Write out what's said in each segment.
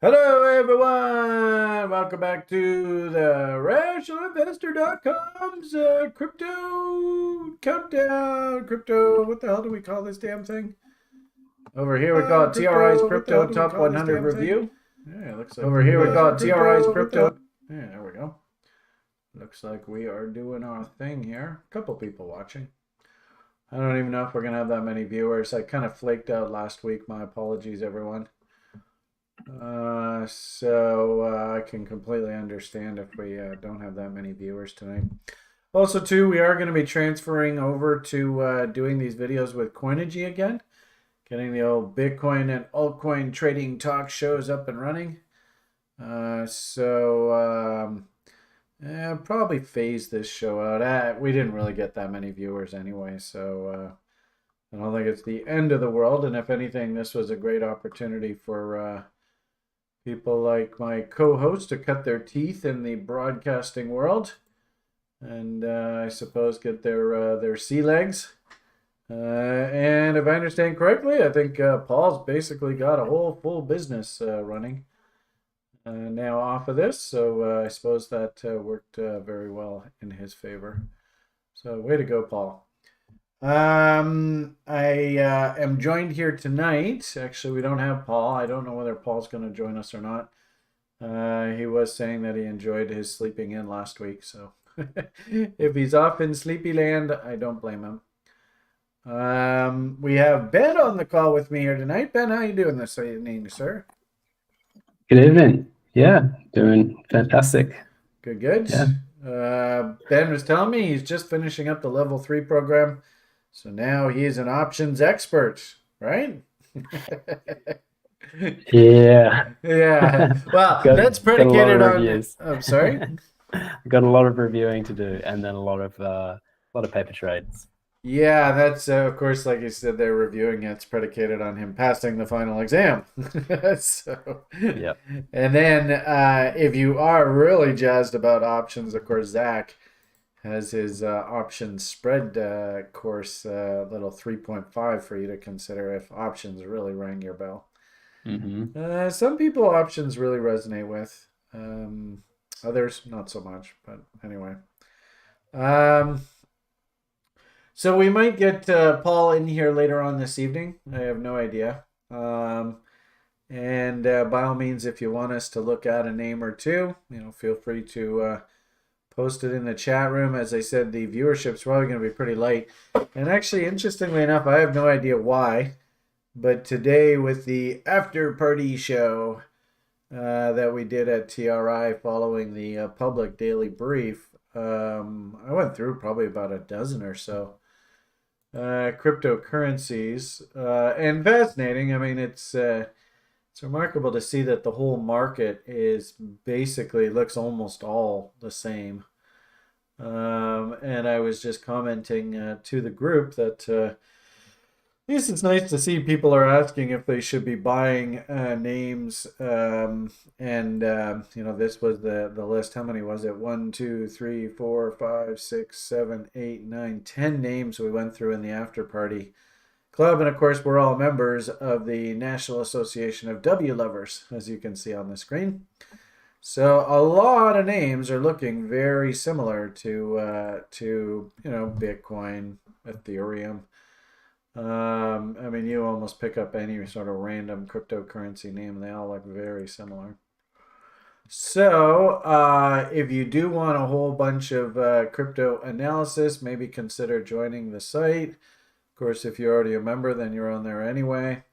Hello, everyone. Welcome back to the RationalInvestor.com's crypto countdown. Crypto, what the hell do we call this damn thing? Over here we call it TRI's What the hell Crypto do we Top call this 100 damn thing? Review. Yeah, it looks like Over here we call it TRI's what the hell? Crypto. Yeah, there we go. Looks like we are doing our thing here. A couple people watching. I don't even know if we're going to have that many viewers. I kind of flaked out last week. My apologies, everyone. I can completely understand if we don't have that many viewers tonight. Also, too, we are going to be transferring over to doing these videos with Coinigy again, getting the old Bitcoin and altcoin trading talk shows up and running. Probably phase this show out. We didn't really get that many viewers anyway, so I don't think it's the end of the world. And if anything, this was a great opportunity for people like my co-host to cut their teeth in the broadcasting world, and I suppose get their sea legs. And if I understand correctly, I think Paul's basically got a whole full business running now off of this. So I suppose that worked very well in his favor. So way to go, Paul. I am joined here tonight. Actually, we don't have Paul. I don't know whether Paul's going to join us or not. He was saying that he enjoyed his sleeping in last week. So if he's off in Sleepy Land, I don't blame him. We have Ben on the call with me here tonight. Ben, how you doing this evening, sir? Good evening. Yeah, doing fantastic. Good, good. Yeah. Ben was telling me he's just finishing up the level 3 program. So now he's an options expert, right? Yeah. Yeah. Well, Got- that's got a lot predicated of on. reviews. I'm sorry. Got a lot of reviewing to do, and then a lot of paper trades. Yeah, that's of course, like you said, they're reviewing it. It's predicated on him passing the final exam. So, Yeah. and then if you are really jazzed about options, of course, Zach has his option spread course, little 3.5 for you to consider if options really rang your bell. Mm-hmm. Some people options really resonate with, others not so much. But anyway, so we might get Paul in here later on this evening. I have no idea. And by all means, if you want us to look at a name or two, feel free to post it in the chat room. As I said, the viewership's probably going to be pretty light. And actually, interestingly enough, I have no idea why. But today, with the after party show that we did at TRI following the public daily brief, I went through probably about a dozen or so cryptocurrencies, and fascinating. I mean, it's remarkable to see that the whole market is basically looks almost all the same. And I was just commenting to the group that at least it's nice to see people are asking if they should be buying names. This was the list. How many was it? 1, 2, 3, 4, 5, 6, 7, 8, 9, 10 names we went through in the after party club. And of course, we're all members of the National Association of W Lovers, as you can see on the screen. So a lot of names are looking very similar to Bitcoin, Ethereum. I mean, you almost pick up any sort of random cryptocurrency name, and they all look very similar. So, if you do want a whole bunch of crypto analysis, maybe consider joining the site. Of course, if you're already a member, then you're on there anyway.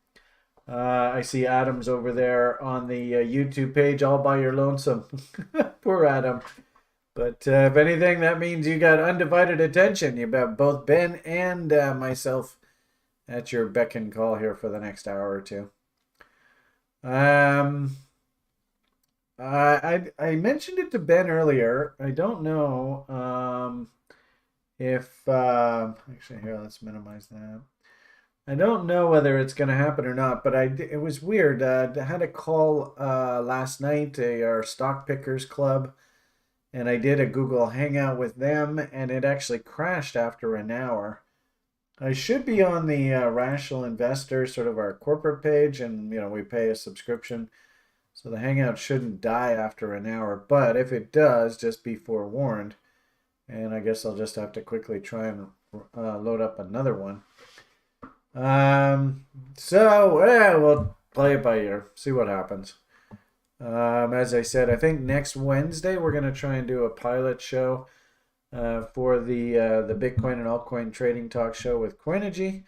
I see Adam's over there on the YouTube page all by your lonesome. Poor Adam. But if anything, that means you got undivided attention. You got both Ben and myself at your beck and call here for the next hour or two. I mentioned it to Ben earlier. I don't know if actually here, let's minimize that. I don't know whether it's going to happen or not, but it was weird. I had a call last night, our stock pickers club, and I did a Google Hangout with them, and it actually crashed after an hour. I should be on the Rational Investor, sort of our corporate page, and we pay a subscription. So the Hangout shouldn't die after an hour, but if it does, just be forewarned. And I guess I'll just have to quickly try and load up another one. So yeah, we'll play it by ear, see what happens. As I said, I think next Wednesday we're gonna try and do a pilot show for the Bitcoin and altcoin trading talk show with Coinigy.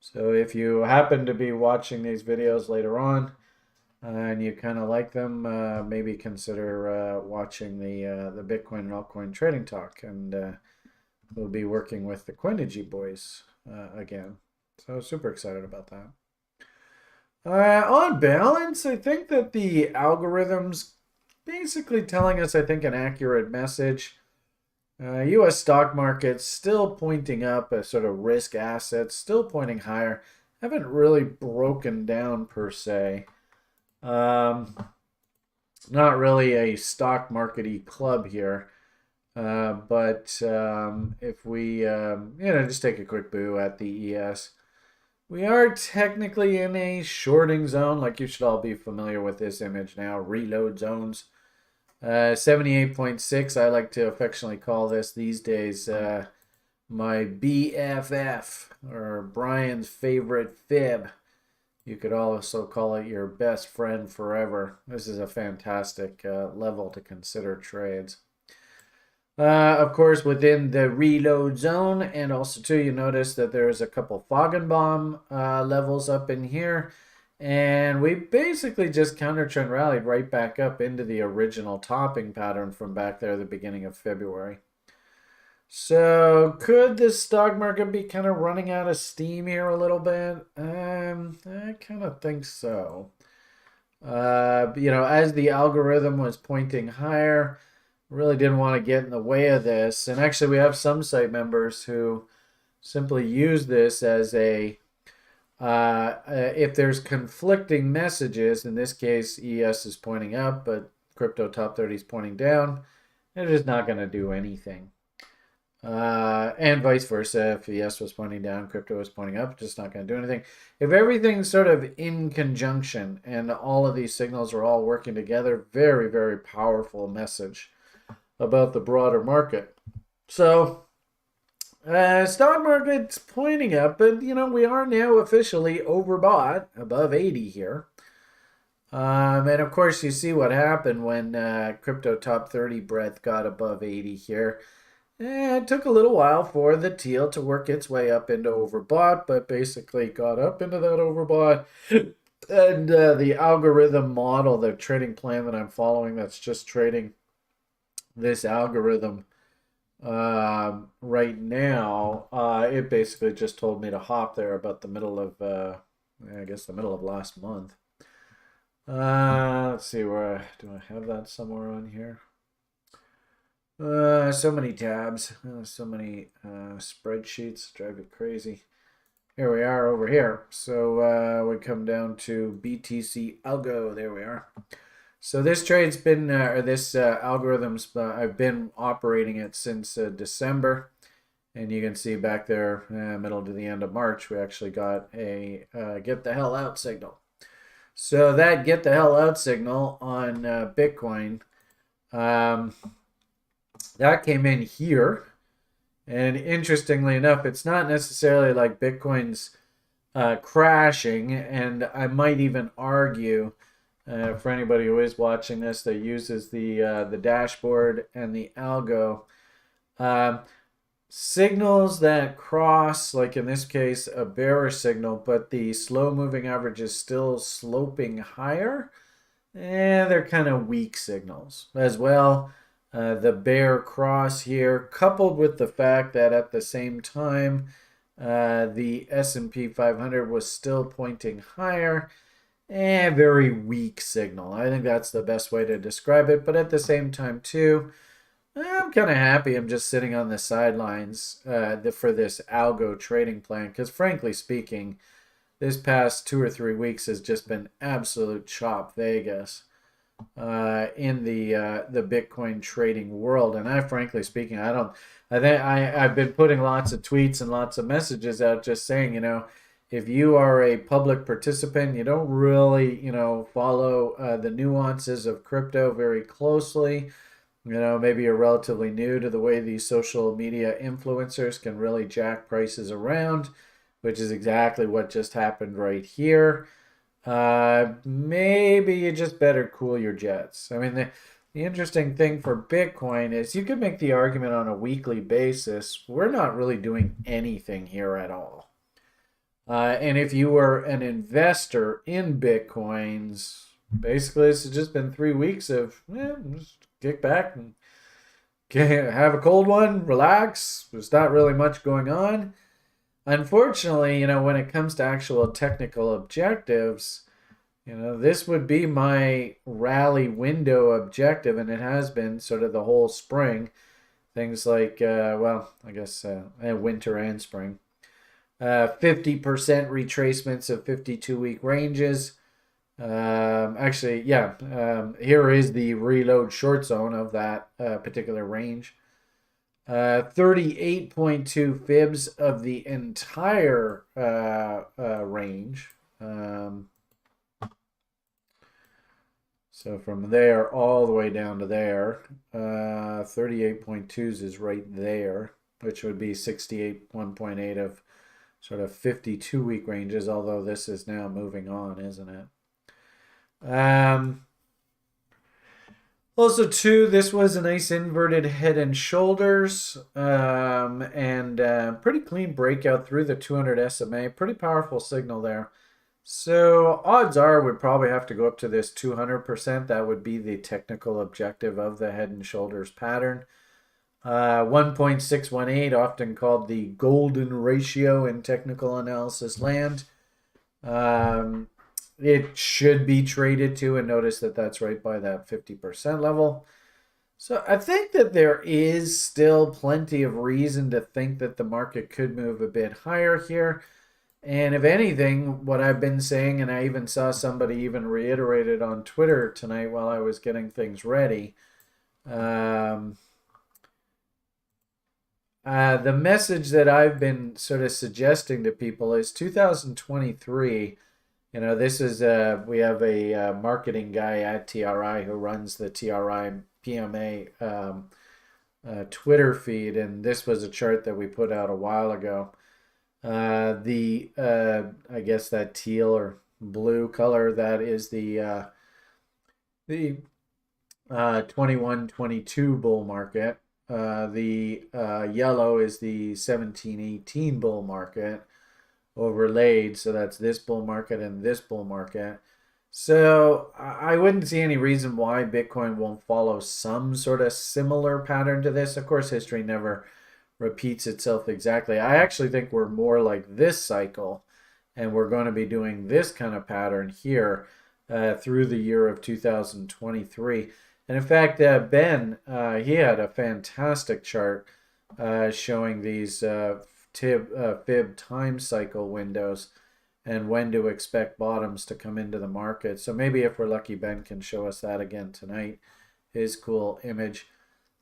So if you happen to be watching these videos later on and you kind of like them, maybe consider watching the Bitcoin and altcoin trading talk, and we'll be working with the Coinigy boys again. So super excited about that. On balance, I think that the algorithm's basically telling us, I think, an accurate message. U.S. stock market still pointing up as sort of risk assets, still pointing higher. Haven't really broken down per se. Not really a stock market-y club here. But if we, just take a quick boo at the ES. We are technically in a shorting zone. Like, you should all be familiar with this image now. Reload zones. 78.6, I like to affectionately call this these days my BFF, or Brian's favorite fib. You could also call it your best friend forever. This is a fantastic level to consider trades. Of course, within the reload zone, and also too, you notice that there's a couple Foggenbaum levels up in here. And we basically just counter trend rallied right back up into the original topping pattern from back there at the beginning of February. So could this stock market be kind of running out of steam here a little bit? I kind of think so. As the algorithm was pointing higher, really didn't want to get in the way of this. And actually, we have some site members who simply use this as a if there's conflicting messages, in this case, ES is pointing up, but crypto top 30 is pointing down, it is not going to do anything. And vice versa, if ES was pointing down, crypto was pointing up, just not going to do anything. If everything's sort of in conjunction and all of these signals are all working together, very, very powerful message about the broader market. So stock market's pointing up, but we are now officially overbought above 80 here. And of course, you see what happened when crypto top 30 breadth got above 80 here. It took a little while for the teal to work its way up into overbought, but basically got up into that overbought. And the algorithm model, the trading plan that I'm following, that's just trading this algorithm right now, it basically just told me to hop there about the middle of I guess the middle of last month. Let's see, where do I have that somewhere on here? So many tabs, so many spreadsheets, drive it crazy. Here we are over here. So we come down to BTC algo. There we are. So this trade's been, or this algorithm's, I've been operating it since December. And you can see back there, middle to the end of March, we actually got a get the hell out signal. So that get the hell out signal on Bitcoin, that came in here. And interestingly enough, it's not necessarily like Bitcoin's crashing. And I might even argue, for anybody who is watching this that uses the dashboard and the algo, signals that cross, like in this case, a bearish signal, but the slow moving average is still sloping higher, and they're kind of weak signals as well. The bear cross here, coupled with the fact that at the same time the S&P 500 was still pointing higher, very weak signal. I think that's the best way to describe it. But at the same time too, I'm kind of happy I'm just sitting on the sidelines for this algo trading plan, because frankly speaking, this past 2 or 3 weeks has just been absolute chop Vegas in the Bitcoin trading world. And frankly speaking, I've been putting lots of tweets and lots of messages out just saying, if you are a public participant, you don't really, follow the nuances of crypto very closely. Maybe you're relatively new to the way these social media influencers can really jack prices around, which is exactly what just happened right here. Maybe you just better cool your jets. I mean, the interesting thing for Bitcoin is you could make the argument on a weekly basis. We're not really doing anything here at all. And if you were an investor in Bitcoins, basically this has just been 3 weeks of just kick back and have a cold one, relax. There's not really much going on. Unfortunately, when it comes to actual technical objectives, this would be my rally window objective, and it has been sort of the whole spring. Things like, I guess winter and spring. 50% retracements of 52-week ranges. Here is the reload short zone of that particular range. 38.2 fibs of the entire range. So from there all the way down to there, 38.2s is right there, which would be 1.8 of sort of 52-week ranges, although this is now moving on, isn't it? Also, too, this was a nice inverted head and shoulders, and pretty clean breakout through the 200 SMA. Pretty powerful signal there. So odds are we'd probably have to go up to this 200%. That would be the technical objective of the head and shoulders pattern. 1.618, often called the golden ratio in technical analysis land. It should be traded to, and notice that that's right by that 50% level. So I think that there is still plenty of reason to think that the market could move a bit higher here. And if anything, what I've been saying, and I even saw somebody even reiterate it on Twitter tonight while I was getting things ready, the message that I've been sort of suggesting to people is 2023. This is we have a marketing guy at TRI who runs the TRI PMA Twitter feed, and this was a chart that we put out a while ago. I guess that teal or blue color, that is the 21-22 bull market. The yellow is the 17-18 bull market overlaid, so that's this bull market and this bull market. So I wouldn't see any reason why Bitcoin won't follow some sort of similar pattern to this. Of course, history never repeats itself exactly. I actually think we're more like this cycle, and we're going to be doing this kind of pattern here through the year of 2023. And in fact, Ben, he had a fantastic chart showing these fib time cycle windows and when to expect bottoms to come into the market. So maybe if we're lucky, Ben can show us that again tonight. His cool image.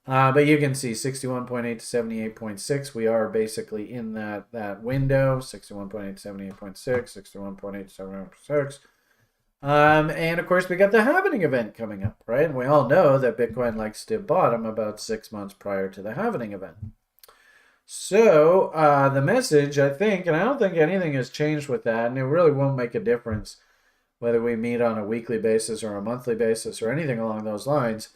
But you can see 61.8 to 78.6. We are basically in that window. 61.8 to 78.6, 61.8 to 78.6. And of course, we got the halving event coming up, right? And we all know that Bitcoin likes to bottom about 6 months prior to the halving event. So the message, I think, and I don't think anything has changed with that, and it really won't make a difference whether we meet on a weekly basis or a monthly basis or anything along those lines.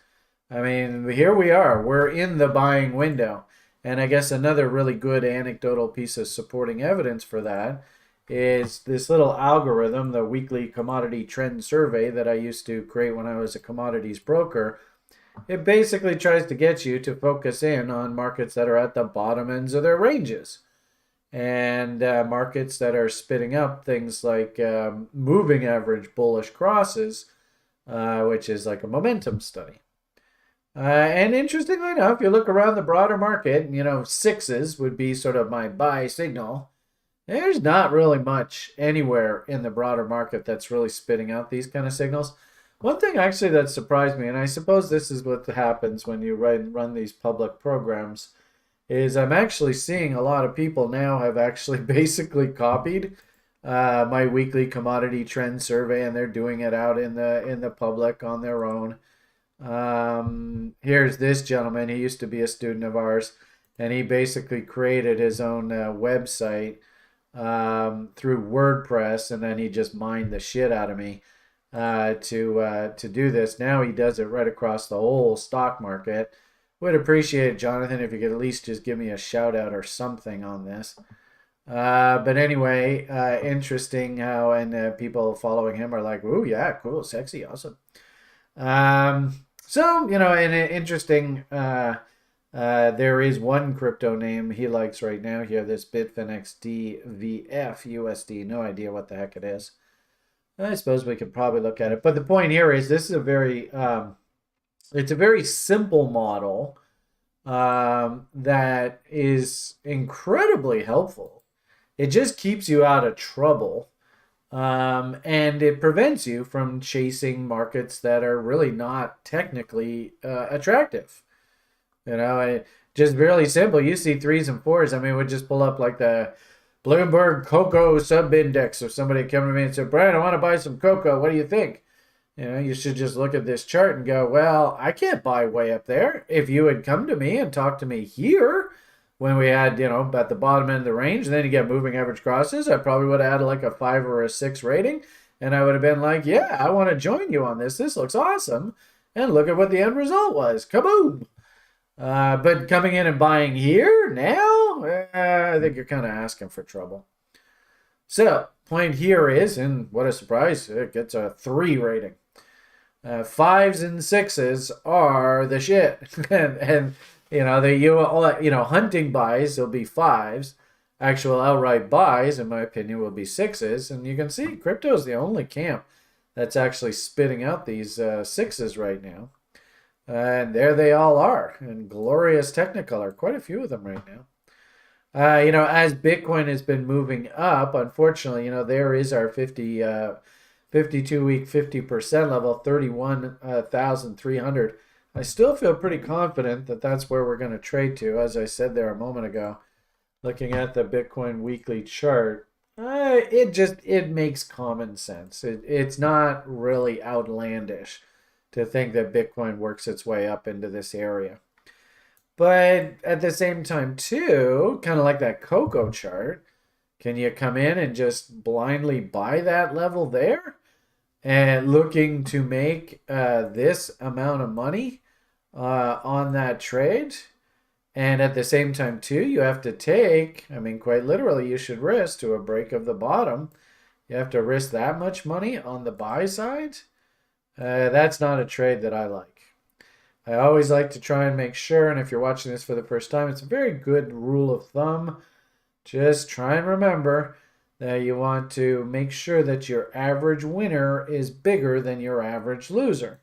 I mean, here we are. We're in the buying window. And I guess another really good anecdotal piece of supporting evidence for that is this little algorithm, the weekly commodity trend survey that I used to create when I was a commodities broker. It basically tries to get you to focus in on markets that are at the bottom ends of their ranges, and markets that are spitting up things like moving average bullish crosses, which is like a momentum study. And interestingly enough, you look around the broader market, sixes would be sort of my buy signal. There's not really much anywhere in the broader market that's really spitting out these kind of signals. One thing actually that surprised me, and I suppose this is what happens when you run these public programs, is I'm actually seeing a lot of people now have actually basically copied my weekly commodity trend survey, and they're doing it out in the public on their own. Here's this gentleman. He used to be a student of ours, and he basically created his own website through WordPress, and then he just mined the shit out of me to do this. Now he does it right across the whole stock market. Would appreciate it, Jonathan, if you could at least just give me a shout out or something on this. But anyway, interesting how and people following him are like, "Ooh, yeah, cool, sexy, awesome." So and interesting. There is one crypto name he likes right now here. This Bitfinex DVF USD. No idea what the heck it is. I suppose we could probably look at it. But the point here is this is it's a very simple model that is incredibly helpful. It just keeps you out of trouble. And it prevents you from chasing markets that are really not technically attractive. Just really simple. You see threes and fours. I mean, we just pull up like the Bloomberg Cocoa Sub Index, or somebody come to me and said, "Brian, I want to buy some cocoa. What do you think?" You should just look at this chart and go, "Well, I can't buy way up there." If you had come to me and talked to me here when we had, at the bottom end of the range, and then you get moving average crosses, I probably would have had like a 5 or a 6 rating. And I would have been like, "Yeah, I want to join you on this. This looks awesome." And look at what the end result was. Kaboom! But coming in and buying here now, I think you're kind of asking for trouble. So, point here is, and what a surprise, it gets a 3 rating. 5s and 6s are the shit. and hunting buys will be 5s. Actual outright buys, in my opinion, will be 6s. And you can see crypto is the only camp that's actually spitting out these 6s right now. And there they all are in glorious Technicolor. Quite a few of them right now. As Bitcoin has been moving up, unfortunately, there is our 52-week 50% level, 31,300. I still feel pretty confident that that's where we're going to trade to. As I said there a moment ago, looking at the Bitcoin weekly chart, it makes common sense. It's not really outlandish to think that Bitcoin works its way up into this area. But at the same time, too, kind of like that cocoa chart, can you come in and just blindly buy that level there and looking to make this amount of money on that trade? And at the same time, too, you have to take, quite literally, you should risk to a break of the bottom. You have to risk that much money on the buy side. That's not a trade that I like. I always like to try and make sure, and if you're watching this for the first time, it's a very good rule of thumb. Just try and remember that you want to make sure that your average winner is bigger than your average loser.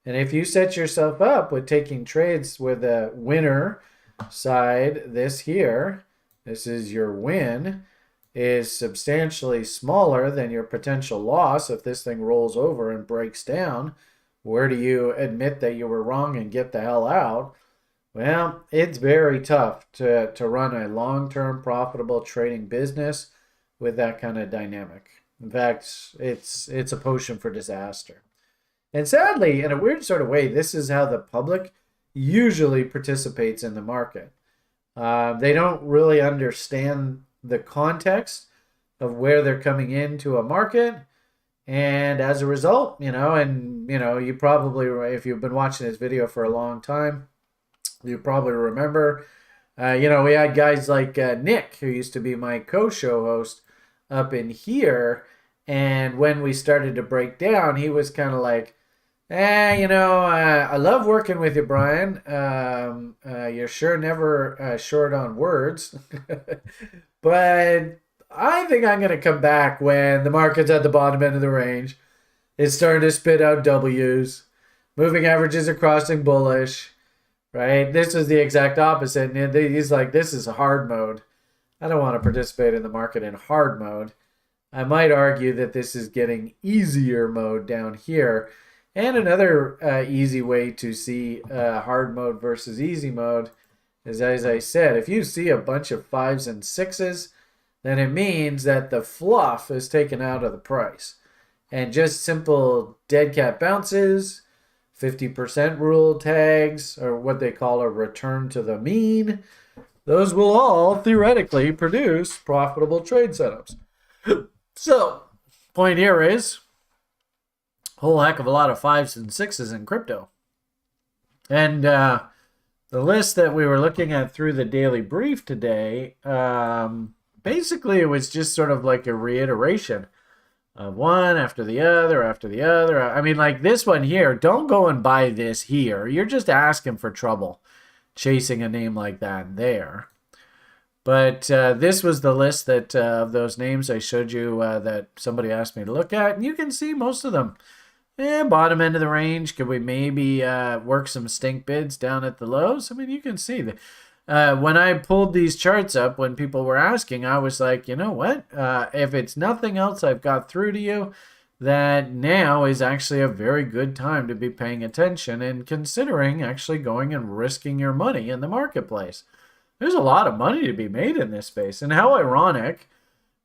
And if you set yourself up with taking trades with a winner side, this is your win, is substantially smaller than your potential loss if this thing rolls over and breaks down, where do you admit that you were wrong and get the hell out? Well, it's very tough to run a long-term profitable trading business with that kind of dynamic. In fact, it's a potion for disaster. And sadly, in a weird sort of way, this is how the public usually participates in the market. They don't really understand the context of where they're coming into a market. And as a result, you probably, if you've been watching this video for a long time, you probably remember, we had guys like Nick, who used to be my co-show host up in here. And when we started to break down, he was kind of like, I love working with you, Brian. You're sure never short on words. But I think I'm going to come back when the market's at the bottom end of the range. It's starting to spit out W's. Moving averages are crossing bullish, right? This is the exact opposite. And he's like, this is hard mode. I don't want to participate in the market in hard mode. I might argue that this is getting easier mode down here. And another easy way to see hard mode versus easy mode is, as I said, if you see a bunch of 5s and 6s, then it means that the fluff is taken out of the price. And just simple dead cat bounces, 50% rule tags, or what they call a return to the mean, those will all theoretically produce profitable trade setups. So, point here is a whole heck of a lot of fives and sixes in crypto. And the list that we were looking at through the daily brief today, basically it was just sort of like a reiteration of one after the other after the other. I mean, like this one here, don't go and buy this here. You're just asking for trouble chasing a name like that there. But this was the list that of those names I showed you that somebody asked me to look at. And you can see most of them. Bottom end of the range. Could we maybe work some stink bids down at the lows? I mean, you can see that. When I pulled these charts up, when people were asking, I was like, you know what? If it's nothing else I've got through to you, that now is actually a very good time to be paying attention and considering actually going and risking your money in the marketplace. There's a lot of money to be made in this space. And how ironic,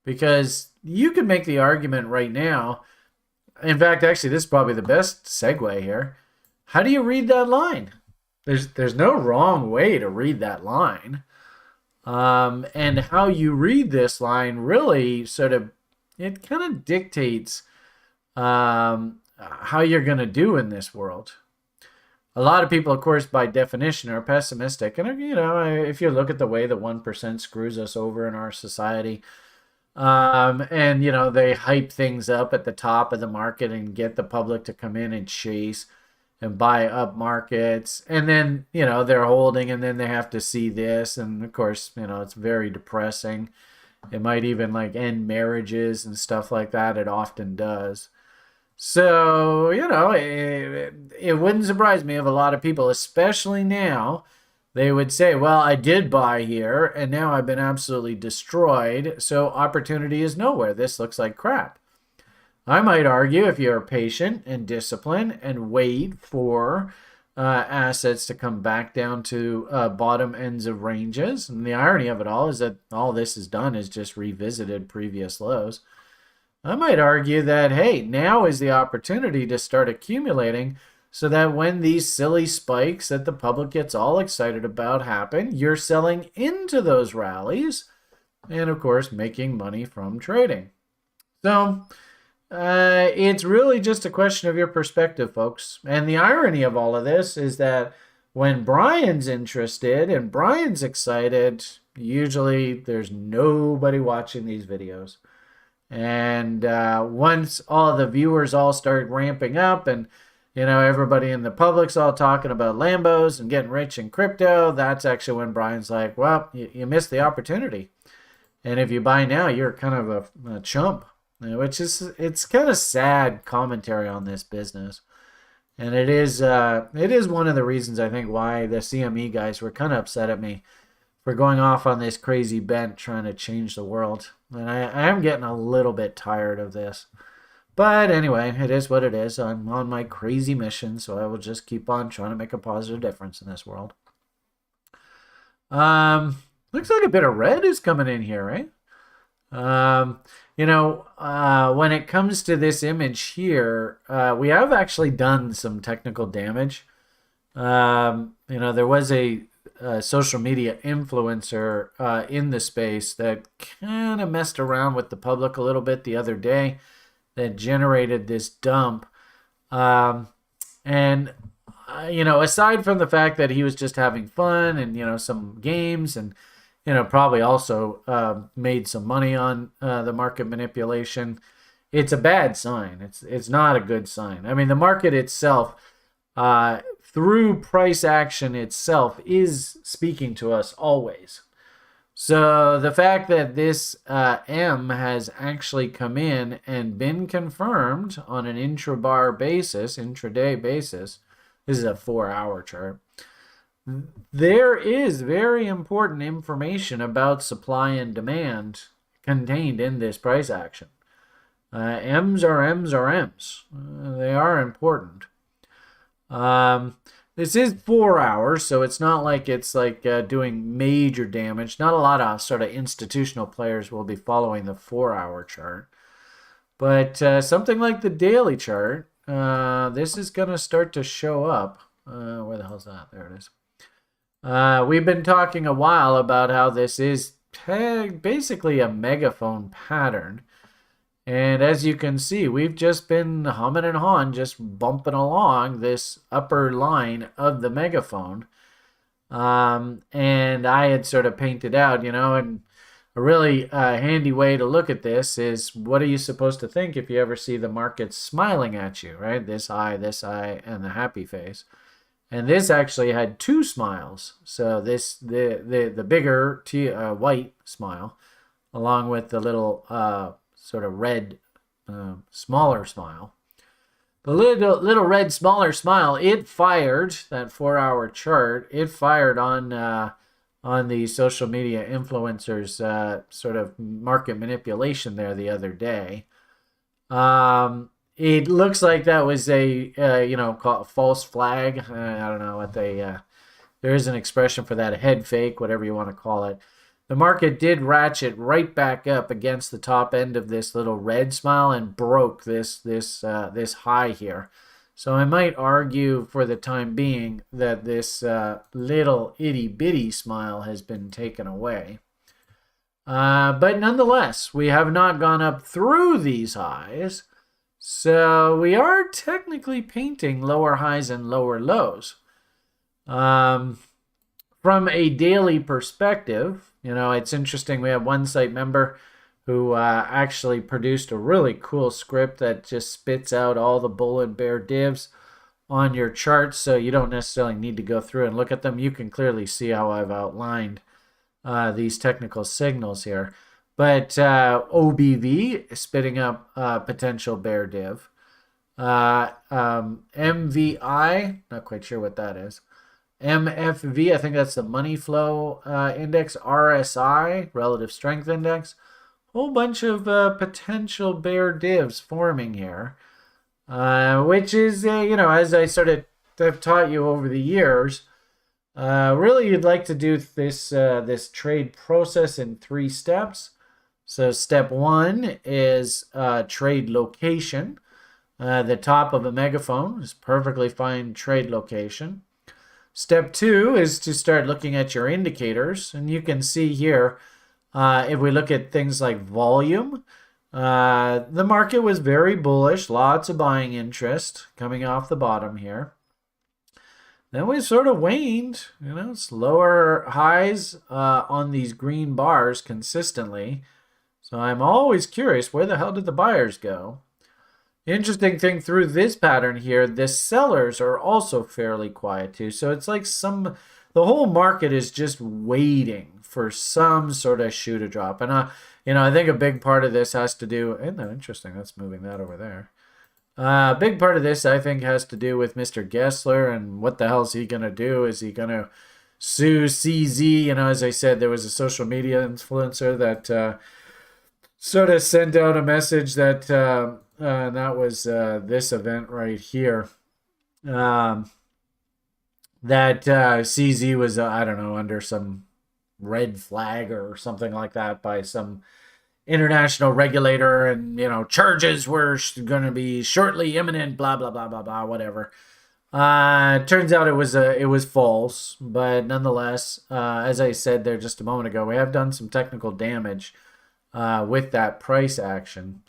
because you can make the argument right now. In fact, actually, this is probably the best segue here. How do you read that line? There's no wrong way to read that line. And how you read this line really sort of, it kind of dictates how you're going to do in this world. A lot of people, of course, by definition, are pessimistic. And, you know, if you look at the way the 1% screws us over in our society, and, you know, they hype things up at the top of the market and get the public to come in and chase and buy up markets. And then, you know, they're holding and then they have to see this. And, of course, you know, it's very depressing. It might even, like, end marriages and stuff like that. It often does. So, you know, it wouldn't surprise me if a lot of people, especially now, they would say, well, I did buy here and now I've been absolutely destroyed. So opportunity is nowhere. This looks like crap. I might argue if you're patient and disciplined and wait for assets to come back down to bottom ends of ranges. And the irony of it all is that all this has done is just revisited previous lows. I might argue that, hey, now is the opportunity to start accumulating so that when these silly spikes that the public gets all excited about happen, you're selling into those rallies and, of course, making money from trading. So it's really just a question of your perspective, folks. And the irony of all of this is that when Brian's interested and Brian's excited, usually there's nobody watching these videos. And once all the viewers all start ramping up and, you know, everybody in the public's all talking about Lambos and getting rich in crypto, that's actually when Brian's like, well, you missed the opportunity. And if you buy now, you're kind of a chump, which is, it's kind of sad commentary on this business. And it is one of the reasons I think why the CME guys were kind of upset at me for going off on this crazy bent trying to change the world. And I am getting a little bit tired of this. But anyway, it is what it is. I'm on my crazy mission, so I will just keep on trying to make a positive difference in this world. Looks like a bit of red is coming in here, right? You know, when it comes to this image here, we have actually done some technical damage. You know, there was a social media influencer in the space that kind of messed around with the public a little bit the other day that generated this dump. And, you know, aside from the fact that he was just having fun and, you know, some games and, you know, probably also made some money on the market manipulation, it's a bad sign. It's not a good sign. I mean, the market itself, through price action itself, is speaking to us always. So the fact that this M has actually come in and been confirmed on an intrabar basis, intraday basis, this is a 4-hour chart, there is very important information about supply and demand contained in this price action. M's are M's are M's. They are important. This is 4 hours, so it's not like it's like doing major damage. Not a lot of sort of institutional players will be following the 4 hour chart. But something like the daily chart, this is going to start to show up. Where the hell's that? There it is. We've been talking a while about how this is basically a megaphone pattern. And as you can see, we've just been humming and hawing, just bumping along this upper line of the megaphone. And I had sort of painted out, and a really handy way to look at this is what are you supposed to think if you ever see the market smiling at you, right? This eye, and the happy face. And this actually had two smiles. So the bigger white smile, along with the little sort of red smaller smile. The little red smaller smile, it fired that 4 hour chart. It fired on the social media influencers sort of market manipulation there the other day. It looks like that was a called a false flag. I don't know what they. There is an expression for that, a head fake, whatever you want to call it. The market did ratchet right back up against the top end of this little red smile and broke this high here. So I might argue for the time being that this little itty bitty smile has been taken away. But nonetheless, we have not gone up through these highs. So we are technically painting lower highs and lower lows. From a daily perspective, it's interesting. We have one site member who actually produced a really cool script that just spits out all the bull and bear divs on your charts, so you don't necessarily need to go through and look at them. You can clearly see how I've outlined these technical signals here. But OBV is spitting up potential bear div. MVI, not quite sure what that is. MFV, I think that's the money flow index. RSI, relative strength index. Whole bunch of potential bear divs forming here, which is, as I sort of have taught you over the years, really you'd like to do this trade process in 3 steps. So step 1 is trade location. The top of a megaphone is perfectly fine trade location. Step 2 is to start looking at your indicators. And you can see here, if we look at things like volume, the market was very bullish, lots of buying interest coming off the bottom here. Then we sort of waned, it's lower highs on these green bars consistently. So I'm always curious, where the hell did the buyers go? Interesting thing through this pattern here, the sellers are also fairly quiet too. So it's like the whole market is just waiting for some sort of shoe to drop. And, I think a big part of this has to do, isn't that interesting? That's moving that over there. A big part of this, I think, has to do with Mr. Gessler and what the hell is he going to do? Is he going to sue CZ? As I said, there was a social media influencer that sort of sent out a message that that was this event right here. That CZ was, I don't know, under some red flag or something like that by some international regulator, and charges were going to be shortly imminent, blah blah blah blah blah, whatever. Turns out it was false, but nonetheless, as I said there just a moment ago, we have done some technical damage with that price action.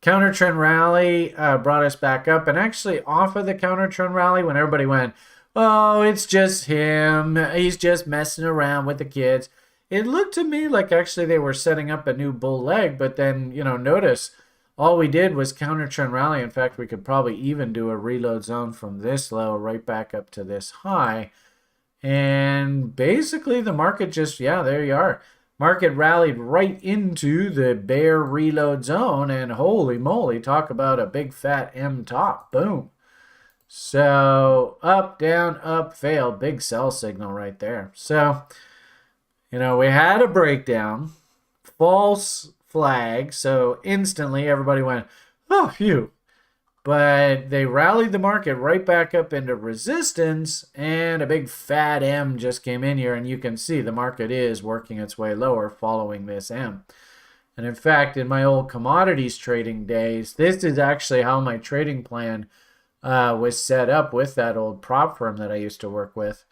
Counter trend rally brought us back up, and actually off of the counter trend rally, when everybody went, oh, it's just him, he's just messing around with the kids, it looked to me like actually they were setting up a new bull leg. But then, notice all we did was counter trend rally. In fact, we could probably even do a reload zone from this low right back up to this high. And basically the market just, there you are. Market rallied right into the bear reload zone, and holy moly, talk about a big fat M top. Boom. So up, down, up, fail. Big sell signal right there. So, we had a breakdown. False flag. So instantly everybody went, oh, phew. but they rallied the market right back up into resistance, and a big fat M just came in here, and you can see the market is working its way lower following this M. And in fact, in my old commodities trading days, this is actually how my trading plan was set up with that old prop firm that I used to work with.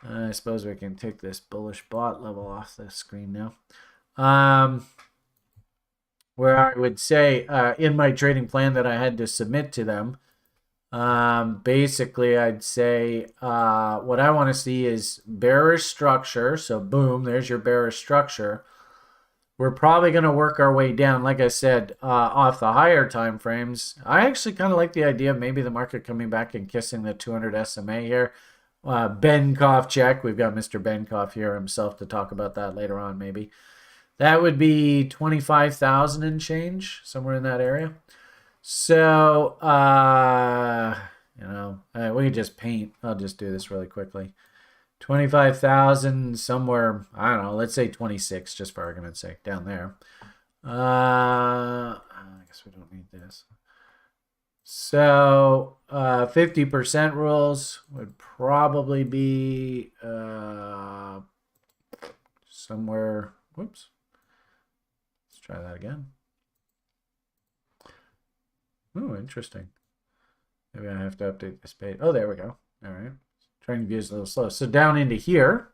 I suppose we can take this bullish bot level off the screen now. Where I would say in my trading plan that I had to submit to them, basically I'd say what I want to see is bearish structure. So boom, there's your bearish structure. We're probably going to work our way down, like I said, off the higher time frames. I actually kind of like the idea of maybe the market coming back and kissing the 200 SMA here. Benkoff check. We've got Mr. Benkoff here himself to talk about that later on, maybe. That would be 25,000 and change, somewhere in that area. So, we could just paint. I'll just do this really quickly. 25,000 somewhere, I don't know, let's say 26, just for argument's sake, down there. I guess we don't need this. So 50% rules would probably be somewhere, whoops. Let's try that again. Oh, interesting. Maybe I have to update this page. Oh, there we go. All right. Trying to view is a little slow. So down into here,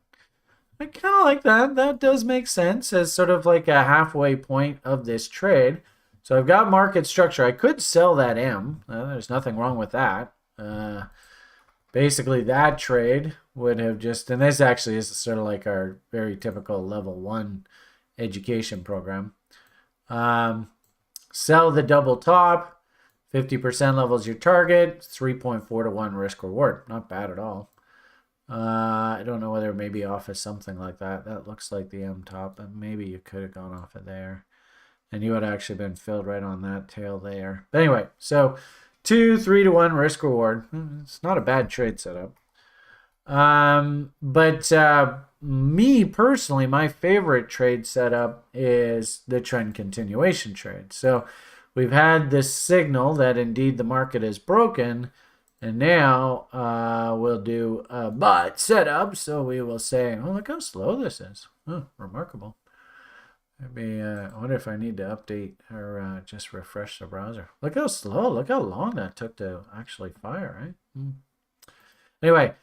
I kind of like that. That does make sense as sort of like a halfway point of this trade. So I've got market structure. I could sell that M. There's nothing wrong with that. Basically, that trade would have just, and this actually is sort of like our very typical level 1 education program. Sell the double top. 50% level is your target. 3.4 to 1 risk reward. Not bad at all. I don't know whether maybe off of something like that. That looks like the M top, but maybe you could have gone off of there. And you would have actually been filled right on that tail there. But anyway, so 3 to 1 risk reward. It's not a bad trade setup. But me personally, my favorite trade setup is the trend continuation trade. So we've had this signal that indeed the market is broken. And now we'll do a bot setup. So we will say, oh, look how slow this is. Oh, remarkable. Maybe I wonder if I need to update or just refresh the browser. Look how slow. Look how long that took to actually fire, right? Anyway,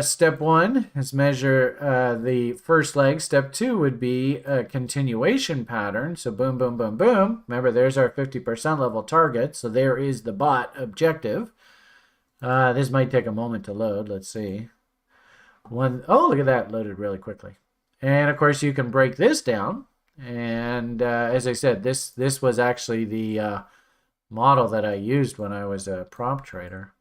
step 1 is measure the first leg. Step 2 would be a continuation pattern. So boom, boom, boom, boom. Remember, there's our 50% level target. So there is the bot objective. This might take a moment to load. Let's see. Oh, look at that. Loaded really quickly. And, of course, you can break this down. And as I said, this was actually the model that I used when I was a prop trader.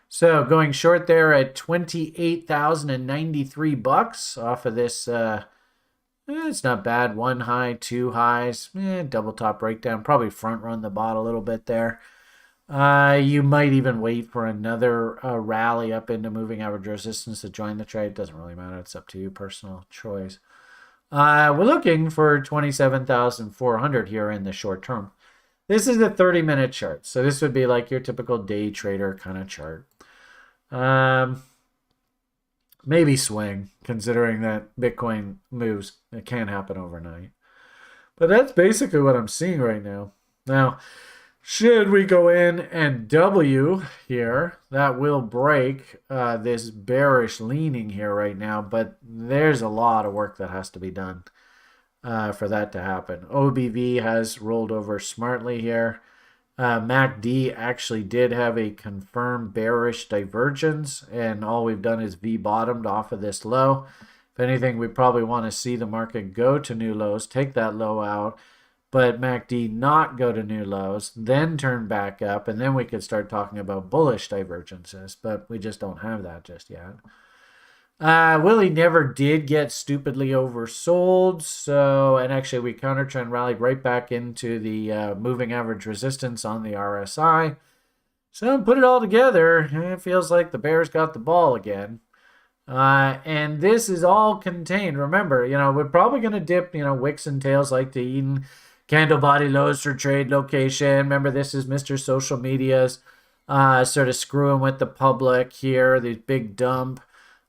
So going short there at $28,093 off of this. It's not bad. 1 high, 2 highs, double top breakdown. Probably front run the bot a little bit there. You might even wait for another rally up into moving average resistance to join the trade. Doesn't really matter. It's up to you, personal choice. We're looking for 27,400 here in the short term. This is a 30-minute chart. So this would be like your typical day trader kind of chart. Maybe swing, considering that Bitcoin moves. It can't happen overnight. But that's basically what I'm seeing right now. Now, should we go in and W here, that will break this bearish leaning here right now. But there's a lot of work that has to be done for that to happen. OBV has rolled over smartly here. MACD actually did have a confirmed bearish divergence, and all we've done is V-bottomed off of this low. If anything, we probably want to see the market go to new lows, take that low out, but MACD not go to new lows, then turn back up, and then we could start talking about bullish divergences, but we just don't have that just yet. Willie never did get stupidly oversold. So, and actually we counter trend rallied right back into the moving average resistance on the RSI. So put it all together, it feels like the bears got the ball again. And this is all contained. Remember, we're probably going to dip, wicks and tails like to Eden. Candle body lows for trade location. Remember, this is Mr. Social Media's sort of screwing with the public here. These big dump.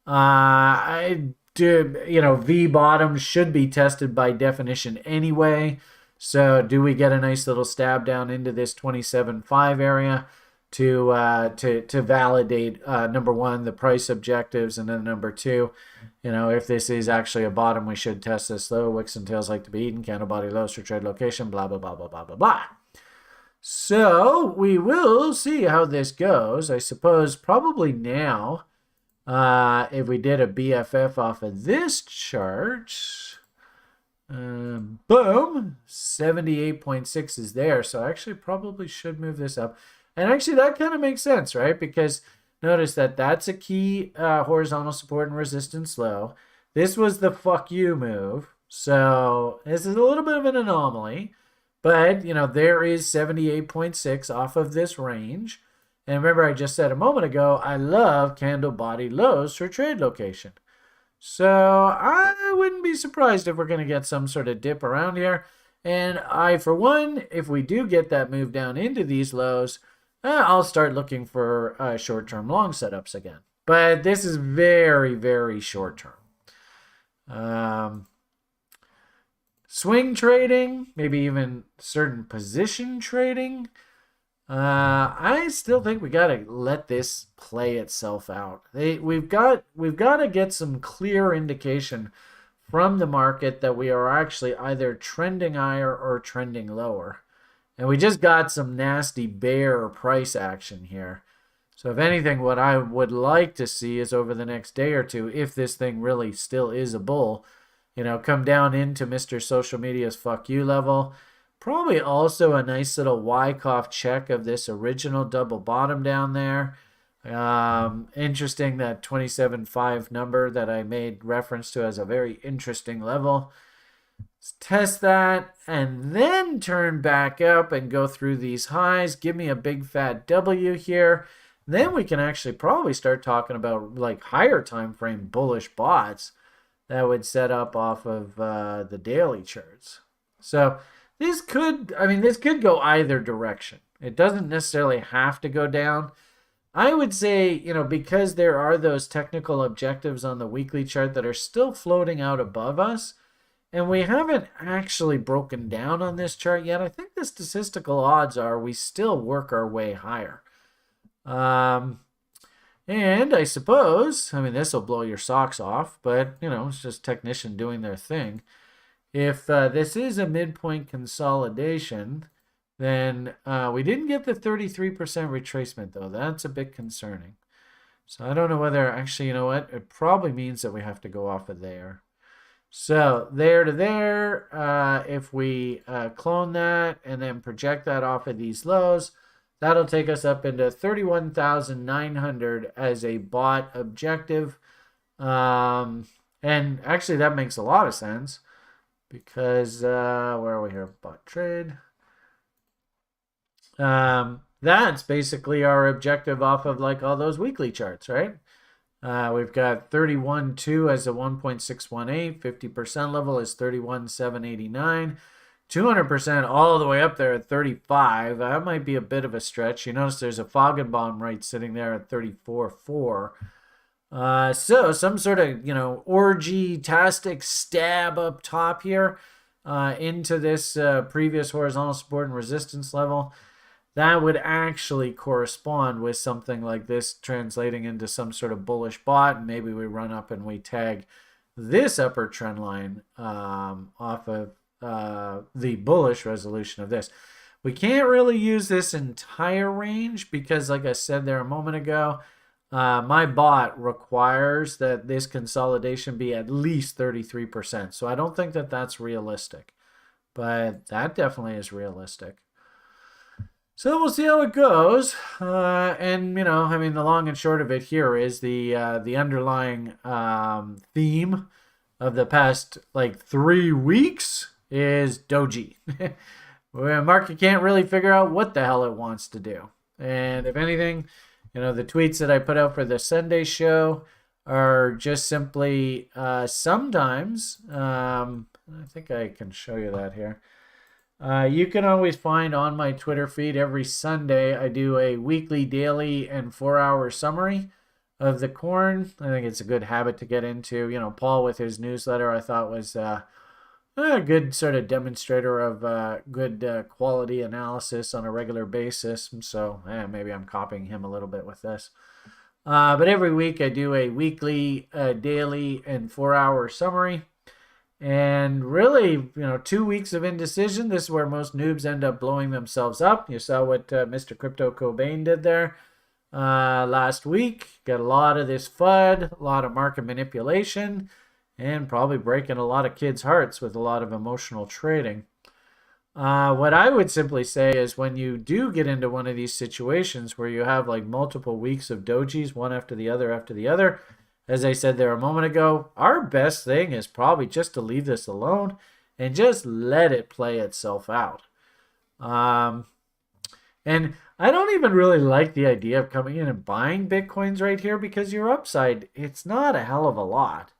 I do, V bottoms should be tested by definition anyway. So do we get a nice little stab down into this 27.5 area to validate number one, the price objectives, and then number two, if this is actually a bottom, we should test this low. Wicks and tails like to be eaten. Candle body lows for trade location. Blah blah blah blah blah blah blah. So we will see how this goes. I suppose probably now, if we did a BFF off of this chart, boom, 78.6 is there. So I actually probably should move this up. And actually that kind of makes sense, right? Because notice that that's a key horizontal support and resistance low. This was the fuck you move. So this is a little bit of an anomaly. But, there is 78.6 off of this range. And remember, I just said a moment ago, I love candle body lows for trade location. So I wouldn't be surprised if we're going to get some sort of dip around here. And I, for one, if we do get that move down into these lows, I'll start looking for short-term long setups again. But this is very, very short-term. Swing trading, maybe even certain position trading. I still think we got to let this play itself out. We've got to get some clear indication from the market that we are actually either trending higher or trending lower. And we just got some nasty bear price action here. So if anything, what I would like to see is over the next day or two, if this thing really still is a bull, come down into Mr. Social Media's fuck you level. Probably also a nice little Wyckoff check of this original double bottom down there. Interesting, that 27.5 number that I made reference to as a very interesting level. Let's test that and then turn back up and go through these highs. Give me a big fat W here. Then we can actually probably start talking about like higher time frame bullish bots that would set up off of the daily charts. So this could go either direction. It doesn't necessarily have to go down. I would say, because there are those technical objectives on the weekly chart that are still floating out above us, and we haven't actually broken down on this chart yet, I think the statistical odds are we still work our way higher. And I suppose, this will blow your socks off, but, it's just technician doing their thing. If this is a midpoint consolidation, then we didn't get the 33% retracement, though. That's a bit concerning. So I don't know whether, actually, it probably means that we have to go off of there. So there to there, if we clone that and then project that off of these lows, that'll take us up into 31,900 as a bot objective. And actually that makes a lot of sense because, where are we here? Bot trade. That's basically our objective off of like all those weekly charts, right? We've got 31.2 as a 1.618, 50% level is 31,789, 200% all the way up there at 35. That might be a bit of a stretch. You notice there's a Foggenbaum right sitting there at 34.4. So some sort of, orgy-tastic stab up top here into this previous horizontal support and resistance level. That would actually correspond with something like this translating into some sort of bullish bot. And maybe we run up and we tag this upper trend line off of the bullish resolution of this. We can't really use this entire range because, like I said there a moment ago, my bot requires that this consolidation be at least 33%. So I don't think that that's realistic, but that definitely is realistic. So we'll see how it goes. And, the long and short of it here is the underlying theme of the past, 3 weeks is doji. Where market can't really figure out what the hell it wants to do. And if anything, the tweets that I put out for the Sunday show are just simply sometimes, I think I can show you that here. You can always find on my Twitter feed every Sunday, I do a weekly, daily, and 4 hour summary of the corn. I think it's a good habit to get into. Paul with his newsletter, I thought was a good sort of demonstrator of good quality analysis on a regular basis. So maybe I'm copying him a little bit with this. But every week I do a weekly, daily, and 4 hour summary. And really, 2 weeks of indecision. This is where most noobs end up blowing themselves up. You saw what Mr. Crypto Cobain did there last week. Got a lot of this FUD, a lot of market manipulation, and probably breaking a lot of kids' hearts with a lot of emotional trading. What I would simply say is when you do get into one of these situations where you have like multiple weeks of dojis, one after the other, as I said there a moment ago, our best thing is probably just to leave this alone and just let it play itself out. And I don't even really like the idea of coming in and buying Bitcoins right here because your upside, it's not a hell of a lot.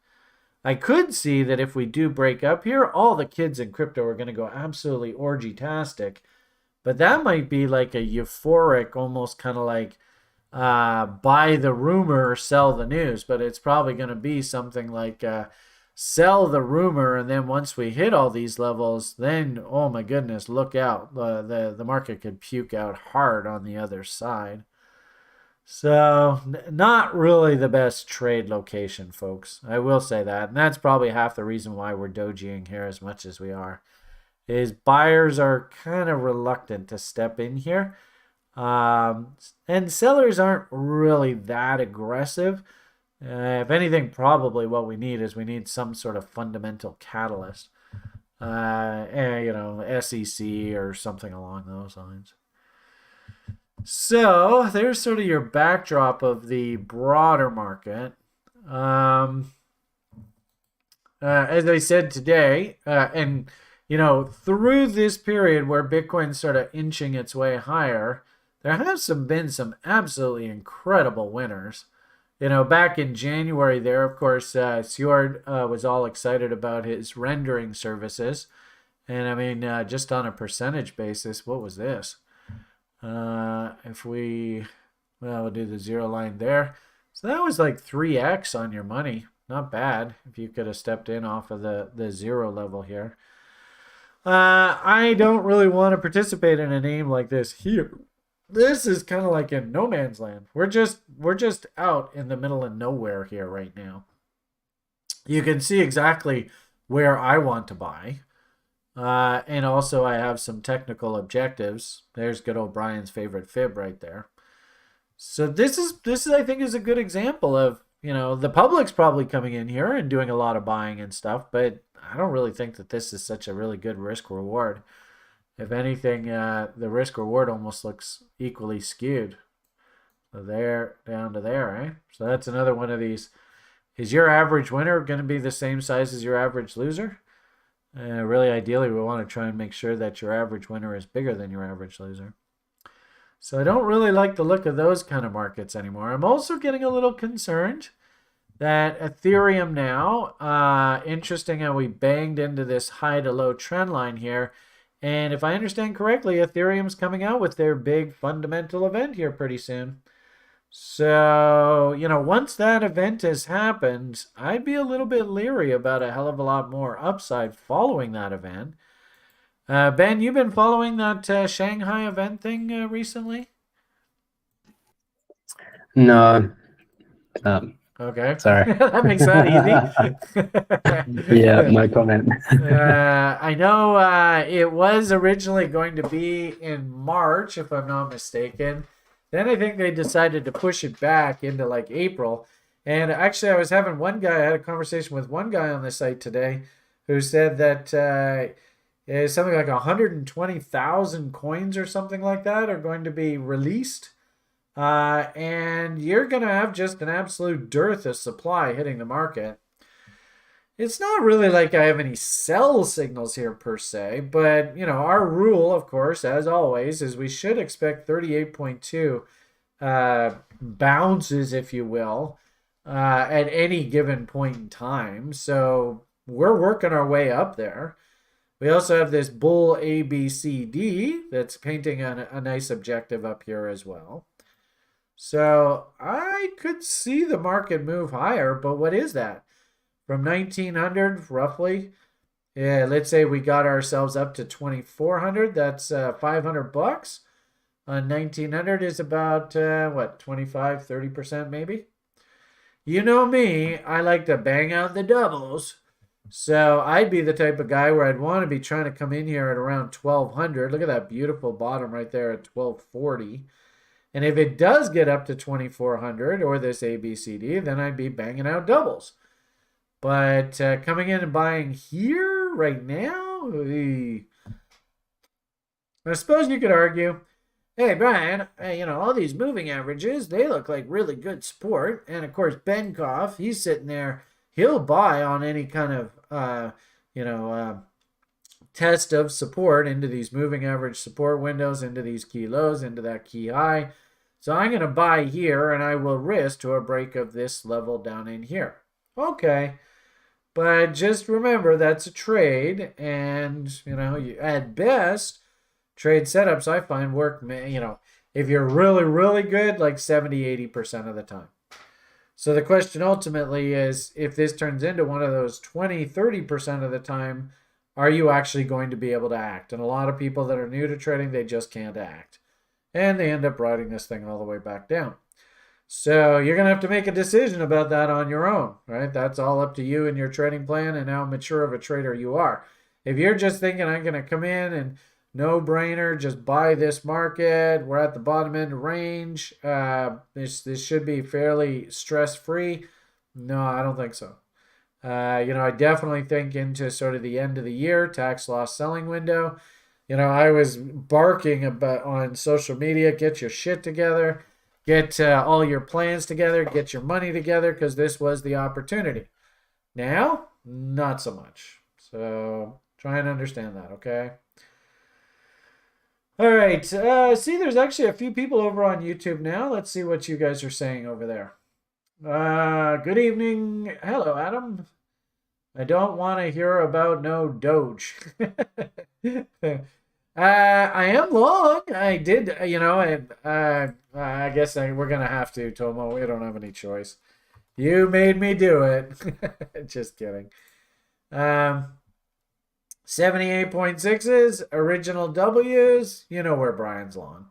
I could see that if we do break up here, all the kids in crypto are going to go absolutely orgy-tastic. But that might be like a euphoric, almost kind of like buy the rumor, sell the news. But it's probably going to be something like sell the rumor, and then once we hit all these levels, then, oh my goodness, look out. The market could puke out hard on the other side. So, not really the best trade location, folks. I will say that. And that's probably half the reason why we're dojiing here as much as we are. Is buyers are kind of reluctant to step in here. And sellers aren't really that aggressive. If anything, probably what we need is we need some sort of fundamental catalyst. SEC or something along those lines. So there's sort of your backdrop of the broader market. As I said today, and through this period where Bitcoin's sort of inching its way higher, there have been some absolutely incredible winners. Back in January there, of course, Fjord was all excited about his rendering services. And I mean, just on a percentage basis, what was this? If we'll do the zero line there. So that was like 3x on your money. Not bad if you could have stepped in off of the zero level here. I don't really want to participate in a name like this here. This is kind of like in no man's land. We're just out in the middle of nowhere here right now. You can see exactly where I want to buy. And also I have some technical objectives. There's good old Brian's favorite fib right there. So this is I think is a good example of, the public's probably coming in here and doing a lot of buying and stuff, but I don't really think that this is such a really good risk reward. If anything, the risk reward almost looks equally skewed. So there, down to there, eh? So that's another one of these. Is your average winner going to be the same size as your average loser? Really, ideally, we want to try and make sure that your average winner is bigger than your average loser. So I don't really like the look of those kind of markets anymore. I'm also getting a little concerned that Ethereum now, interesting how we banged into this high to low trend line here. And if I understand correctly, Ethereum's coming out with their big fundamental event here pretty soon. So, once that event has happened, I'd be a little bit leery about a hell of a lot more upside following that event. Ben, you've been following that Shanghai event thing recently? No. Okay. Sorry. That makes that easy. Yeah, no comment. I know it was originally going to be in March, if I'm not mistaken. Then I think they decided to push it back into like April. And actually, I had a conversation with one guy on the site today who said that something like 120,000 coins or something like that are going to be released. And you're going to have just an absolute dearth of supply hitting the market. It's not really like I have any sell signals here per se, but our rule, of course, as always, is we should expect 38.2 bounces, if you will, at any given point in time. So we're working our way up there. We also have this bull ABCD that's painting a nice objective up here as well. So I could see the market move higher, but what is that? From 1900 roughly. Yeah, let's say we got ourselves up to 2400. That's $500. 1900 is about what, 25, 30% maybe? You know me, I like to bang out the doubles. So I'd be the type of guy where I'd want to be trying to come in here at around 1200. Look at that beautiful bottom right there at 1240. And if it does get up to 2400 or this ABCD, then I'd be banging out doubles. But coming in and buying here right now, I suppose you could argue, hey, Brian, all these moving averages, they look like really good support. And of course, Benkoff, he's sitting there. He'll buy on any kind of, test of support into these moving average support windows, into these key lows, into that key high. So I'm going to buy here, and I will risk to a break of this level down in here. Okay. But just remember, that's a trade. And, at best, trade setups I find work, if you're really, really good, like 70, 80% of the time. So the question ultimately is, if this turns into one of those 20, 30% of the time, are you actually going to be able to act? And a lot of people that are new to trading, they just can't act. And they end up riding this thing all the way back down. So you're going to have to make a decision about that on your own, right? That's all up to you and your trading plan and how mature of a trader you are. If you're just thinking, I'm going to come in and no brainer, just buy this market, we're at the bottom end range, this should be fairly stress-free. No, I don't think so. I definitely think into sort of the end of the year, tax loss selling window. I was barking about on social media, get your shit together, get all your plans together, get your money together, because this was the opportunity. Now, not so much. So try and understand that, okay? All right. See, there's actually a few people over on YouTube now. Let's see what you guys are saying over there. Good evening. Hello, Adam. I don't want to hear about no Doge. I am long. I did, I guess we're going to have to, Tomo. We don't have any choice. You made me do it. Just kidding. 78.6s, original W's. You know where Brian's long.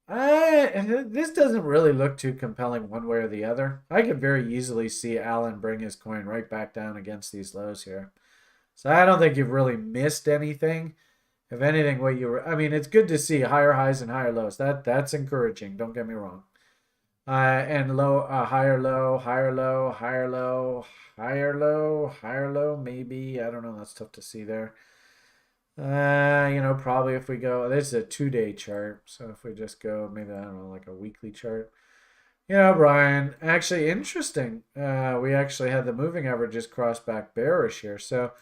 This doesn't really look too compelling one way or the other. I could very easily see Allen bring his coin right back down against these lows here. So I don't think you've really missed anything. If anything, it's good to see higher highs and higher lows. That's encouraging. Don't get me wrong. And low, higher low, higher low, higher low, higher low, higher low. Maybe, I don't know. That's tough to see there. Probably if we go, this is a 2-day chart. So if we just go, maybe, I don't know, like a weekly chart. Brian, actually interesting. We actually had the moving averages cross back bearish here. So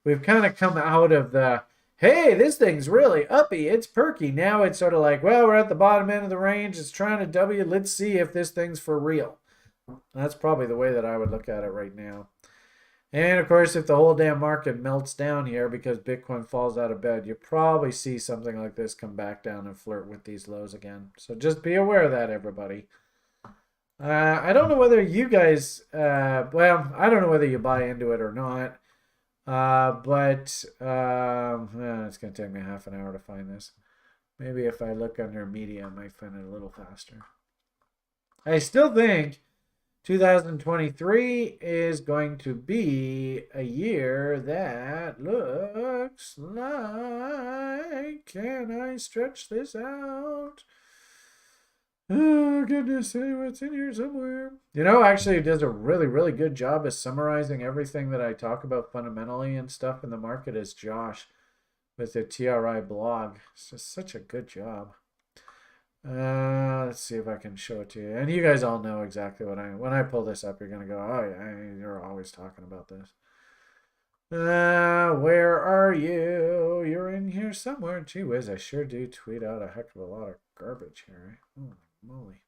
we've kind of come out of the, hey, this thing's really uppy. It's perky. Now it's sort of like, well, we're at the bottom end of the range. It's trying to W. Let's see if this thing's for real. That's probably the way that I would look at it right now. And of course, if the whole damn market melts down here because Bitcoin falls out of bed, you probably see something like this come back down and flirt with these lows again. So just be aware of that, everybody. I don't know whether you guys, I don't know whether you buy into it or not. But it's going to take me half an hour to find this. Maybe if I look under media, I might find it a little faster. I still think 2023 is going to be a year that looks like, can I stretch this out? Oh, goodness, what's in here somewhere? Actually, it does a really, really good job of summarizing everything that I talk about fundamentally and stuff in the market is Josh with the TRI blog. It's just such a good job. Let's see if I can show it to you. And you guys all know exactly when I pull this up, you're going to go, oh, yeah, you're always talking about this. Where are you? You're in here somewhere. Gee whiz, I sure do tweet out a heck of a lot of garbage here. Oh, moly.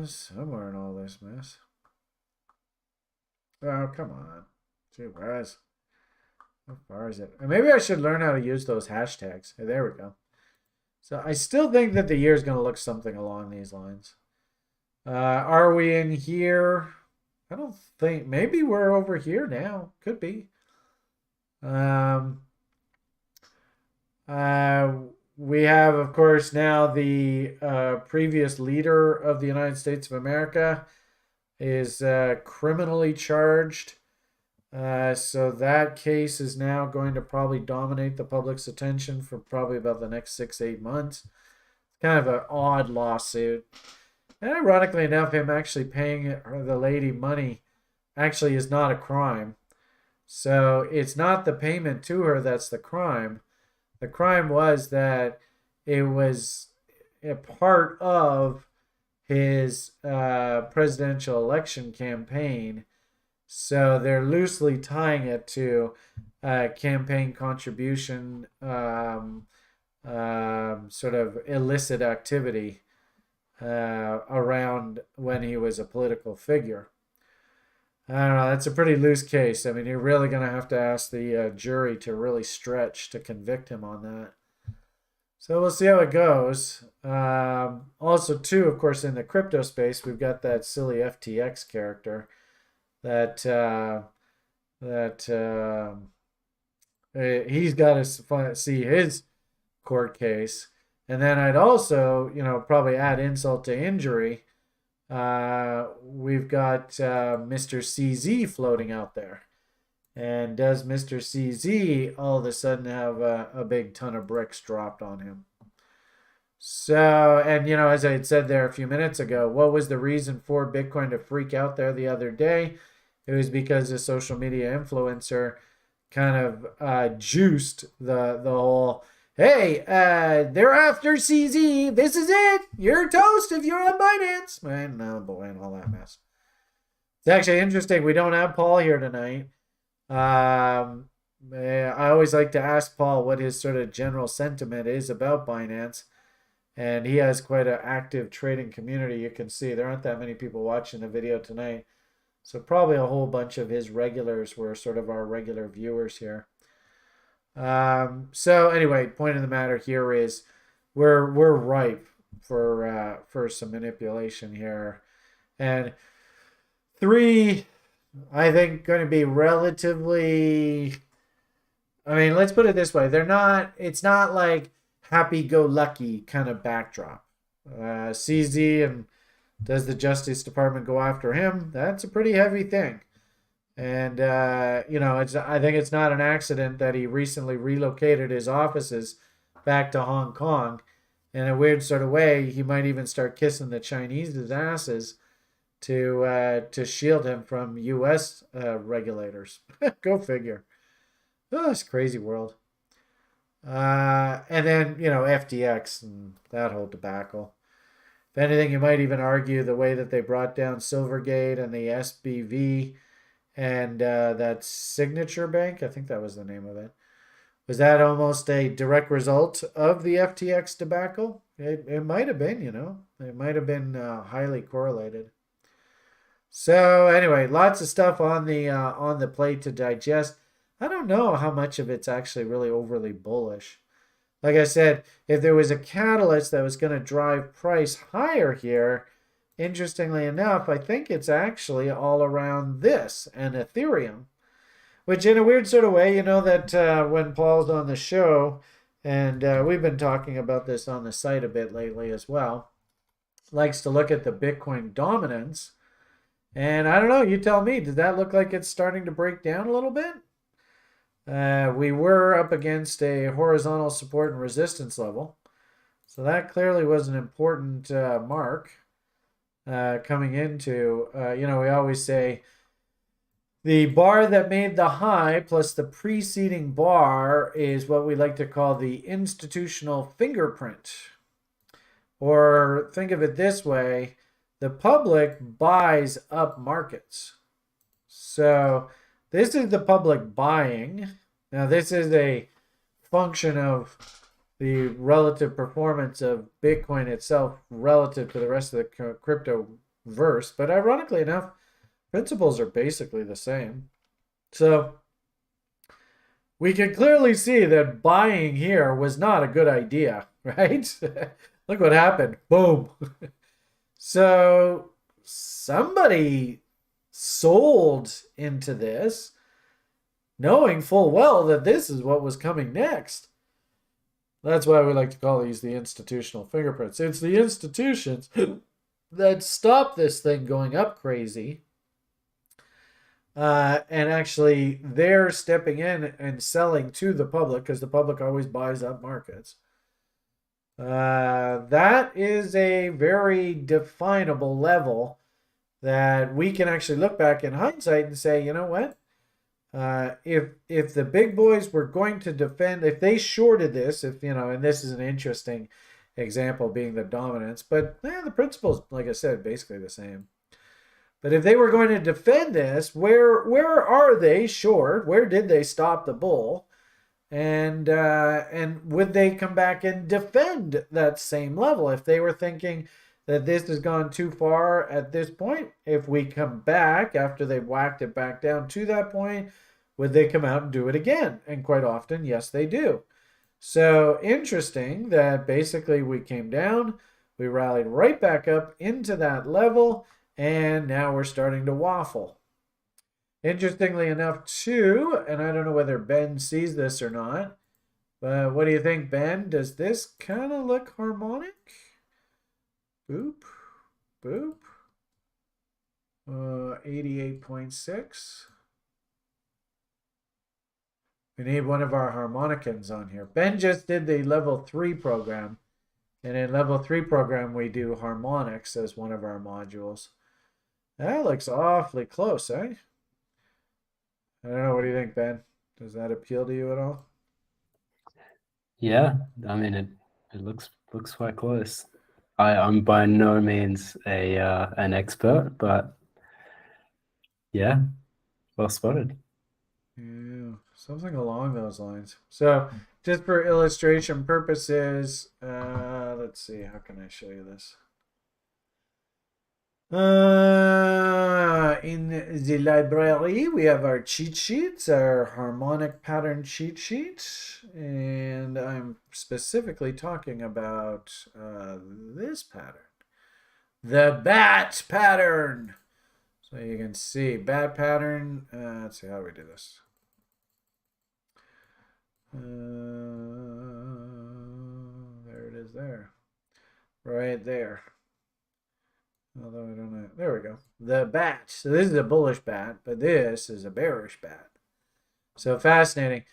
Somewhere in all this mess. Oh, come on. Gee whiz. How far is it? Maybe I should learn how to use those hashtags. Hey, there we go. So I still think that the year is going to look something along these lines. Are we in here? I don't think. Maybe we're over here now. Could be. Um, uh, we have, of course, now the previous leader of the United States of America is criminally charged. So that case is now going to probably dominate the public's attention for probably about the next 6-8 months. It's kind of an odd lawsuit. And ironically enough, him actually paying the lady money actually is not a crime. So it's not the payment to her that's the crime. The crime was that it was a part of his presidential election campaign. So they're loosely tying it to campaign contribution, sort of illicit activity around when he was a political figure. I don't know. That's a pretty loose case. I mean, you're really going to have to ask the jury to really stretch to convict him on that. So we'll see how it goes. Also, too, of course, in the crypto space, we've got that silly FTX character that he's got to see his court case. And then I'd also, probably add insult to injury. We've got Mr. CZ floating out there. And does Mr. CZ all of a sudden have a big ton of bricks dropped on him? So, and as I had said there a few minutes ago, what was the reason for Bitcoin to freak out there the other day? It was because a social media influencer kind of juiced the whole, hey, they're after CZ. This is it. You're toast if you're on Binance. And oh boy, and all that mess. It's actually interesting. We don't have Paul here tonight. I always like to ask Paul what his sort of general sentiment is about Binance. And he has quite an active trading community. You can see there aren't that many people watching the video tonight. So probably a whole bunch of his regulars were sort of our regular viewers here. So anyway, point of the matter here is we're ripe for some manipulation here. And 3, I think, going to be relatively, I mean, let's put it this way. It's not like happy-go-lucky kind of backdrop. CZ, and does the Justice Department go after him? That's a pretty heavy thing. And, I think it's not an accident that he recently relocated his offices back to Hong Kong. In a weird sort of way, he might even start kissing the Chinese asses to shield him from U.S. Regulators. Go figure. Oh, it's a crazy world. And then, FTX and that whole debacle. If anything, you might even argue the way that they brought down Silvergate and the SBV and that Signature Bank, I think that was the name of it. Was that almost a direct result of the FTX debacle? It might have been, It might have been highly correlated. So anyway, lots of stuff on the plate to digest. I don't know how much of it's actually really overly bullish. Like I said, if there was a catalyst that was going to drive price higher here, interestingly enough, I think it's actually all around this and Ethereum, which in a weird sort of way, that when Paul's on the show, and we've been talking about this on the site a bit lately as well, likes to look at the Bitcoin dominance. And I don't know, you tell me, does that look like it's starting to break down a little bit? We were up against a horizontal support and resistance level. So that clearly was an important mark coming into, we always say the bar that made the high plus the preceding bar is what we like to call the institutional fingerprint. Or think of it this way, the public buys up markets. So this is the public buying. Now, this is a function of the relative performance of Bitcoin itself relative to the rest of the crypto verse. But ironically enough, Principles are basically the same. So we can clearly see that buying here was not a good idea, right? Look what happened. Boom. So somebody sold into this, knowing full well that this is what was coming next. That's why we like to call these the institutional fingerprints. It's the institutions that stop this thing going up crazy. And actually, they're stepping in and selling to the public because the public always buys up markets. That is a very definable level that we can actually look back in hindsight and say, you know what? If the big boys were going to defend, if they shorted this, if you know, and this is an interesting example being the dominance, but the principles, like I said, basically the same. But if they were going to defend this, where are they short? Where did they stop the bull? And would they come back and defend that same level if they were thinking that this has gone too far at this point? If we come back after they've whacked it back down to that point, would they come out and do it again? And quite often, yes, they do. So interesting that basically we came down, we rallied right back up into that level, and now we're starting to waffle. Interestingly enough, too, and I don't know whether Ben sees this or not, but what do you think, Ben? Does this kind of look harmonic? Boop, boop. 88.6. We need one of our harmonicans on here. Ben just did the level 3 program. And in level 3 program, we do harmonics as one of our modules. That looks awfully close, eh? I don't know. What do you think, Ben? Does that appeal to you at all? Yeah, I mean it looks quite close. I'm by no means a an expert, but yeah, well spotted. Yeah, something along those lines. So, just for illustration purposes, let's see. How can I show you this? In the library, we have our cheat sheets, our harmonic pattern cheat sheet, and I'm specifically talking about this pattern, the bat pattern. So you can see bat pattern. Let's see how we do this. There it is there. Right there. Although I don't know. There we go. The bat. So this is a bullish bat, but this is a bearish bat. So fascinating.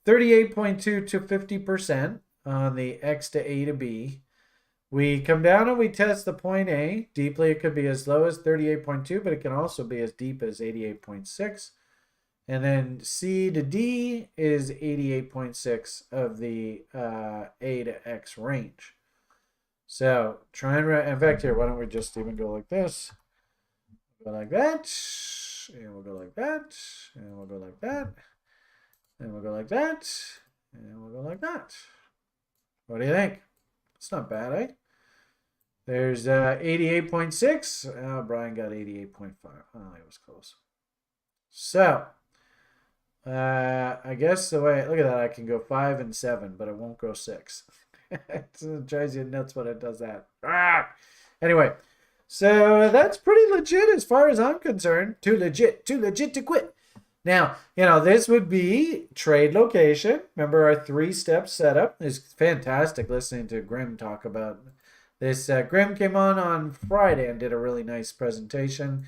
38.2 to 50% on the X to A to B. We come down and we test the point A. Deeply, it could be as low as 38.2, but it can also be as deep as 88.6. And then C to D is 88.6 of the A to X range. So try and, in fact, here, why don't we just even go like this? Go like that, and we'll go like that, and we'll go like that, and we'll go like that, and we'll go like that. What do you think? It's not bad, eh? There's 88.6. Oh, Brian got 88.5. Oh, it was close. So, I guess the way, look at that, I can go 5 and 7, but it won't go 6. It drives you nuts when it does that. Anyway, so that's pretty legit as far as I'm concerned. Too legit to quit. Now, this would be trade location. Remember our 3-step setup is fantastic listening to Grim talk about this. Grim came on Friday and did a really nice presentation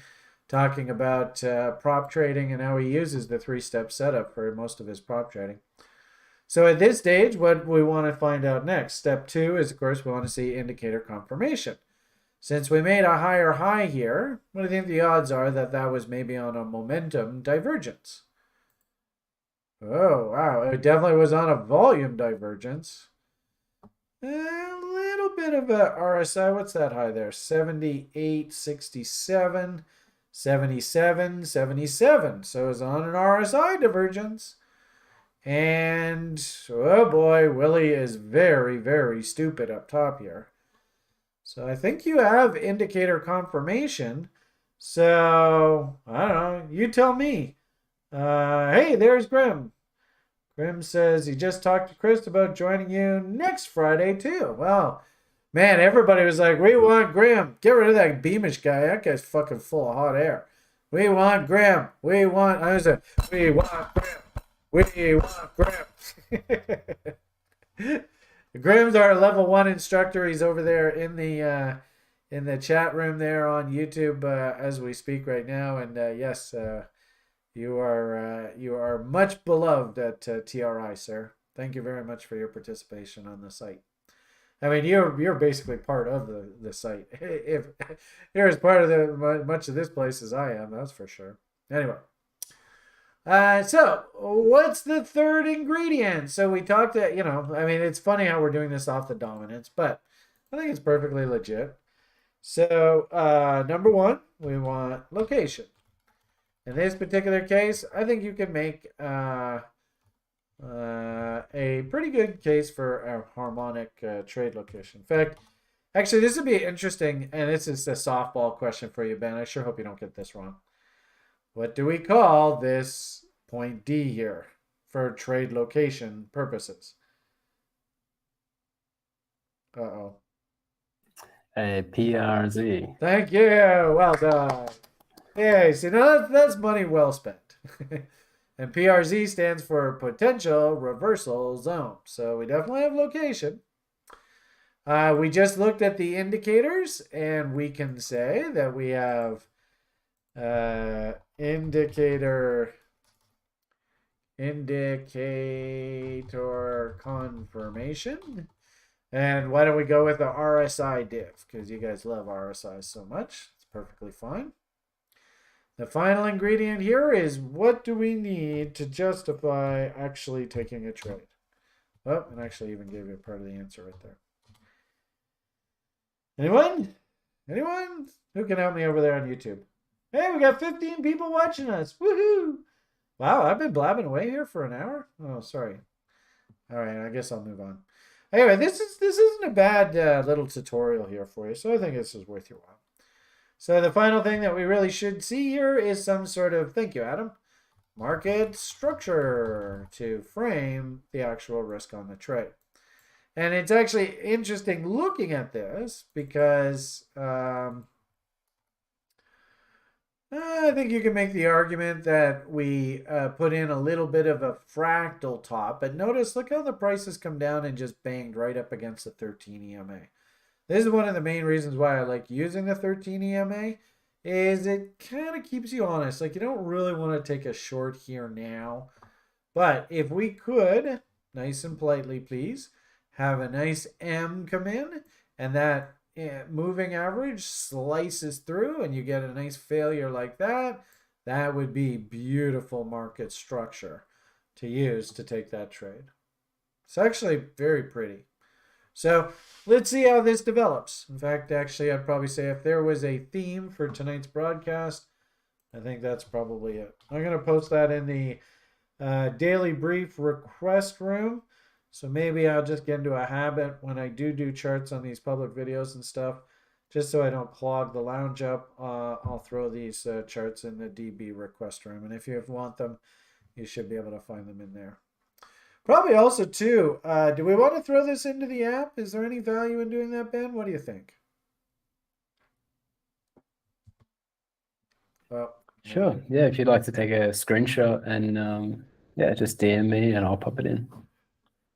talking about prop trading and how he uses the 3-step setup for most of his prop trading. So at this stage, what we want to find out next, step 2 is, of course, we want to see indicator confirmation. Since we made a higher high here, what do you think the odds are that that was maybe on a momentum divergence? Oh, wow. It definitely was on a volume divergence. A little bit of a RSI. What's that high there? 78.67, 77, 77. So it's on an RSI divergence. And, oh boy, Willie is very, very stupid up top here. So I think you have indicator confirmation So I don't know. You tell me. Hey, there's Grim. Grim says he just talked to Chris about joining you next Friday too. Well, man, everybody was like, "We want Grim. Get rid of that Beamish guy. That guy's fucking full of hot air. We want Grim. We want." I was like, "We want Grim. We want Grim." Grim's our level 1 instructor. He's over there in the chat room there on YouTube as we speak right now. And yes, you are much beloved at TRI, sir. Thank you very much for your participation on the site. I mean, you're basically part of the site. If you're as part of the much of this place as I am, that's for sure. Anyway, so what's the third ingredient? So we talked that, I mean, it's funny how we're doing this off the dominance, but I think it's perfectly legit. So number one, we want location. In this particular case, I think you can make a pretty good case for a harmonic trade location. In fact, actually, this would be interesting, and this is a softball question for you, Ben. I sure hope you don't get this wrong. What do we call this point D here for trade location purposes? Uh-oh. A PRZ. Thank you. Well done. Yeah, see, now that's money well spent. And PRZ stands for potential reversal zone. So we definitely have location. We just looked at the indicators, and we can say that we have indicator confirmation. And why don't we go with the RSI diff? Because you guys love RSI so much. It's perfectly fine. The final ingredient here is what do we need to justify actually taking a trade? Oh, and actually even gave you part of the answer right there. Anyone? Anyone? Who can help me over there on YouTube? Hey, we got 15 people watching us. Woohoo! Wow, I've been blabbing away here for an hour. Oh, sorry. All right, I guess I'll move on. Anyway, this isn't a bad little tutorial here for you, so I think this is worth your while. So the final thing that we really should see here is some sort of, thank you, Adam, market structure to frame the actual risk on the trade. And it's actually interesting looking at this because I think you can make the argument that we put in a little bit of a fractal top. But notice, look how the prices come down and just banged right up against the 13 EMA. This is one of the main reasons why I like using the 13 EMA is it kind of keeps you honest. Like you don't really want to take a short here now. But if we could, nice and politely please, have a nice M come in and that moving average slices through and you get a nice failure like that, that would be beautiful market structure to use to take that trade. It's actually very pretty. So let's see how this develops. In fact, actually, I'd probably say if there was a theme for tonight's broadcast, I think that's probably it. I'm going to post that in the daily brief request room. So maybe I'll just get into a habit when I do charts on these public videos and stuff, just so I don't clog the lounge up. I'll throw these charts in the DB request room. And if you want them, you should be able to find them in there. Probably also, too, do we want to throw this into the app? Is there any value in doing that, Ben? What do you think? Well, Sure. Yeah, if you'd like to take a screenshot and yeah, just DM me and I'll pop it in.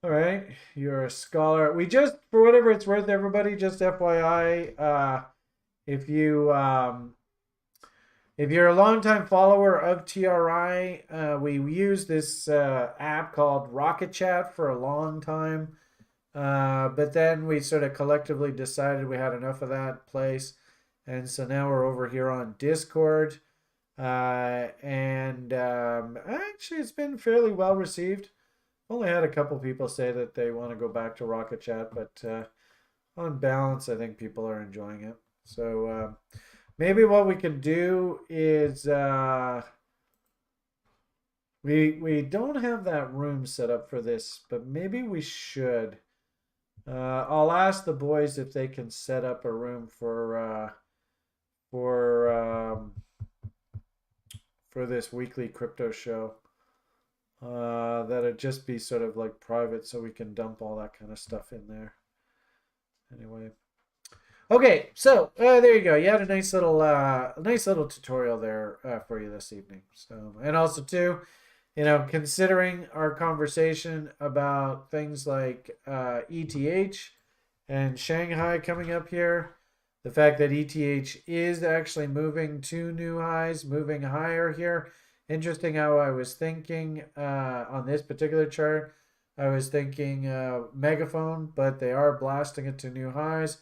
All right, you're a scholar. We just, for whatever it's worth, everybody, just FYI, if you're a longtime follower of TRI, we use this app called Rocket Chat for a long time, but then we sort of collectively decided we had enough of that place, and so now we're over here on Discord, and actually it's been fairly well received. Only had a couple people say that they want to go back to Rocket Chat, but on balance, I think people are enjoying it. So maybe what we can do is we don't have that room set up for this, but maybe we should. I'll ask the boys if they can set up a room for for for this weekly crypto show. That'd just be sort of like private, so we can dump all that kind of stuff in there. Anyway, okay, so there you go. You had a nice little tutorial there for you this evening. So, and also too, considering our conversation about things like ETH and Shanghai coming up here, the fact that ETH is actually moving to new highs, moving higher here. Interesting how I was thinking on this particular chart. I was thinking megaphone, but they are blasting it to new highs.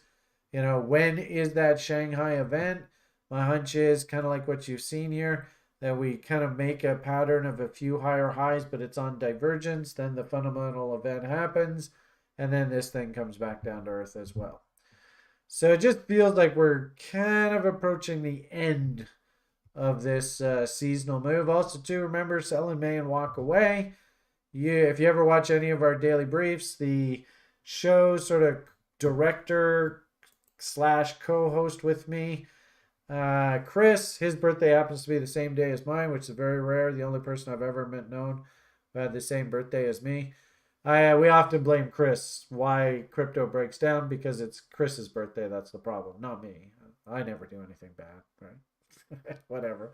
When is that Shanghai event? My hunch is kind of like what you've seen here, that we kind of make a pattern of a few higher highs, but it's on divergence. Then the fundamental event happens, and then this thing comes back down to earth as well. So it just feels like we're kind of approaching the end of this seasonal move. Also, too, remember sell in May and walk away. If you ever watch any of our daily briefs, the show sort of director slash co-host with me, Chris, his birthday happens to be the same day as mine, which is very rare. The only person I've ever known who had the same birthday as me. We often blame Chris why crypto breaks down because it's Chris's birthday. That's the problem, not me. I never do anything bad, right? Whatever.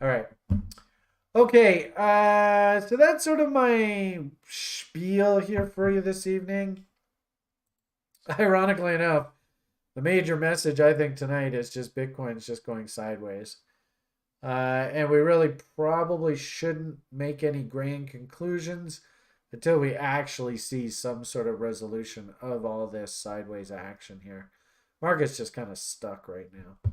All right. Okay. So that's sort of my spiel here for you this evening. Ironically enough, the major message I think tonight is just Bitcoin's just going sideways. And we really probably shouldn't make any grand conclusions until we actually see some sort of resolution of all this sideways action here. Market's just kind of stuck right now.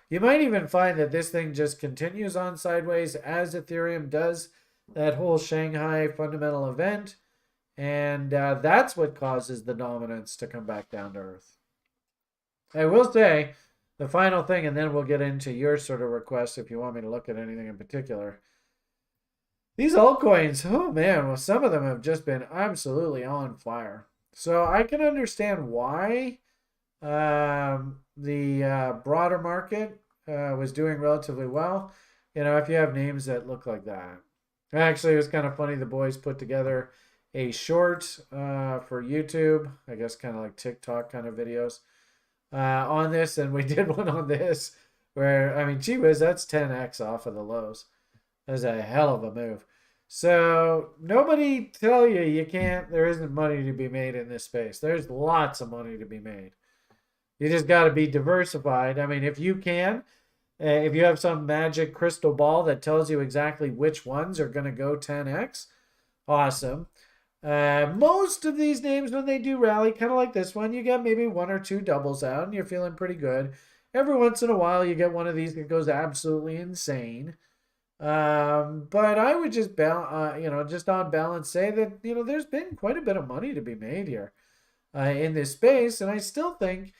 You might even find that this thing just continues on sideways as Ethereum does that whole Shanghai fundamental event. And that's what causes the dominance to come back down to earth. I will say the final thing, and then we'll get into your sort of requests if you want me to look at anything in particular. These altcoins, oh man, well, some of them have just been absolutely on fire. So I can understand why the broader market was doing relatively well. If you have names that look like that. Actually, it was kind of funny. The boys put together a short for YouTube, I guess kind of like TikTok kind of videos on this, and we did one on this where, I mean, gee whiz, that's 10x off of the lows. That's a hell of a move. So nobody tell you can't, there isn't money to be made in this space. There's lots of money to be made. You just got to be diversified. I mean, if you can, if you have some magic crystal ball that tells you exactly which ones are going to go 10x, awesome. Most of these names, when they do rally, kind of like this one, you get maybe one or two doubles out and you're feeling pretty good. Every once in a while, you get one of these that goes absolutely insane. But I would just just on balance say that there's been quite a bit of money to be made here in this space, and I still think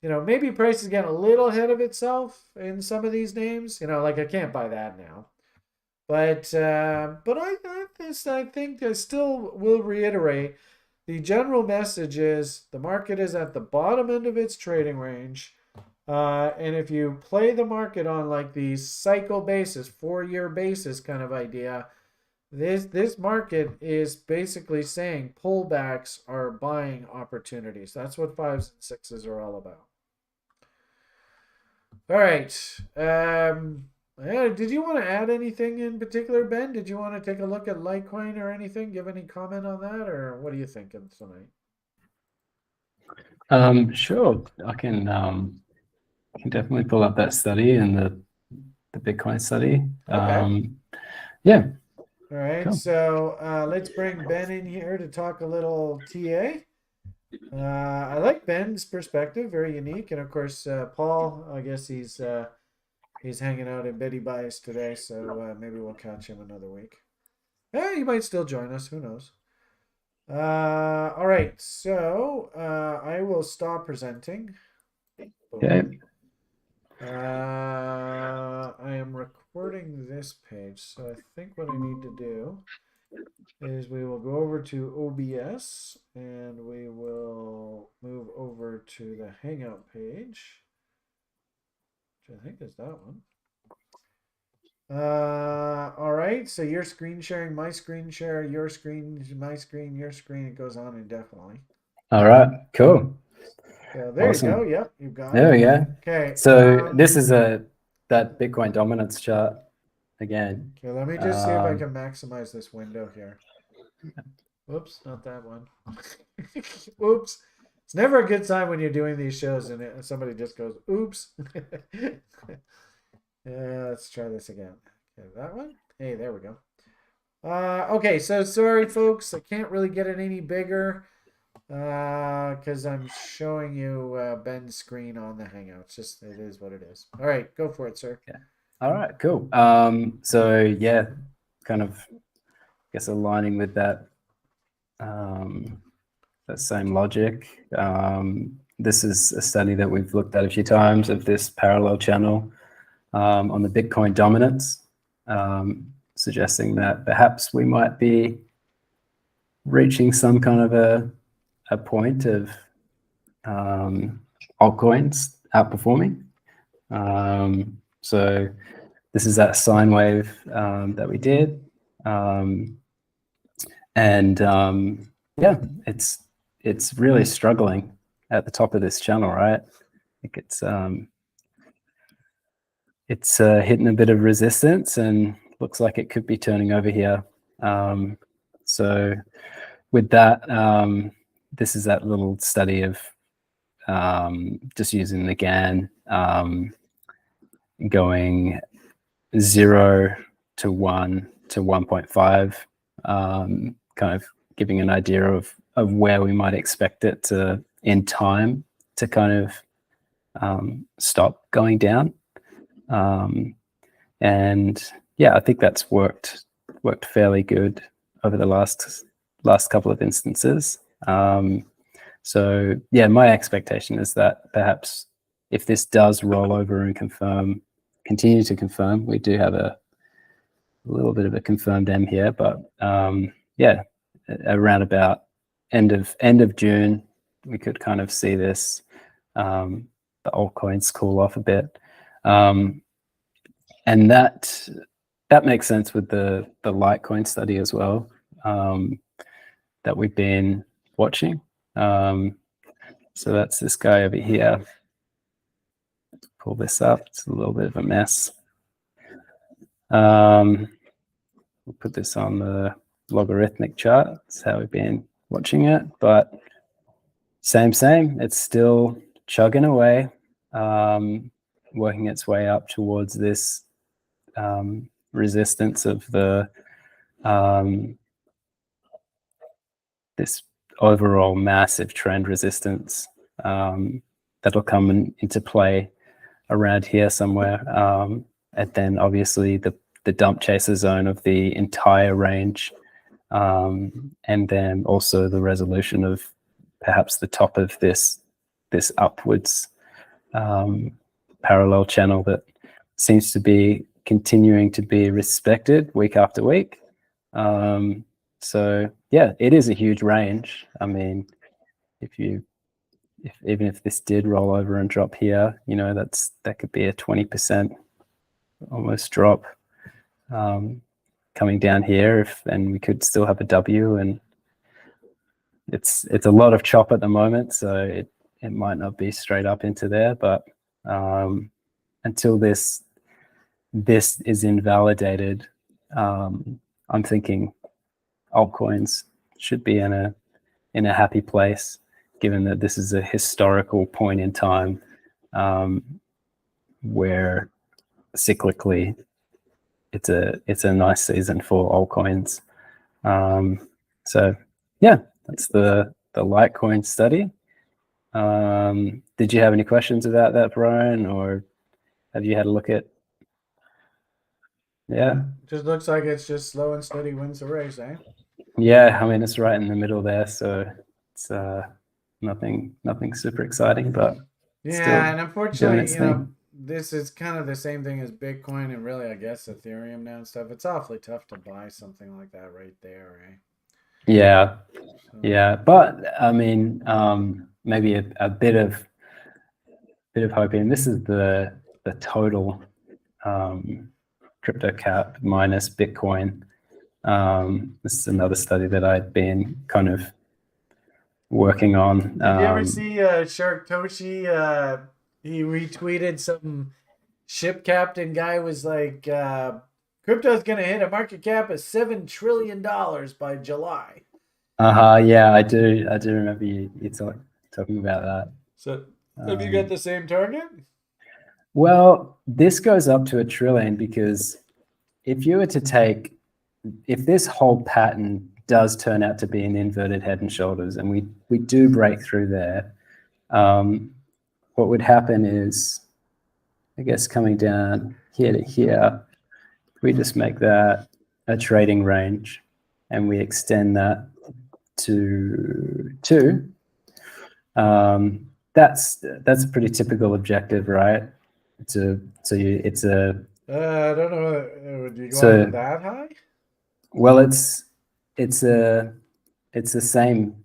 maybe price is getting a little ahead of itself in some of these names. Like I can't buy that now, but I think I still will reiterate the general message is the market is at the bottom end of its trading range. And if you play the market on like the cycle basis, 4-year basis kind of idea, this market is basically saying pullbacks are buying opportunities. That's what fives and sixes are all about. All right. Did you want to add anything in particular, Ben? Did you want to take a look at Litecoin or anything? Give any comment on that, or what are you thinking tonight? Sure. I can definitely pull up that study and the Bitcoin study. Okay. Yeah. All right. Cool. So let's bring Ben in here to talk a little TA. I like Ben's perspective, very unique, and of course Paul. I guess he's hanging out in Betty Bias today, so maybe we'll catch him another week. Yeah, he might still join us. Who knows? All right. So I will stop presenting. Okay. Boom. I am recording this page, so I think what I need to do is we will go over to OBS and we will move over to the Hangout page. which I think is that one. All right. So your screen sharing, my screen share, your screen, my screen, your screen. It goes on indefinitely. All right, cool. So there you go. Awesome. Yep, you've got There it. we go. Okay. So this is that Bitcoin dominance chart again. Okay. Let me just see if I can maximize this window here. Whoops, not that one. Oops. It's never a good sign when you're doing these shows and somebody just goes, oops. Let's try this again. Okay, that one. Hey, there we go. Okay, so sorry, folks. I can't really get it any bigger because I'm showing you Ben's screen on the Hangouts. Just it is what it is. All right, go for it, sir. Yeah. All right, cool. So yeah, kind of, I guess aligning with that that same logic. This is a study that we've looked at a few times of this parallel channel on the Bitcoin dominance, suggesting that perhaps we might be reaching some kind of a point of altcoins outperforming. So this is that sine wave that we did. Yeah, it's really struggling at the top of this channel, right? I think it's hitting a bit of resistance and looks like it could be turning over here. So with that, this is that little study of just using the GAN going 0 to 1 to 1.5, kind of giving an idea of where we might expect it to in time to kind of stop going down. And yeah, I think that's worked fairly good over the last couple of instances. So yeah, my expectation is that perhaps if this does roll over and continue to confirm, we do have a little bit of a confirmed M here, but yeah, around about end of June, we could kind of see this the altcoins cool off a bit, and that makes sense with the Litecoin study as well that we've been watching. So that's this guy over here. Pull this up. It's a little bit of a mess. We'll put this on the logarithmic chart. That's how we've been watching it. But same. It's still chugging away, working its way up towards this resistance of the this overall massive trend resistance that'll come into play around here somewhere, and then obviously the dump chaser zone of the entire range, and then also the resolution of perhaps the top of this upwards parallel channel that seems to be continuing to be respected week after week. So yeah, it is a huge range. I mean, even if this did roll over and drop here, you know, that could be a 20% almost drop coming down here, and we could still have a W, and it's a lot of chop at the moment, so it might not be straight up into there, but until this is invalidated, I'm thinking altcoins should be in a happy place, given that this is a historical point in time where cyclically it's a nice season for altcoins. So yeah, that's the Litecoin study. Did you have any questions about that, Brian, or have you had a look at? Yeah, just looks like it's just slow and steady wins the race, eh? yeah. I mean, it's right in the middle there, so it's nothing super exciting, but yeah, and still doing unfortunately, its thing. this is kind of the same thing as Bitcoin and really, I guess, Ethereum now and stuff. It's awfully tough to buy something like that right there, eh? Yeah, So, yeah, but I mean, maybe a bit of hoping. This is the the total crypto cap minus Bitcoin. This is another study that I'd been kind of working on. Did you ever see Shark Toshi? He retweeted some ship captain guy was like, crypto's gonna hit a market cap of $7 trillion by July. Yeah, I do remember you talking about that. So have you got the same target? Well, this goes up to $1 trillion because if you were to take, if this whole pattern does turn out to be an inverted head and shoulders, and we do break through there, what would happen is, I guess coming down here to here, we just make that a trading range, and we extend that to 2. That's a pretty typical objective, right? It's a I don't know. Would you go So- up that high? well, it's the same,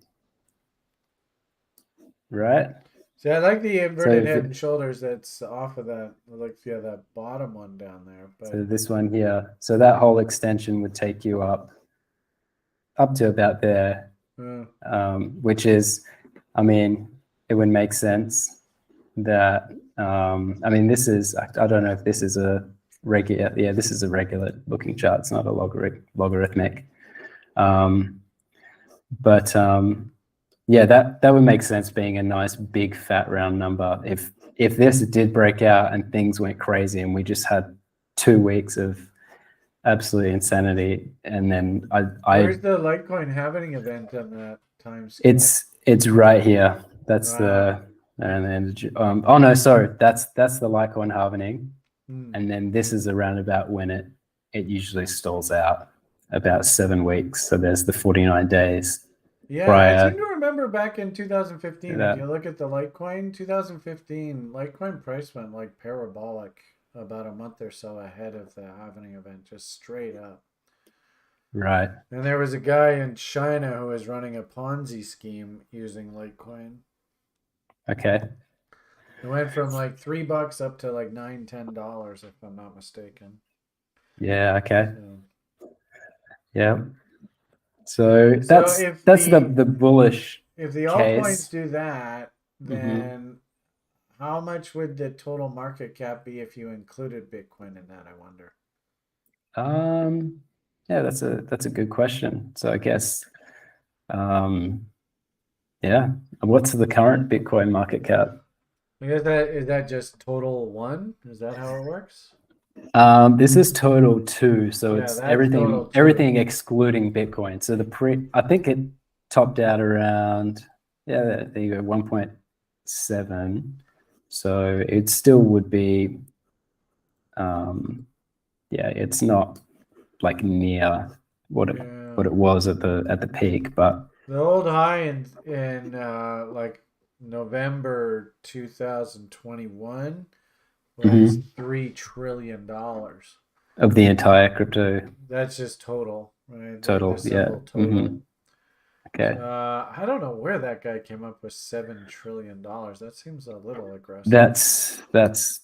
right? See, I like the inverted if head it- and shoulders that's off of that. Like, yeah, that bottom one down there. But So this one here, so that whole extension would take you up to about there, which is, I mean, it would make sense that, I mean, this is, I don't know if this is a regular, yeah, this is a regular looking chart. It's not a logarithmic. But yeah, that would make sense being a nice big fat round number. If this did break out and things went crazy and we just had 2 weeks of absolute insanity, and then where's the Litecoin halving event on that time scale? it's right here. That's Wow. the, and then oh no, sorry, that's the Litecoin halving, and then this is around about when it usually stalls out, about 7 weeks. So there's the 49 days. Yeah, prior I seem to remember back in 2015, that. if you look at the Litecoin, 2015, Litecoin price went like parabolic about a month or so ahead of the halving event, just straight up. Right. And there was a guy in China who was running a Ponzi scheme using Litecoin. Okay. It went from like $3 up to like $9, $10, if I'm not mistaken. Yeah. Okay. So, Yeah. So that's if the bullish. if the case. altcoins do that, then how much would the total market cap be if you included Bitcoin in that, I wonder? Yeah, that's a good question. So I guess, yeah, what's the current Bitcoin market cap? Is that just total one? Is that how it works? This is total 2, so Yeah, it's that's total 2. everything excluding Bitcoin. So I think it topped out around, yeah, there you go, 1.7. So it still would be, yeah, it's not like near what it was at the peak, but the old high in like November 2021 was $3 trillion. Of the entire crypto. That's just total, right? Total, yeah. Total. Okay. I don't know where that guy came up with $7 trillion. That seems a little aggressive. That's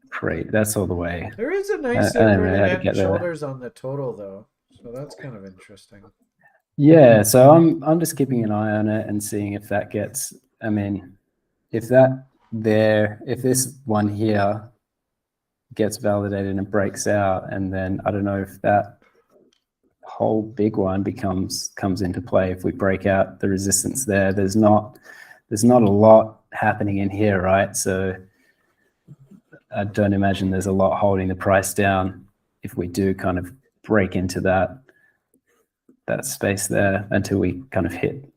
great. That's all the way. There is a nice inverted head and shoulders on the total, though, so that's kind of interesting. Yeah, so I'm just keeping an eye on it and seeing if that gets. I mean, if this one here gets validated and breaks out, and then I don't know if that whole big one comes into play. If we break out the resistance there, there's not a lot happening in here, right? So I don't imagine there's a lot holding the price down if we do kind of break into that space there until we kind of hit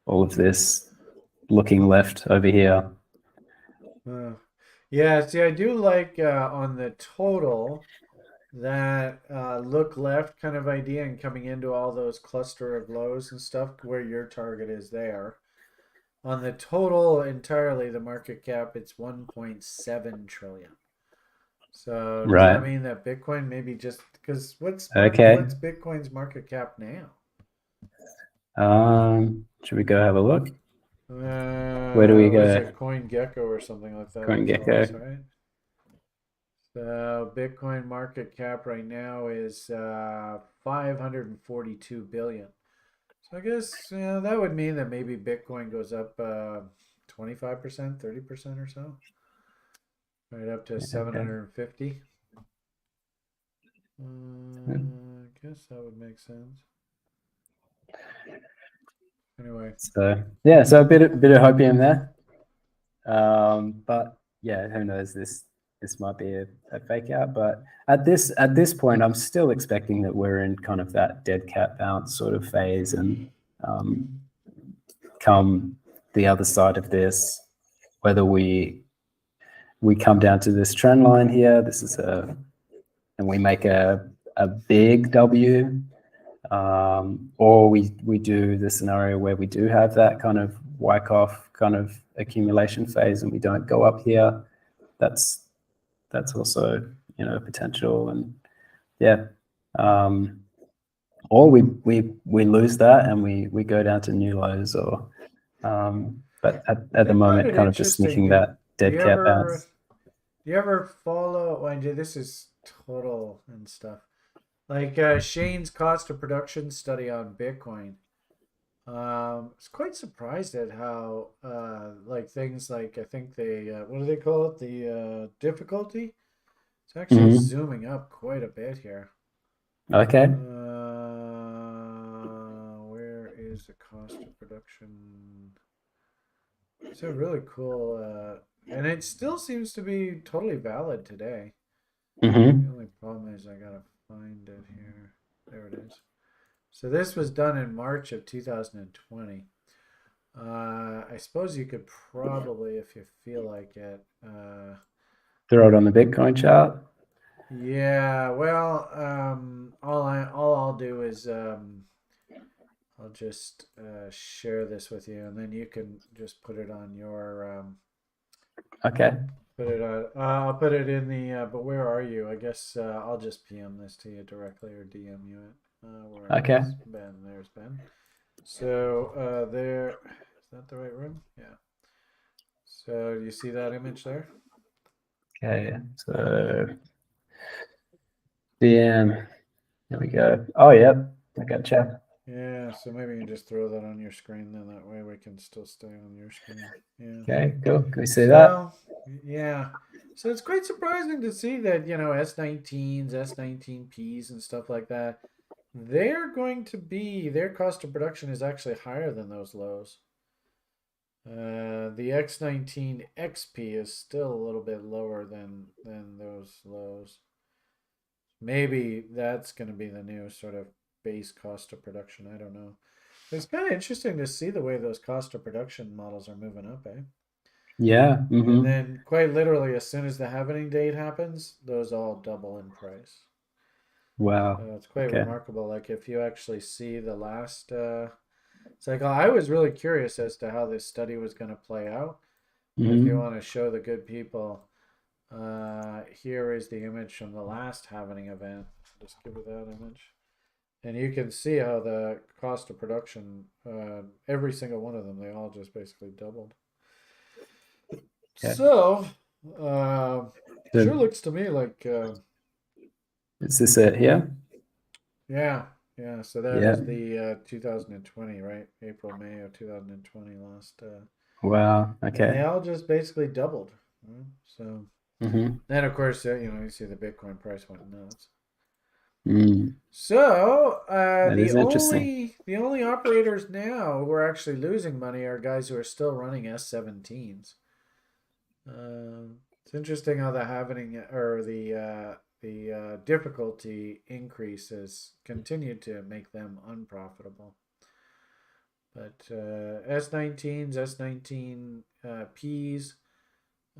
all of this looking left over here. Yeah, see, I do like on the total that look left kind of idea and coming into all those cluster of lows and stuff where your target is there. On the total entirely, the market cap, it's 1.7 trillion. So does that mean that Bitcoin maybe just because what's Bitcoin's market cap now? Should we go have a look? Where do we go? Was it CoinGecko or something like that? CoinGecko. Right? The Bitcoin market cap right now is 542 billion. So I guess that would mean that maybe Bitcoin goes up 25%, 30% or so, right up to Okay. 750. I guess that would make sense. Anyway, So yeah, so a bit of hopium there. But yeah, who knows? This might be a fake out. But at this point, I'm still expecting that we're in kind of that dead cat bounce sort of phase, and um, come the other side of this, whether we come down to this trend line here, this is and we make a big W, or we do the scenario where we do have that kind of Wyckoff kind of accumulation phase and we don't go up here. That's also a potential, and yeah, um, or we lose that and we go down to new lows, or but at the I find moment it kind of just interesting. sneaking Do that do dead you cat ever bounce. do you ever follow? Well, this is total and stuff. Like Shane's cost of production study on Bitcoin. I was quite surprised at how like things like I think they what do they call it? The difficulty. It's actually Mm-hmm. zooming up quite a bit here. Okay. Where is the cost of production? It's a really cool, and it still seems to be totally valid today. The Mm-hmm. only problem is I gotta find it here. There it is. So this was done in March of 2020. I suppose you could probably, if you feel like it. Throw it on the Bitcoin chart. Yeah. Well, all I'll do is I'll just share this with you, and then you can just put it on your Okay. put it on. I'll put it in the. But where are you? I guess I'll just PM this to you directly or DM you it. Where Okay. is Ben? There's Ben. So there. Is that the right room? Yeah. So you see that image there? Okay. So DM. There we go. Oh, yep. I gotcha. Yeah. So maybe you can just throw that on your screen. Then that way we can still stay on your screen. Yeah. Okay. Cool. Can we see that? So yeah. So it's quite surprising to see that S19s, S19Ps, and stuff like that. They're going to be their cost of production is actually higher than those lows. The X19 XP is still a little bit lower than those lows. Maybe that's going to be the new sort of base cost of production. I don't know. It's kind of interesting to see the way those cost of production models are moving up, eh? Yeah. And Mm-hmm. then, quite literally, as soon as the halving date happens, those all double in price. Wow. So it's quite Okay. remarkable. Like if you actually see the last cycle, I was really curious as to how this study was going to play out. But if you Mm-hmm. want to show the good people, here is the image from the last halving event. Just give it that image. And you can see how the cost of production, every single one of them, they all just basically doubled. Okay. So, uh, So sure looks to me like, is this it here? yeah, yeah. So that Yeah. is the 2020, right? April, May of 2020 last. Wow. And Okay. they all just basically doubled. Right? So Mm-hmm. then, of course, you see the Bitcoin price went nuts. Mm. So That is interesting. the only operators now who are actually losing money are guys who are still running S17s. It's interesting how the happening or the difficulty increases continued to make them unprofitable. But S19s, S19 Ps,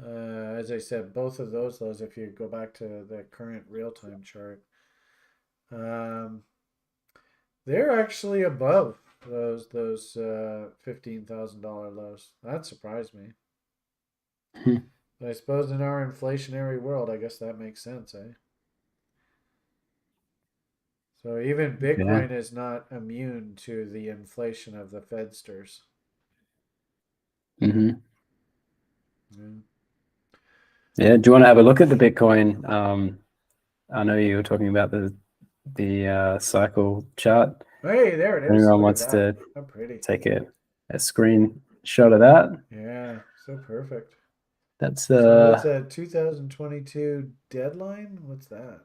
as I said, both of those, if you go back to the current real time chart, um, they're actually above those $15,000 lows. That surprised me. But I suppose in our inflationary world, I guess that makes sense, eh? So even Yeah. Bitcoin is not immune to the inflation of the Fedsters. Mm-hmm. Yeah. Yeah. Do you want to have a look at the Bitcoin? I know you were talking about the cycle chart. Hey, there it If is. anyone Look at wants that. to How pretty. take a screenshot of that, Yeah, so perfect. that's So what's that 2022 deadline? What's that?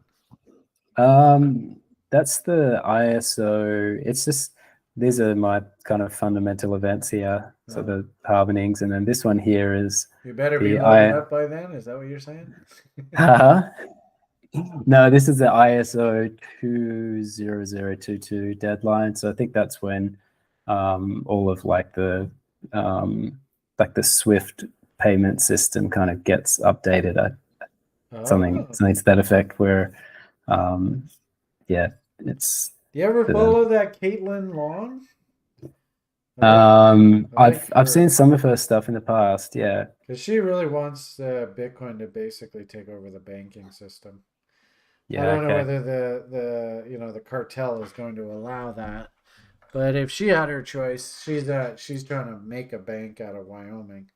um that's the ISO. It's just these are my kind of fundamental events here. So Oh, the halvenings, and then this one here is you better be the loaded I. up by then. Is that what you're saying? No, this is the ISO 20022 deadline. So I think that's when all of um, like the Swift payment system kind of gets updated. Oh. Something to that effect. Where yeah, it's Do you ever the follow that Caitlin Long? I like I've seen her some of her stuff in the past. Yeah. because she really wants Bitcoin to basically take over the banking system. I Yeah. don't know Okay. whether the cartel is going to allow that, but if she had her choice, she's trying to make a bank out of Wyoming.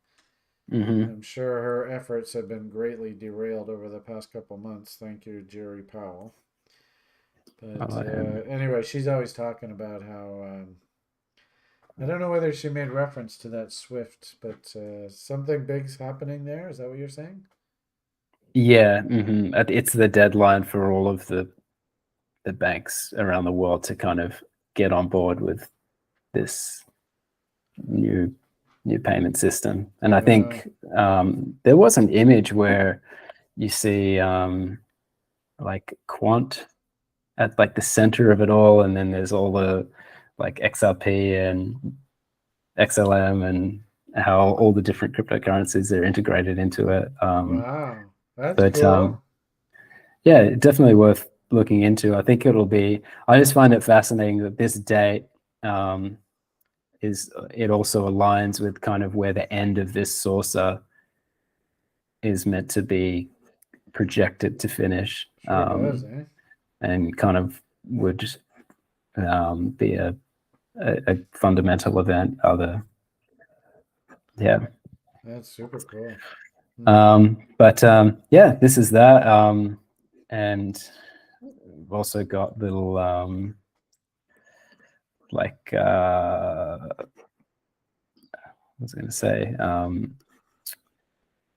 Hmm. I'm sure her efforts have been greatly derailed over the past couple months. Thank you, Jerry Powell. But anyway, she's always talking about how I don't know whether she made reference to that Swift, but something big's happening there. Is that what you're saying? Yeah. It's the deadline for all of the banks around the world to kind of get on board with this new new payment system. And I Uh, think there was an image where you see like Quant at like the center of it all, and then there's all the like XRP and XLM and how all the different cryptocurrencies are integrated into it. wow, that's But cool. yeah, definitely worth looking into. I think it'll be. I just find it fascinating that this date um, is it also aligns with kind of where the end of this saucer is meant to be projected to finish, Sure does, eh? and kind of would be a fundamental event. Other, yeah. That's super cool. Hmm. But yeah, this is that, and we've also got little like I was going to say,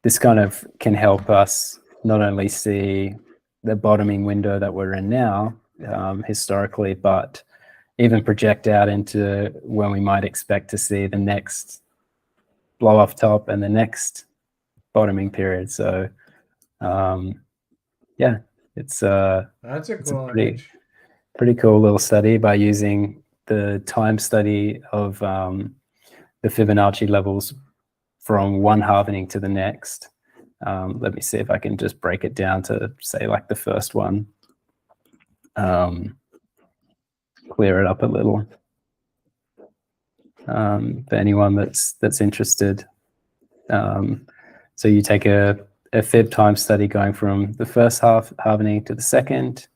this kind of can help us not only see the bottoming window that we're in now, historically, but even project out into when we might expect to see the next blow off top and the next bottoming period. So, yeah, it's That's a it's a cool image. pretty cool little study by using the time study of the Fibonacci levels from one halvening to the next. Let me see if I can just break it down to say like the first one, um, clear it up a little for anyone that's interested. So you take a fib time study going from the first halvening to the second,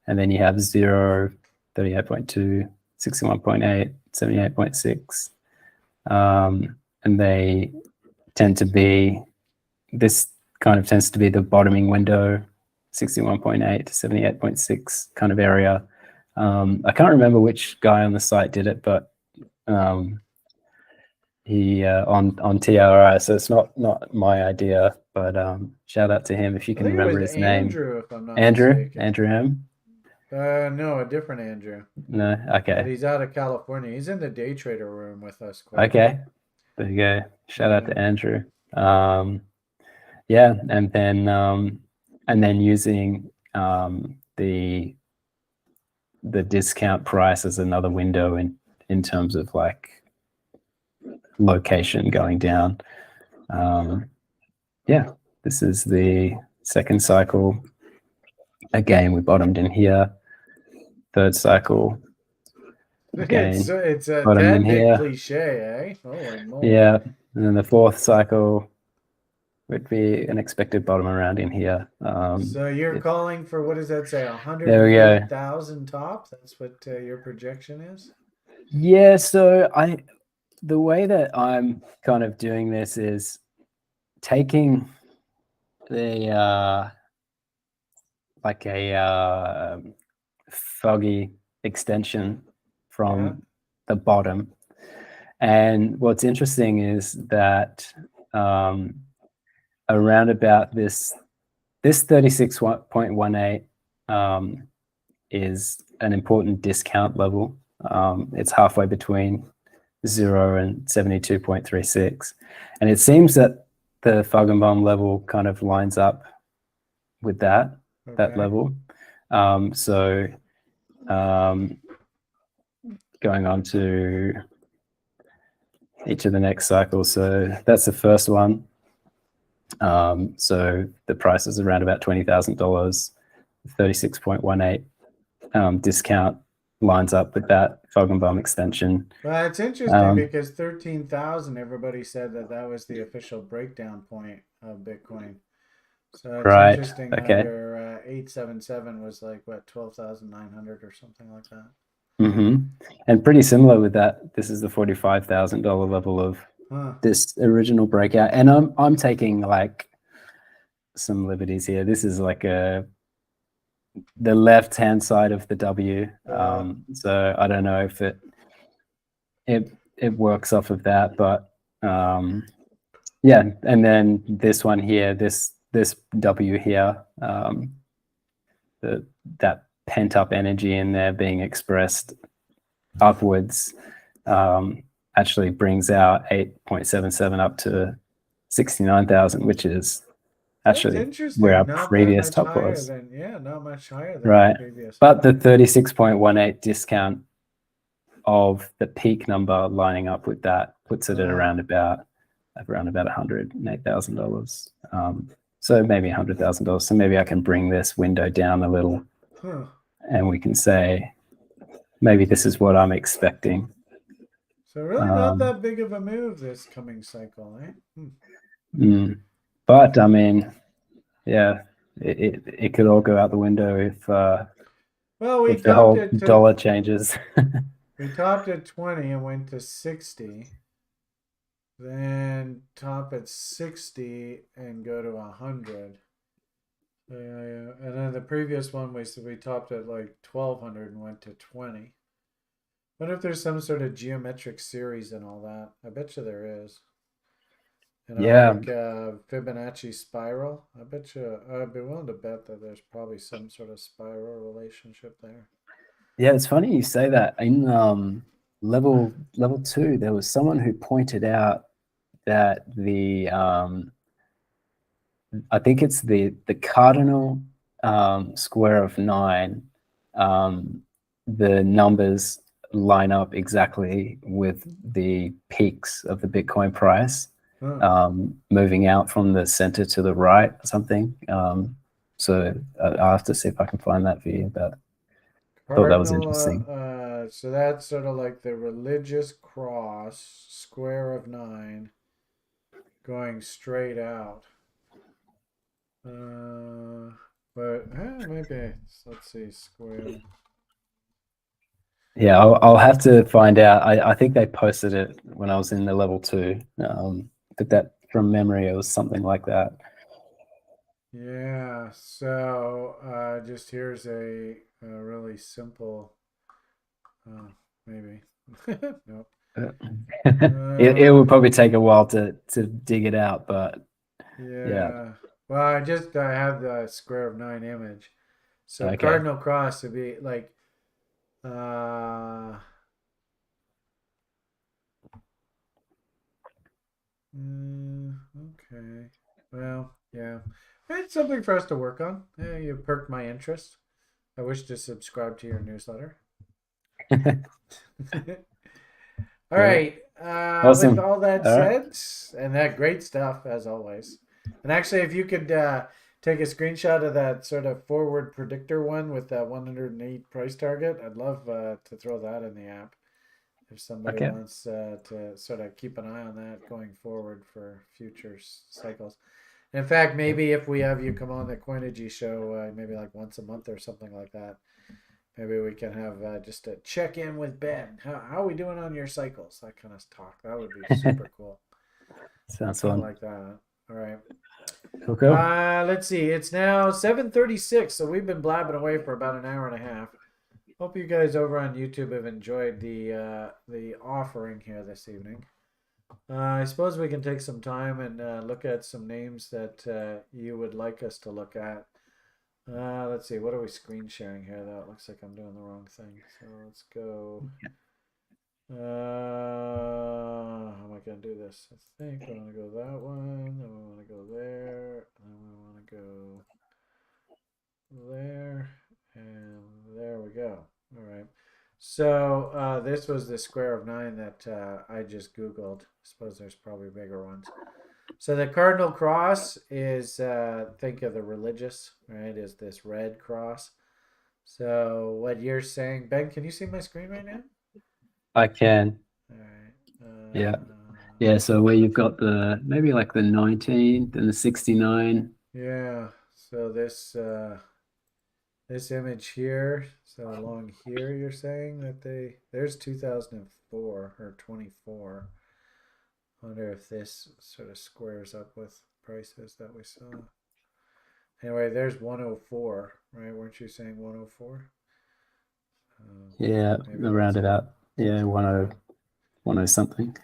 and then you have 0, 38.2, 61.8, 78.6, and they tend to be this kind of tends to be the bottoming window, 61.8 to 78.6 kind of area. I can't remember which guy on the site did it, but he on TRI, so it's not my idea, but shout out to him if you I can think it remember was his name. Andrew, if I'm not Andrew, mistaken. Andrew M. No, a different Andrew. No, But okay, he's out of California. He's in the day trader room with us quite a bit. okay, there you go. Shout out Yeah. to Andrew. Yeah, and then using the discount price as another window in terms of like location going down. Yeah, this is the second cycle. Again, we bottomed in here. Third cycle, again, It's a bottomed in tad bit here. cliche, eh? Holy moly. Yeah, and then the fourth cycle would be an expected bottom around in here. So you're If, calling for what does that say? there we go. 108,000 top? That's what your projection is? Yeah, so the way that I'm kind of doing this is taking the like a foggy extension Yeah. from the bottom. And what's interesting is that around about this 36.18 is an important discount level. It's halfway between 0 and 72.36. And it seems that the Fuggenbaum level kind of lines up with that Okay. level. So going on to each of the next cycles. So that's the first one. So the price is around about $20,000. 36.18 discount lines up with that Fuggenbaum extension. Well, it's interesting because 13,000, everybody said that that was the official breakdown point of Bitcoin. So it's Right. interesting how Okay. your 877 was like, what, 12,900 or something like that. Mm-hmm. And pretty similar with that. This is the $45,000 level of Huh. this original breakout. And I'm taking like some liberties here. This is like the left hand side of the W. Yeah. So I don't know if it works off of that, but yeah. And then this one here, this W here, that pent up energy in there being expressed upwards actually brings our 8.77 up to 69,000, which is That's actually where interesting. our Not that previous much top higher was. than, yeah, not much higher than the Right. previous. But the 36.18 discount of the peak number lining up with that puts it at around about $108,000. So maybe $100,000. So maybe I can bring this window down a little, Huh. and we can say maybe this is what I'm expecting. So really not that big of a move this coming cycle, eh? But I mean, yeah, it could all go out the window Well, we if the topped whole it to dollar changes. we topped at 20 and went to 60. Then top at 60 and go to 100. Yeah. And then the previous one we topped at like 1200 and went to 20. Wonder if there's some sort of geometric series and all that. I bet you there is. Yeah, Like Fibonacci spiral. I bet you. I'd be willing to bet that there's probably some sort of spiral relationship there. yeah, it's funny you say that. In level 2, there was someone who pointed out that I think it's the cardinal square of 9. The numbers line up exactly with the peaks of the Bitcoin price, Huh. moving out from the center to the right or something. So I'll have to see if I can find that for you, but I thought that was Cardinal. interesting. So that's sort of like the religious cross, square of 9, going straight out. But maybe let's see, square. Yeah, I'll have to find out. I think they posted it when I was in the level 2. But that from memory, it was something like that. Yeah. So just here's a really simple. Maybe. Nope. It Uh, would probably take a while to dig it out, but yeah. yeah. Well, I have the square of 9 image. So Okay. cardinal cross would be like uh okay. Well, yeah. It's something for us to work on. Yeah, you perked my interest. I wish to subscribe to your newsletter. All Cool. right. With Awesome. all that All right. said, and that great stuff as always. And actually, if you could take a screenshot of that sort of forward predictor one with that 108 price target, I'd love to throw that in the app if somebody Okay. wants to sort of keep an eye on that going forward for future cycles. In fact, maybe if we have you come on the Coinigy show, maybe like once a month or something like that, maybe we can have just a check in with Ben. How are we doing on your cycles? That kind of talk. That would be super cool. Sounds I fun. like that. All right. Cool, cool. Let's see. It's now 7:36, so we've been blabbing away for about an hour and a half. Hope you guys over on YouTube have enjoyed the offering here this evening. I suppose we can take some time and look at some names that you would like us to look at. Let's see. What are we screen sharing here? Though it looks like I'm doing the wrong thing. So let's go. How am I going to do this? I think I want to go that one. Then we want to go there. Then we want to go there. And there we go. All right. So this was the square of 9 that I just Googled. I suppose there's probably bigger ones. So the cardinal cross is, think of the religious, right, is this red cross. So what you're saying, Ben, can you see my screen right now? I can. All right. Yeah. Yeah. So where you've got the maybe like the 19 and the 69. Yeah. So this image here, so along here, you're saying that there's 2004 or 24. I wonder if this sort of squares up with prices that we saw. Anyway, there's 104, right? Weren't you saying 104? Yeah, Maybe around that's it. about, yeah, 10 something.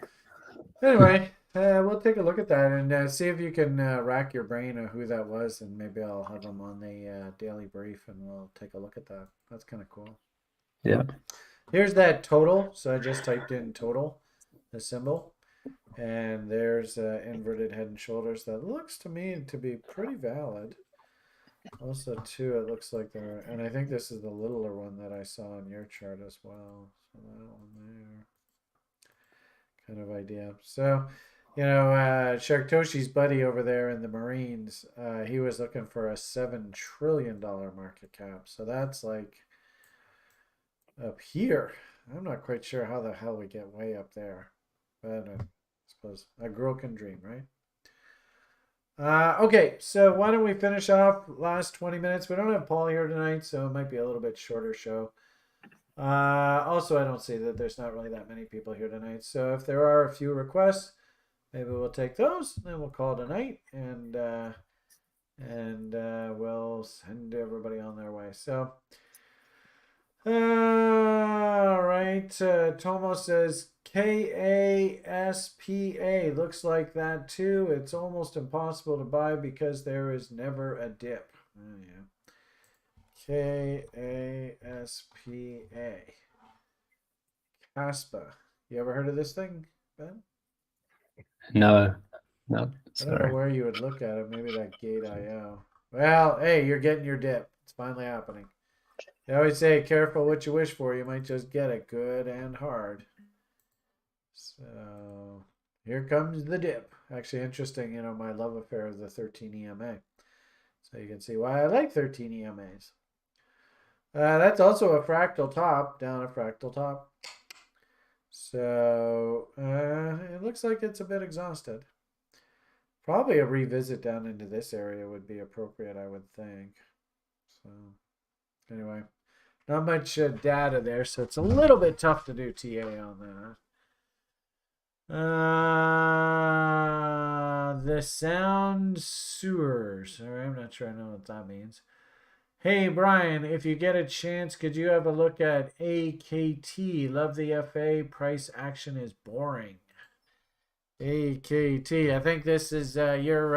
Anyway, we'll take a look at that and see if you can rack your brain of who that was, and maybe I'll have them on the daily brief, and we'll take a look at that. That's kind of cool. Yeah. Here's that total. So I just typed in total, the symbol, and there's inverted head and shoulders. That looks to me to be pretty valid. Also, too, it looks like there, and I think this is the littler one that I saw on your chart as well. So that one there, kind of idea. So, Sharktoshi's buddy over there in the Marines, he was looking for a $7 trillion market cap. So that's like up here. I'm not quite sure how the hell we get way up there, but I suppose a girl can dream, right? Okay, so why don't we finish off last 20 minutes? We don't have Paul here tonight, so it might be a little bit shorter show. Also, I don't see that there's not really that many people here tonight. So if there are a few requests, maybe we'll take those. Then we'll call it a night, and we'll send everybody on their way. So, all right. Tomo says KASPA looks like that too. It's almost impossible to buy because there is never a dip. Oh, yeah. KASPA. Caspa. You ever heard of this thing, Ben? No, I don't know sorry. where you would look at it. Maybe that Gate.io. Well, hey, you're getting your dip. It's finally happening. They always say, careful what you wish for. You might just get it good and hard. So here comes the dip. Actually, interesting, my love affair of the 13 EMA. So you can see why I like 13 EMAs. That's also a fractal top, down a fractal top. So it looks like it's a bit exhausted. Probably a revisit down into this area would be appropriate, I would think. So anyway, not much data there, so it's a little bit tough to do TA on that. The sound sewers. All right, I'm not sure I know what that means. Hey Brian, if you get a chance, could you have a look at AKT? Love the FA. Price action is boring. AKT. I think this is you're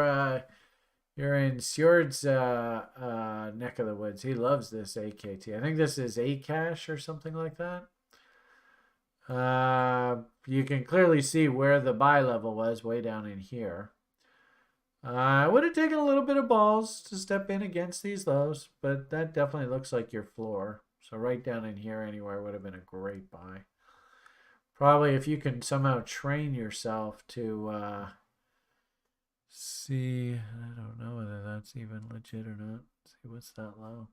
in Sjord's neck of the woods. He loves this AKT. I think this is Akash or something like that. You can clearly see where the buy level was, way down in here. I would have taken a little bit of balls to step in against these lows, but that definitely looks like your floor. So right down in here anywhere would have been a great buy. Probably if you can somehow train yourself to see, I don't know whether that's even legit or not. Let's see, what's that low?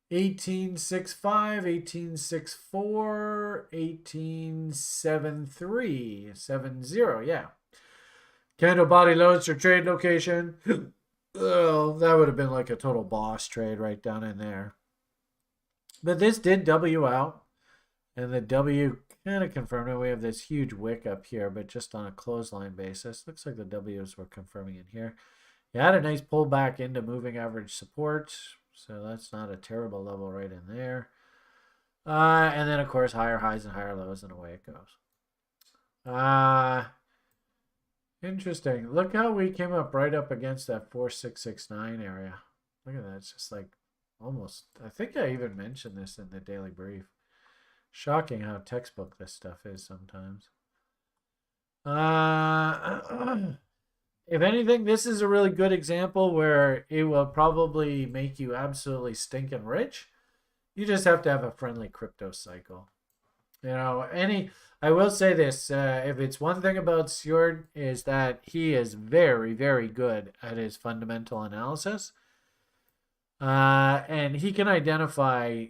1865, 1864, 1873, 70. Yeah. Candle body loads or trade location. Oh, that would have been like a total boss trade right down in there. But this did W out. And the W kind of confirmed it. We have this huge wick up here, but just on a clothesline basis. Looks like the W's were confirming in here. You had a nice pullback into moving average support, so that's not a terrible level right in there. And then, of course, higher highs and higher lows, and away it goes. Interesting. Look how we came up right up against that 4669 area. Look at that. It's just like almost, I think I even mentioned this in the daily brief. Shocking how textbook this stuff is sometimes. If anything, this is a really good example where it will probably make you absolutely stinking rich. You just have to have a friendly crypto cycle. I will say this: if it's one thing about Stewart, is that he is very, very good at his fundamental analysis, and he can identify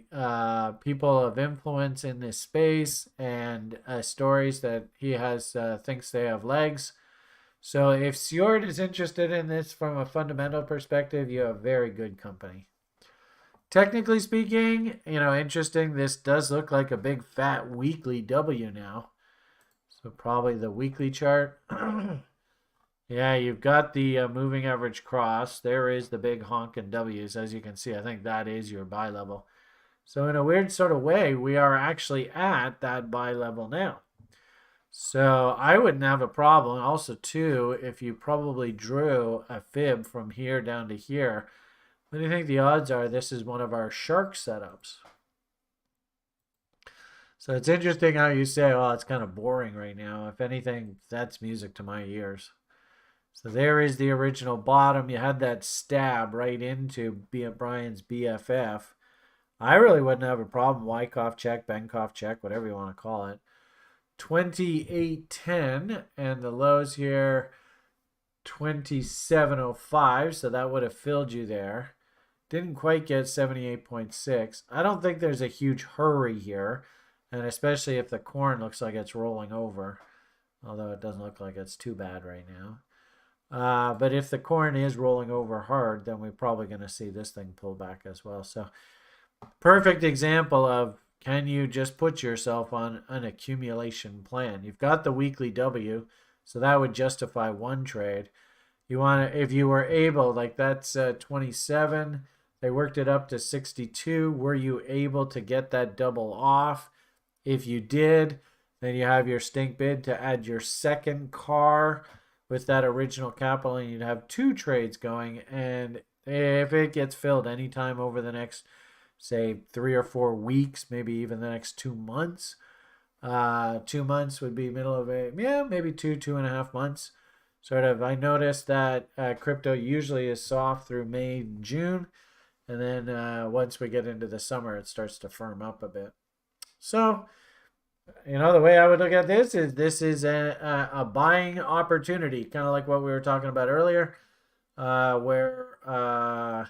people of influence in this space and stories that he has thinks they have legs. So if Stewart is interested in this from a fundamental perspective, you have very good company. Technically speaking, interesting. This does look like a big fat weekly W now. So probably the weekly chart. Yeah, you've got the moving average cross. There is the big honking W's. As you can see, I think that is your buy level. So in a weird sort of way, we are actually at that buy level now. So I wouldn't have a problem. Also, too, if you probably drew a fib from here down to here, what do you think the odds are this is one of our shark setups? So it's interesting how you say, oh, it's kind of boring right now. If anything, that's music to my ears. So there is the original bottom. You had that stab right into Brian's BFF. I really wouldn't have a problem. Wyckoff check, Benkoff check, whatever you want to call it. 28.10, and the lows here 27.05, so that would have filled you there. Didn't quite get 78.6. I don't think there's a huge hurry here, and especially if the corn looks like it's rolling over, although it doesn't look like it's too bad right now. But if the corn is rolling over hard, then we're probably going to see this thing pull back as well. So perfect example of, can you just put yourself on an accumulation plan? You've got the weekly W, so that would justify one trade. You want to, if you were able, like that's 27, they worked it up to 62. Were you able to get that double off? If you did, then you have your stink bid to add your second car with that original capital, and you'd have two trades going. And if it gets filled anytime over the next, say, 3 or 4 weeks, maybe even the next 2 months. 2 months would be middle of it. Yeah, maybe 2.5 months. Sort of, I noticed that crypto usually is soft through May, June. And then once we get into the summer, it starts to firm up a bit. So, the way I would look at this is a buying opportunity, kind of like what we were talking about earlier, where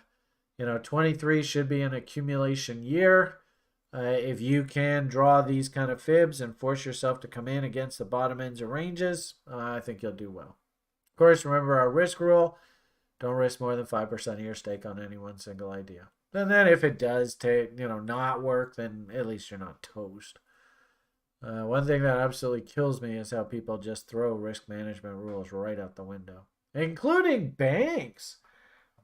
23 should be an accumulation year. If you can draw these kind of fibs and force yourself to come in against the bottom ends of ranges, I think you'll do well. Of course, remember our risk rule. Don't risk more than 5% of your stake on any one single idea. And then if it does not work, then at least you're not toast. One thing that absolutely kills me is how people just throw risk management rules right out the window, including banks.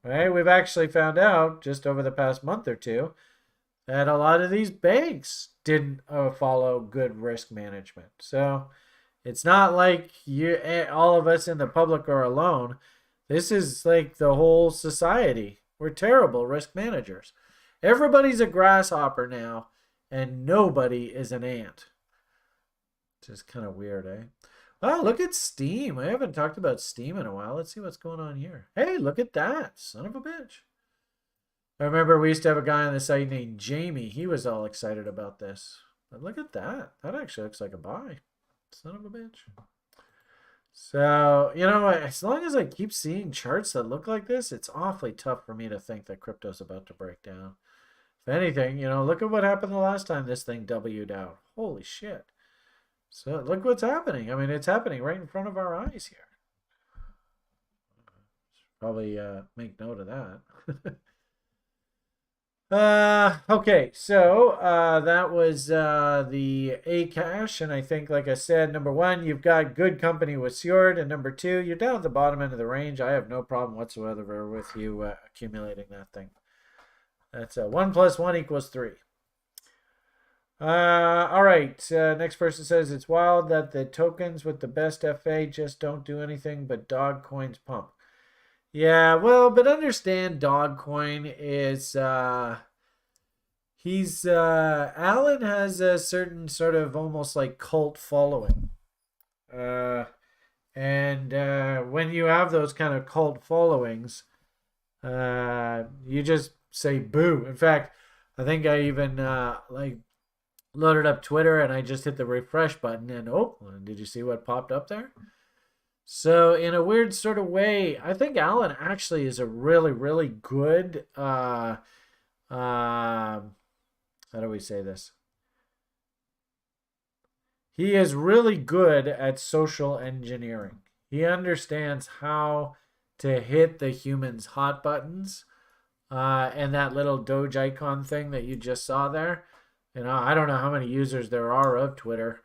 Right? We've actually found out just over the past month or two that a lot of these banks didn't follow good risk management. So it's not like all of us in the public are alone. This is like the whole society. We're terrible risk managers. Everybody's a grasshopper now, and nobody is an ant. Just kind of weird, eh? Oh, look at Steam. I haven't talked about Steam in a while. Let's see what's going on here. Hey, look at that. Son of a bitch. I remember we used to have a guy on the site named Jamie. He was all excited about this. But look at that. That actually looks like a buy. Son of a bitch. So, as long as I keep seeing charts that look like this, it's awfully tough for me to think that crypto's about to break down. If anything, look at what happened the last time this thing W'd out. Holy shit. So look what's happening. I mean, it's happening right in front of our eyes here. Probably make note of that. Okay, so that was the A cache, and I think, like I said, number one, you've got good company with Fjord, and number two, you're down at the bottom end of the range. I have no problem whatsoever with you accumulating that thing. That's 1 + 1 = 3. All right. Next person says it's wild that the tokens with the best FA just don't do anything but dog coins pump. Yeah, well, but understand Dogcoin is he's Alan has a certain sort of almost like cult following. Uh and when you have those kind of cult followings, you just say boo. In fact, I think I even like loaded up Twitter and I just hit the refresh button and oh, did you see what popped up there? So in a weird sort of way, I think Alan actually is a really, really good how do we say this? He is really good at social engineering. He understands how to hit the humans' hot buttons. And that little Doge icon thing that you just saw there. I don't know how many users there are of Twitter,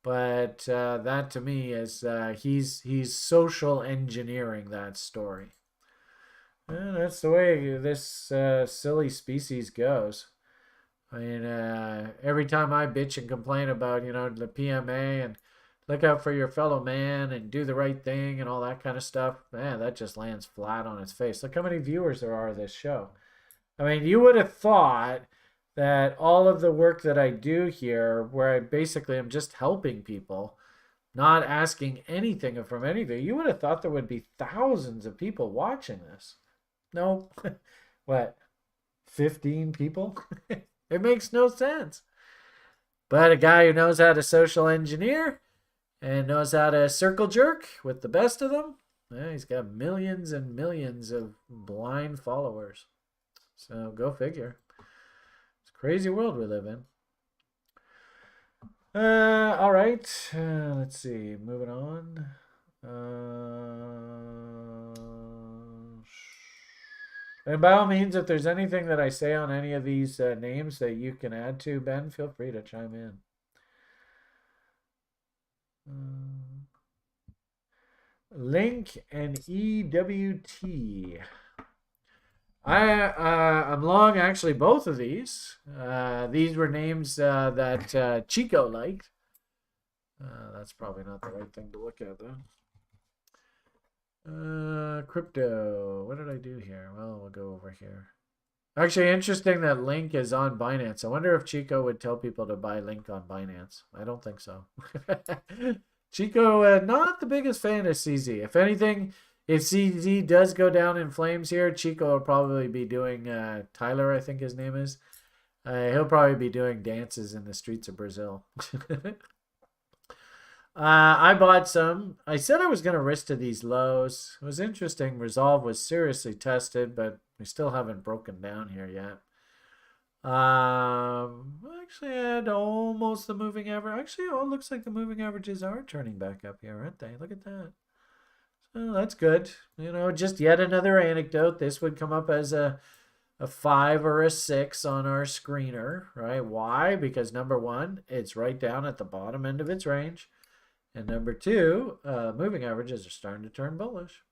but that to me is he's social engineering that story. And that's the way this silly species goes. I mean, every time I bitch and complain about, the PMA and look out for your fellow man and do the right thing and all that kind of stuff, man, that just lands flat on its face. Look how many viewers there are of this show. I mean, you would have thought that all of the work that I do here, where I basically am just helping people, not asking anything from anybody, you would have thought there would be thousands of people watching this. No, what, 15 people? It makes no sense. But a guy who knows how to social engineer and knows how to circle jerk with the best of them, he's got millions and millions of blind followers. So go figure. It's a crazy world we live in. All right. Let's see. Moving on. And by all means, if there's anything that I say on any of these names that you can add to, Ben, feel free to chime in. Link and EWT. I'm long actually both of these. These were names that Chico liked. That's probably not the right thing to look at though. Crypto. What did I do here? Well, we'll go over here. Actually, interesting that Link is on Binance. I wonder if Chico would tell people to buy Link on Binance. I don't think so. Chico, not the biggest fan of CZ. If anything, if CZ does go down in flames here, Chico will probably be doing, Tyler, I think his name is. He'll probably be doing dances in the streets of Brazil. I bought some. I said I was going to risk to these lows. It was interesting. Resolve was seriously tested, but we still haven't broken down here yet. Actually, I had almost the moving average. Actually, it looks like the moving averages are turning back up here, aren't they? Look at that. So that's good. Just yet another anecdote. This would come up as a 5 or a 6 on our screener, right? Why? Because number one, it's right down at the bottom end of its range. And number two, moving averages are starting to turn bullish.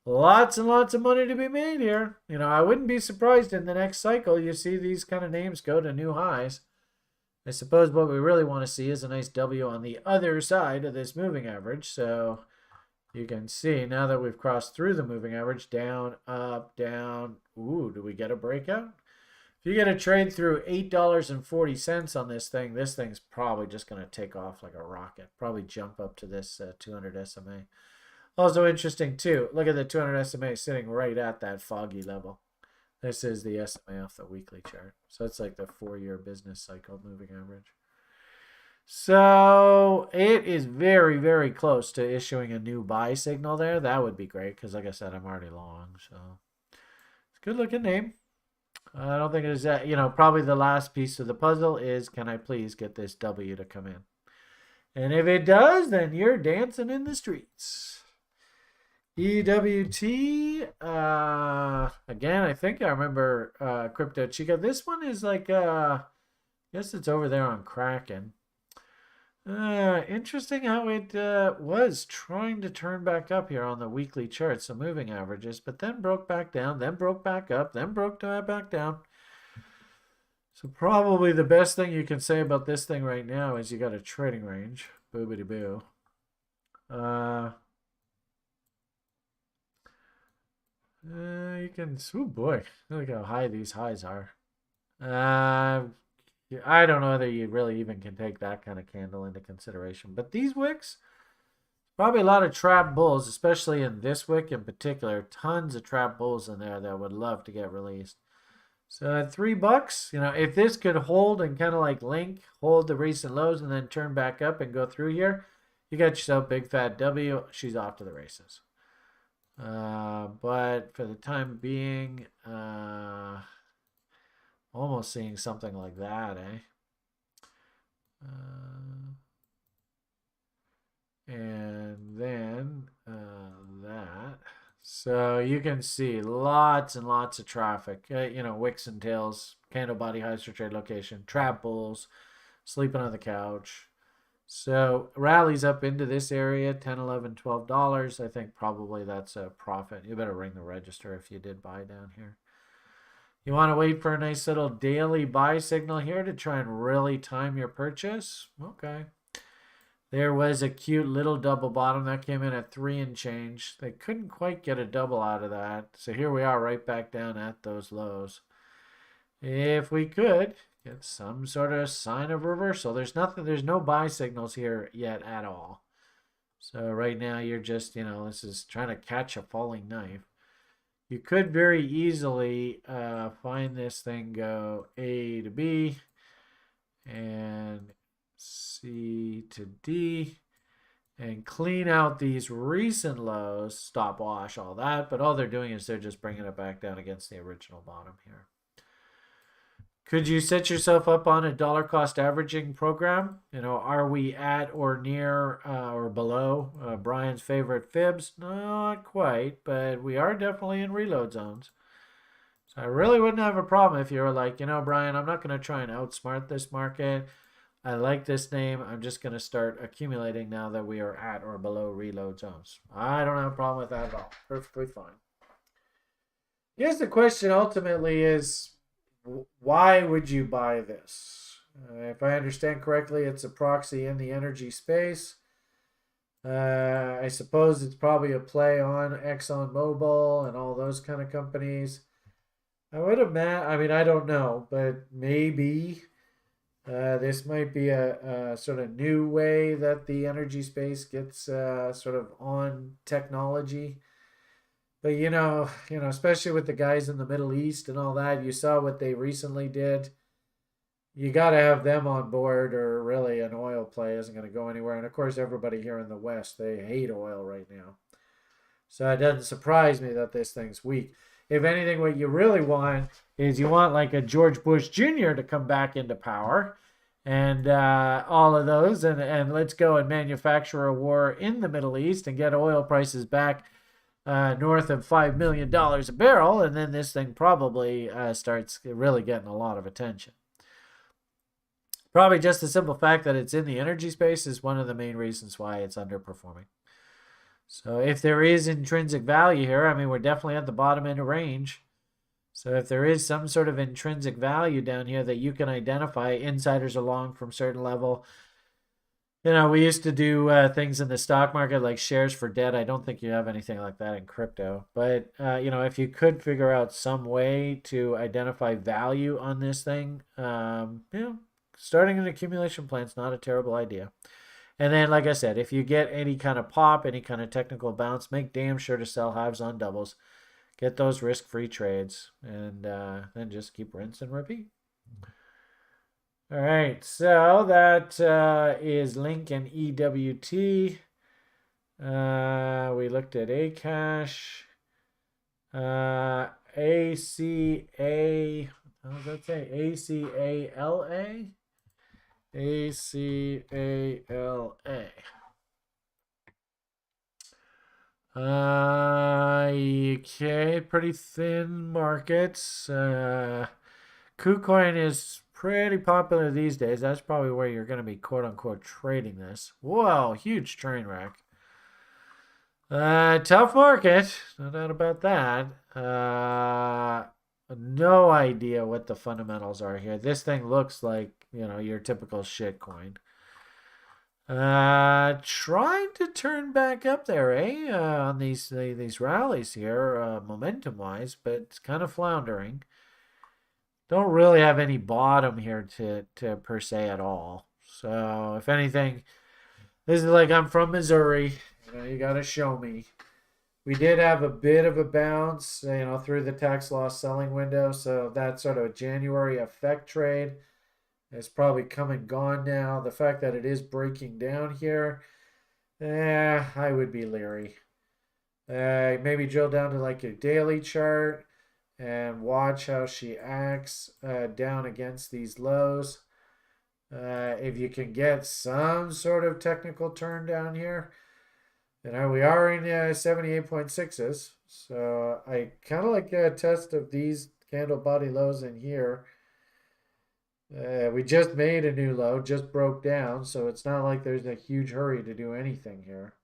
Lots and lots of money to be made here. I wouldn't be surprised in the next cycle you see these kind of names go to new highs. I suppose what we really want to see is a nice W on the other side of this moving average. So you can see now that we've crossed through the moving average, down, up, down. Ooh, do we get a breakout? If you get a trade through $8.40 on this thing's probably just going to take off like a rocket. Probably jump up to this 200 SMA. Also interesting too, look at the 200 SMA sitting right at that foggy level. This is the SMA off the weekly chart. So it's like the 4-year business cycle moving average. So it is very, very close to issuing a new buy signal there. That would be great because, like I said, I'm already long. So it's a good looking name. I don't think it's that, probably the last piece of the puzzle is, can I please get this W to come in? And if it does, then you're dancing in the streets. EWT. Again, I think I remember Crypto Chica. This one is like, I guess it's over there on Kraken. Interesting how it was trying to turn back up here on the weekly charts, the moving averages, but then broke back down, then broke back up, then broke back down. So probably the best thing you can say about this thing right now is you got a trading range. Boobity boo. You can. Oh boy, look how high these highs are. I don't know whether you really even can take that kind of candle into consideration. But these wicks, probably a lot of trap bulls, especially in this wick in particular. Tons of trap bulls in there that would love to get released. So at $3, if this could hold and kind of like link, hold the recent lows and then turn back up and go through here, you got yourself big fat W. She's off to the races. But for the time being, almost seeing something like that, eh? And then that. So you can see lots and lots of traffic. Wicks and tails, candle body highs for trade location, trap bulls, sleeping on the couch. So rallies up into this area, $10, $11, $12. I think probably that's a profit. You better ring the register if you did buy down here. You want to wait for a nice little daily buy signal here to try and really time your purchase? Okay. There was a cute little double bottom that came in at 3 and change. They couldn't quite get a double out of that. So here we are right back down at those lows. If we could get some sort of sign of reversal. There's no buy signals here yet at all. So right now you're just, this is trying to catch a falling knife. You could very easily find this thing go A to B and C to D and clean out these recent lows, stop wash, all that. But all they're doing is they're just bringing it back down against the original bottom here. Could you set yourself up on a dollar cost averaging program? Are we at or near or below Brian's favorite fibs? Not quite, but we are definitely in reload zones. So I really wouldn't have a problem if you were like, Brian, I'm not going to try and outsmart this market. I like this name. I'm just going to start accumulating now that we are at or below reload zones. I don't have a problem with that at all. Perfectly fine. Here's the question ultimately is, why would you buy this? If I understand correctly, it's a proxy in the energy space. I suppose it's probably a play on ExxonMobil and all those kind of companies. I would imagine, I don't know, but maybe this might be a sort of new way that the energy space gets sort of on technology. But especially with the guys in the Middle East and all that, you saw what they recently did. You got to have them on board, or really an oil play isn't going to go anywhere. And of course, everybody here in the West, they hate oil right now. So it doesn't surprise me that this thing's weak. If anything, what you really want is you want like a George Bush Jr. to come back into power and all of those. And let's go and manufacture a war in the Middle East and get oil prices back north of $5 million a barrel, and then this thing probably starts really getting a lot of attention. Probably just the simple fact that it's in the energy space is one of the main reasons why it's underperforming. So if there is intrinsic value here, we're definitely at the bottom end of range. So if there is some sort of intrinsic value down here that you can identify, insiders are long from certain level. We used to do things in the stock market like shares for debt. I don't think you have anything like that in crypto. But, if you could figure out some way to identify value on this thing, starting an accumulation plan is not a terrible idea. And then, like I said, if you get any kind of pop, any kind of technical bounce, make damn sure to sell hives on doubles. Get those risk-free trades, and then just keep rinse and repeat. All right, so that is Link and EWT. We looked at ACash, ACA. How does that say? ACALA? ACALA. Okay, pretty thin markets. KuCoin is pretty popular these days. That's probably where you're going to be quote unquote trading this. Whoa, huge train wreck. Tough market, no doubt about that. No idea what the fundamentals are here. This thing looks like, your typical shit coin. Trying to turn back up there, on these rallies here, momentum wise, but it's kind of floundering. Don't really have any bottom here to per se at all. So if anything, this is like I'm from Missouri. You got to show me. We did have a bit of a bounce, through the tax loss selling window. So that sort of a January effect trade is probably come and gone now. The fact that it is breaking down here, I would be leery. Maybe drill down to like a daily chart and watch how she acts down against these lows. If you can get some sort of technical turn down here, we are in 78.6s. So I kind of like a test of these candle body lows in here. We just made a new low, just broke down, so it's not like there's a huge hurry to do anything here.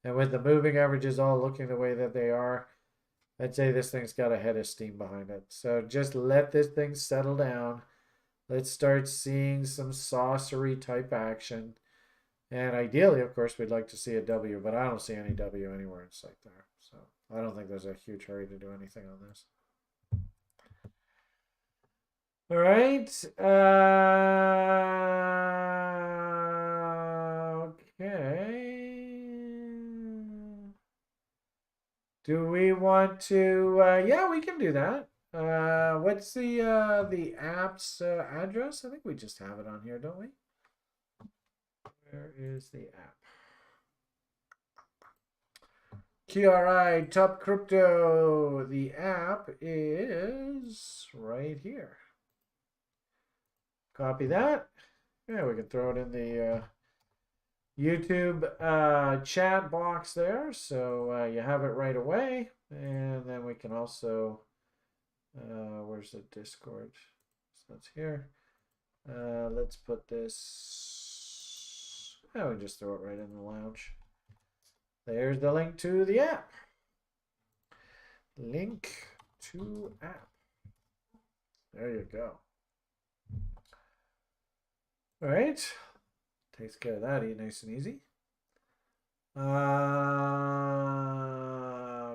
And with the moving averages all looking the way that they are, I'd say this thing's got a head of steam behind it. So just let this thing settle down. Let's start seeing some saucery type action. And ideally, of course, we'd like to see a W, but I don't see any W anywhere in sight there. So I don't think there's a huge hurry to do anything on this. All right. Okay. Do we want to? Yeah, we can do that. What's the app's address? I think we just have it on here, don't we? Where is the app? QRI Top Crypto. The app is right here. Copy that. Yeah, we can throw it in the YouTube chat box there, so you have it right away. And then we can also, where's the Discord? So that's here. Let's put this, we just throw it right in the lounge. There's the link to the app. Link to app. There you go. All right. Takes care of that nice and easy.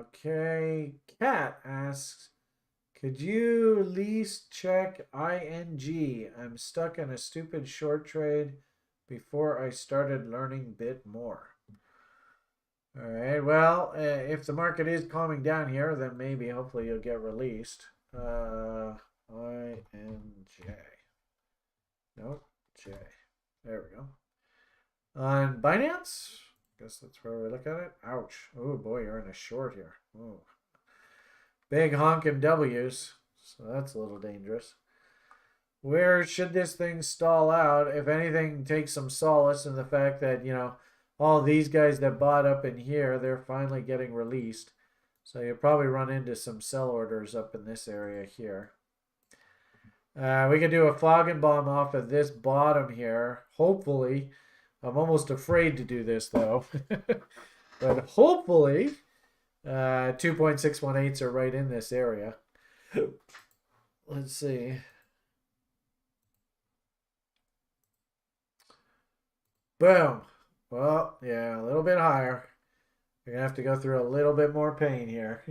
Okay. Kat asks, could you at least check ING? I'm stuck in a stupid short trade before I started learning bit more. All right. Well, if the market is calming down here, then maybe, hopefully, you'll get released. INJ. Nope. J. There we go. On Binance, guess that's where we look at it. Ouch. Oh boy, you're in a short here. Oh. Big honking W's. So that's a little dangerous. Where should this thing stall out? If anything, take some solace in the fact that, all these guys that bought up in here, they're finally getting released. So you'll probably run into some sell orders up in this area here. We could do a Flagenbaum off of this bottom here. Hopefully, I'm almost afraid to do this though. But hopefully, 2.618s are right in this area. Let's see. Boom. Well, yeah, a little bit higher. You're going to have to go through a little bit more pain here.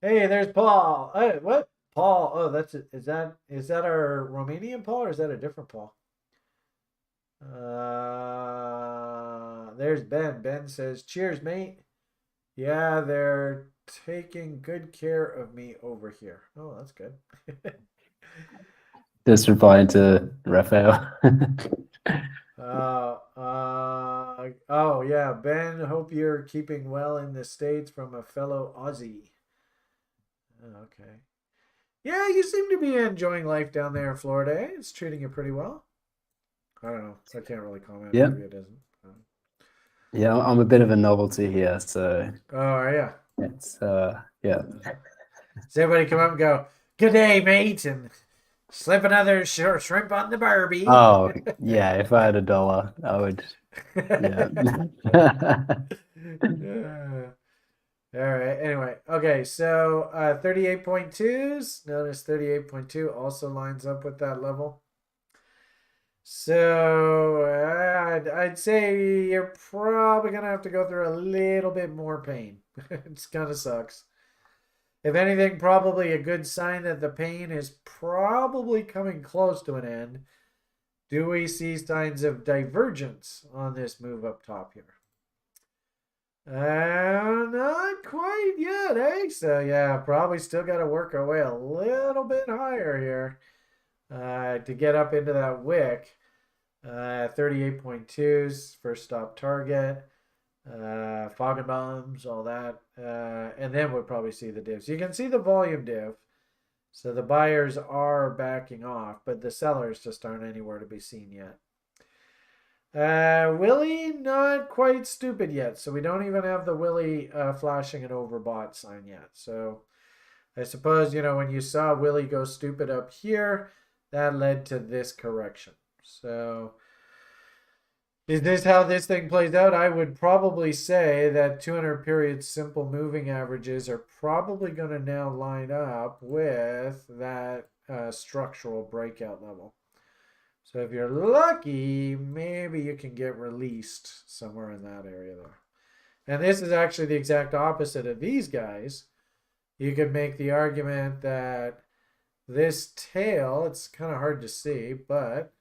Hey, there's Paul. Hey, what? Paul. Oh, that's it. Is that our Romanian Paul or is that a different Paul? There's Ben. Ben says, cheers, mate. Yeah, they're taking good care of me over here. Oh, that's good. Just replying to Raphael. Oh yeah, Ben. Hope you're keeping well in the States from a fellow Aussie. Okay. Yeah, you seem to be enjoying life down there in Florida. It's treating you pretty well. I don't know. I can't really comment. Yeah. Maybe it isn't. Yeah, I'm a bit of a novelty here, so Oh, yeah. it's yeah. Does everybody come up and go, "Good day, mate," and slip another shrimp on the Barbie? Oh, yeah, if I had $1, I would, yeah. Uh, all right. Anyway, okay. So 38.2s. Notice 38.2 also lines up with that level. So I'd say you're probably gonna have to go through a little bit more pain. It kind of sucks. If anything, probably a good sign that the pain is probably coming close to an end. Do we see signs of divergence on this move up top here? Not quite yet, eh? So yeah, probably still got to work our way a little bit higher here to get up into that wick. 38.2s, first stop target, fog and bombs, all that. And then we'll probably see the div. So you can see the volume div. So the buyers are backing off, but the sellers just aren't anywhere to be seen yet. Willie, not quite stupid yet. So we don't even have the Willie flashing an overbought sign yet. So I suppose, when you saw Willie go stupid up here, that led to this correction. So is this how this thing plays out? I would probably say that 200 period simple moving averages are probably going to now line up with that structural breakout level. So if you're lucky, maybe you can get released somewhere in that area there. And this is actually the exact opposite of these guys. You could make the argument that this tail, it's kind of hard to see, but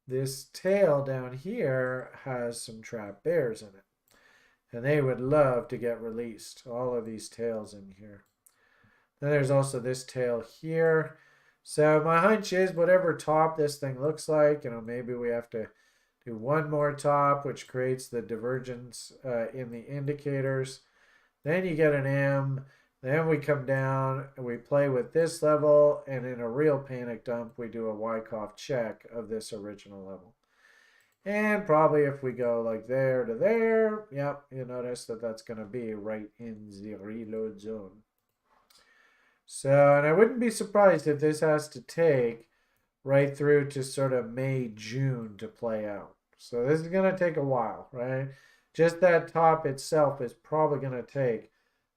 this tail down here has some trap bears in it. And they would love to get released. All of these tails in here. Then there's also this tail here. So my hunch is whatever top this thing looks like, maybe we have to do one more top, which creates the divergence in the indicators. Then you get an M. Then we come down and we play with this level, and in a real panic dump, we do a Wyckoff check of this original level. And probably if we go like there to there, yep, you notice that that's going to be right in the reload zone. So, and I wouldn't be surprised if this has to take right through to sort of May, June to play out. So this is going to take a while, right? Just that top itself is probably going to take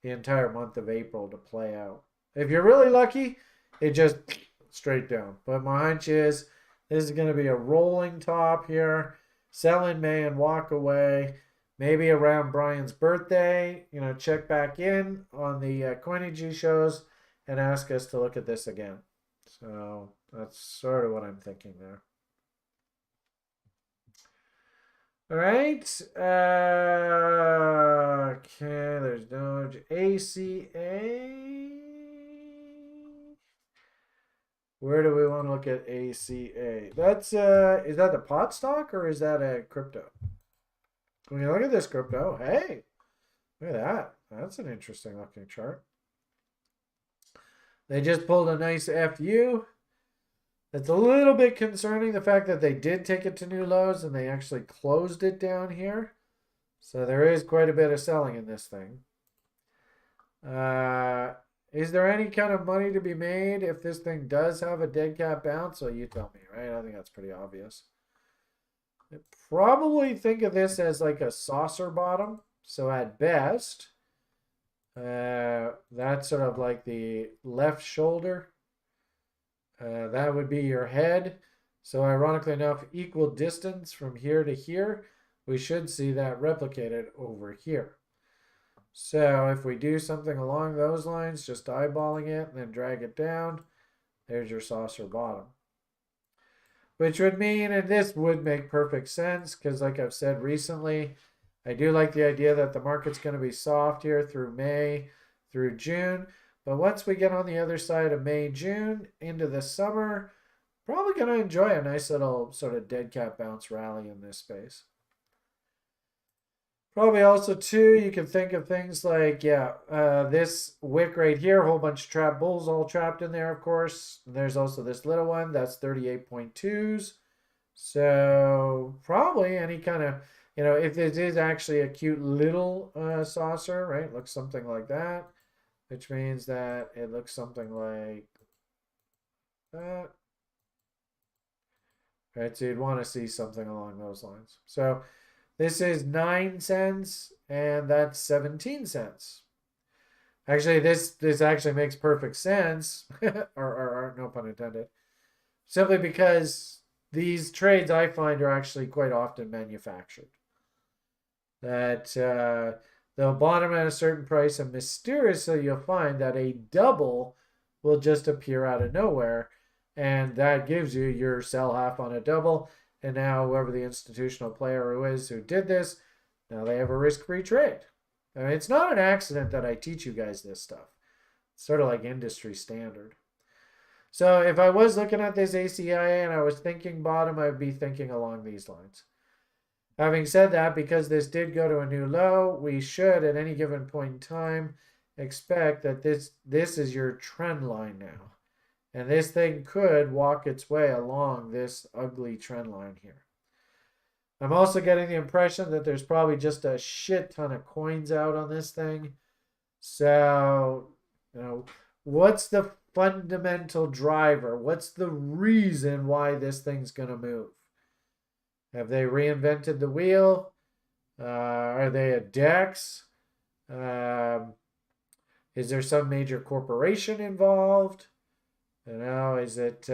the entire month of April to play out. If you're really lucky, it just straight down. But my hunch is this is going to be a rolling top here. Sell in May and walk away. Maybe around Brian's birthday, check back in on the coinage shows and ask us to look at this again. So that's sort of what I'm thinking there. All right. Okay, there's no ACA. Where do we want to look at ACA? That's is that the pot stock or is that a crypto? When you look at this crypto, hey, look at that. That's an interesting looking chart. They just pulled a nice FU. It's a little bit concerning, the fact that they did take it to new lows and they actually closed it down here. So there is quite a bit of selling in this thing. Is there any kind of money to be made if this thing does have a dead cat bounce? Well, you tell me, right? I think that's pretty obvious. I probably think of this as like a saucer bottom. So at best, that's sort of like the left shoulder. That would be your head. So ironically enough, equal distance from here to here, we should see that replicated over here. So if we do something along those lines, just eyeballing it and then drag it down, there's your saucer bottom. Which would mean, and this would make perfect sense, because like I've said recently, I do like the idea that the market's going to be soft here through May, through June. But once we get on the other side of May, June, into the summer, probably going to enjoy a nice little sort of dead cat bounce rally in this space. Probably also, too, you can think of things like, this wick right here, a whole bunch of trap bulls all trapped in there, of course. And there's also this little one, that's 38.2s. So probably any kind of, You know, if it is actually a cute little saucer, right? Looks something like that, which means that it looks something like that. Right, so you'd want to see something along those lines. So this is 9 cents, and that's 17 cents. Actually, this actually makes perfect sense, or no pun intended, simply because these trades I find are actually quite often manufactured. That they'll bottom at a certain price, and mysteriously you'll find that a double will just appear out of nowhere, and that gives you your sell half on a double. And now whoever the institutional player who is who did this, now they have a risk-free trade. I mean, it's not an accident that I teach you guys this stuff. It's sort of like industry standard. So if I was looking at this ACIA and I was thinking bottom, I'd be thinking along these lines. Having said that, because this did go to a new low, we should at any given point in time expect that this is your trend line now. And this thing could walk its way along this ugly trend line here. I'm also getting the impression that there's probably just a shit ton of coins out on this thing. So, you know, what's the fundamental driver? What's the reason why this thing's going to move? Have they reinvented the wheel? Are they a DEX? Is there some major corporation involved? You know, is it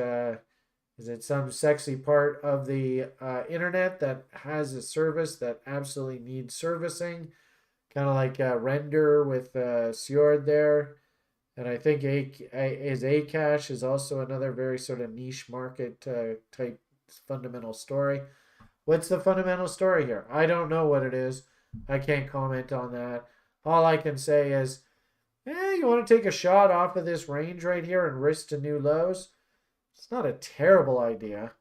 some sexy part of the internet that has a service that absolutely needs servicing? Kind of like Render with Sjord there. And I think Akash is also another very sort of niche market type fundamental story. What's the fundamental story here? I don't know what it is. I can't comment on that. All I can say is, you want to take a shot off of this range right here and risk to new lows? It's not a terrible idea.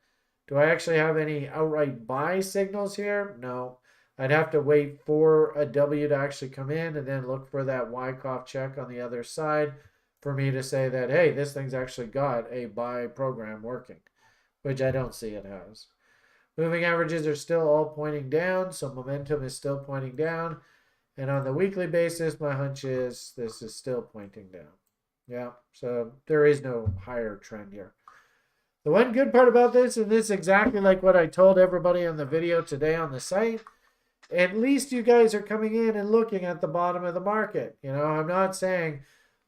Do I actually have any outright buy signals here? No. I'd have to wait for a W to actually come in and then look for that Wyckoff check on the other side for me to say that, hey, this thing's actually got a buy program working, which I don't see it has. Moving averages are still all pointing down, so momentum is still pointing down. And on the weekly basis, my hunch is this is still pointing down. Yeah, so there is no higher trend here. The one good part about this, and this is exactly like what I told everybody on the video today on the site, at least you guys are coming in and looking at the bottom of the market. You know, I'm not saying,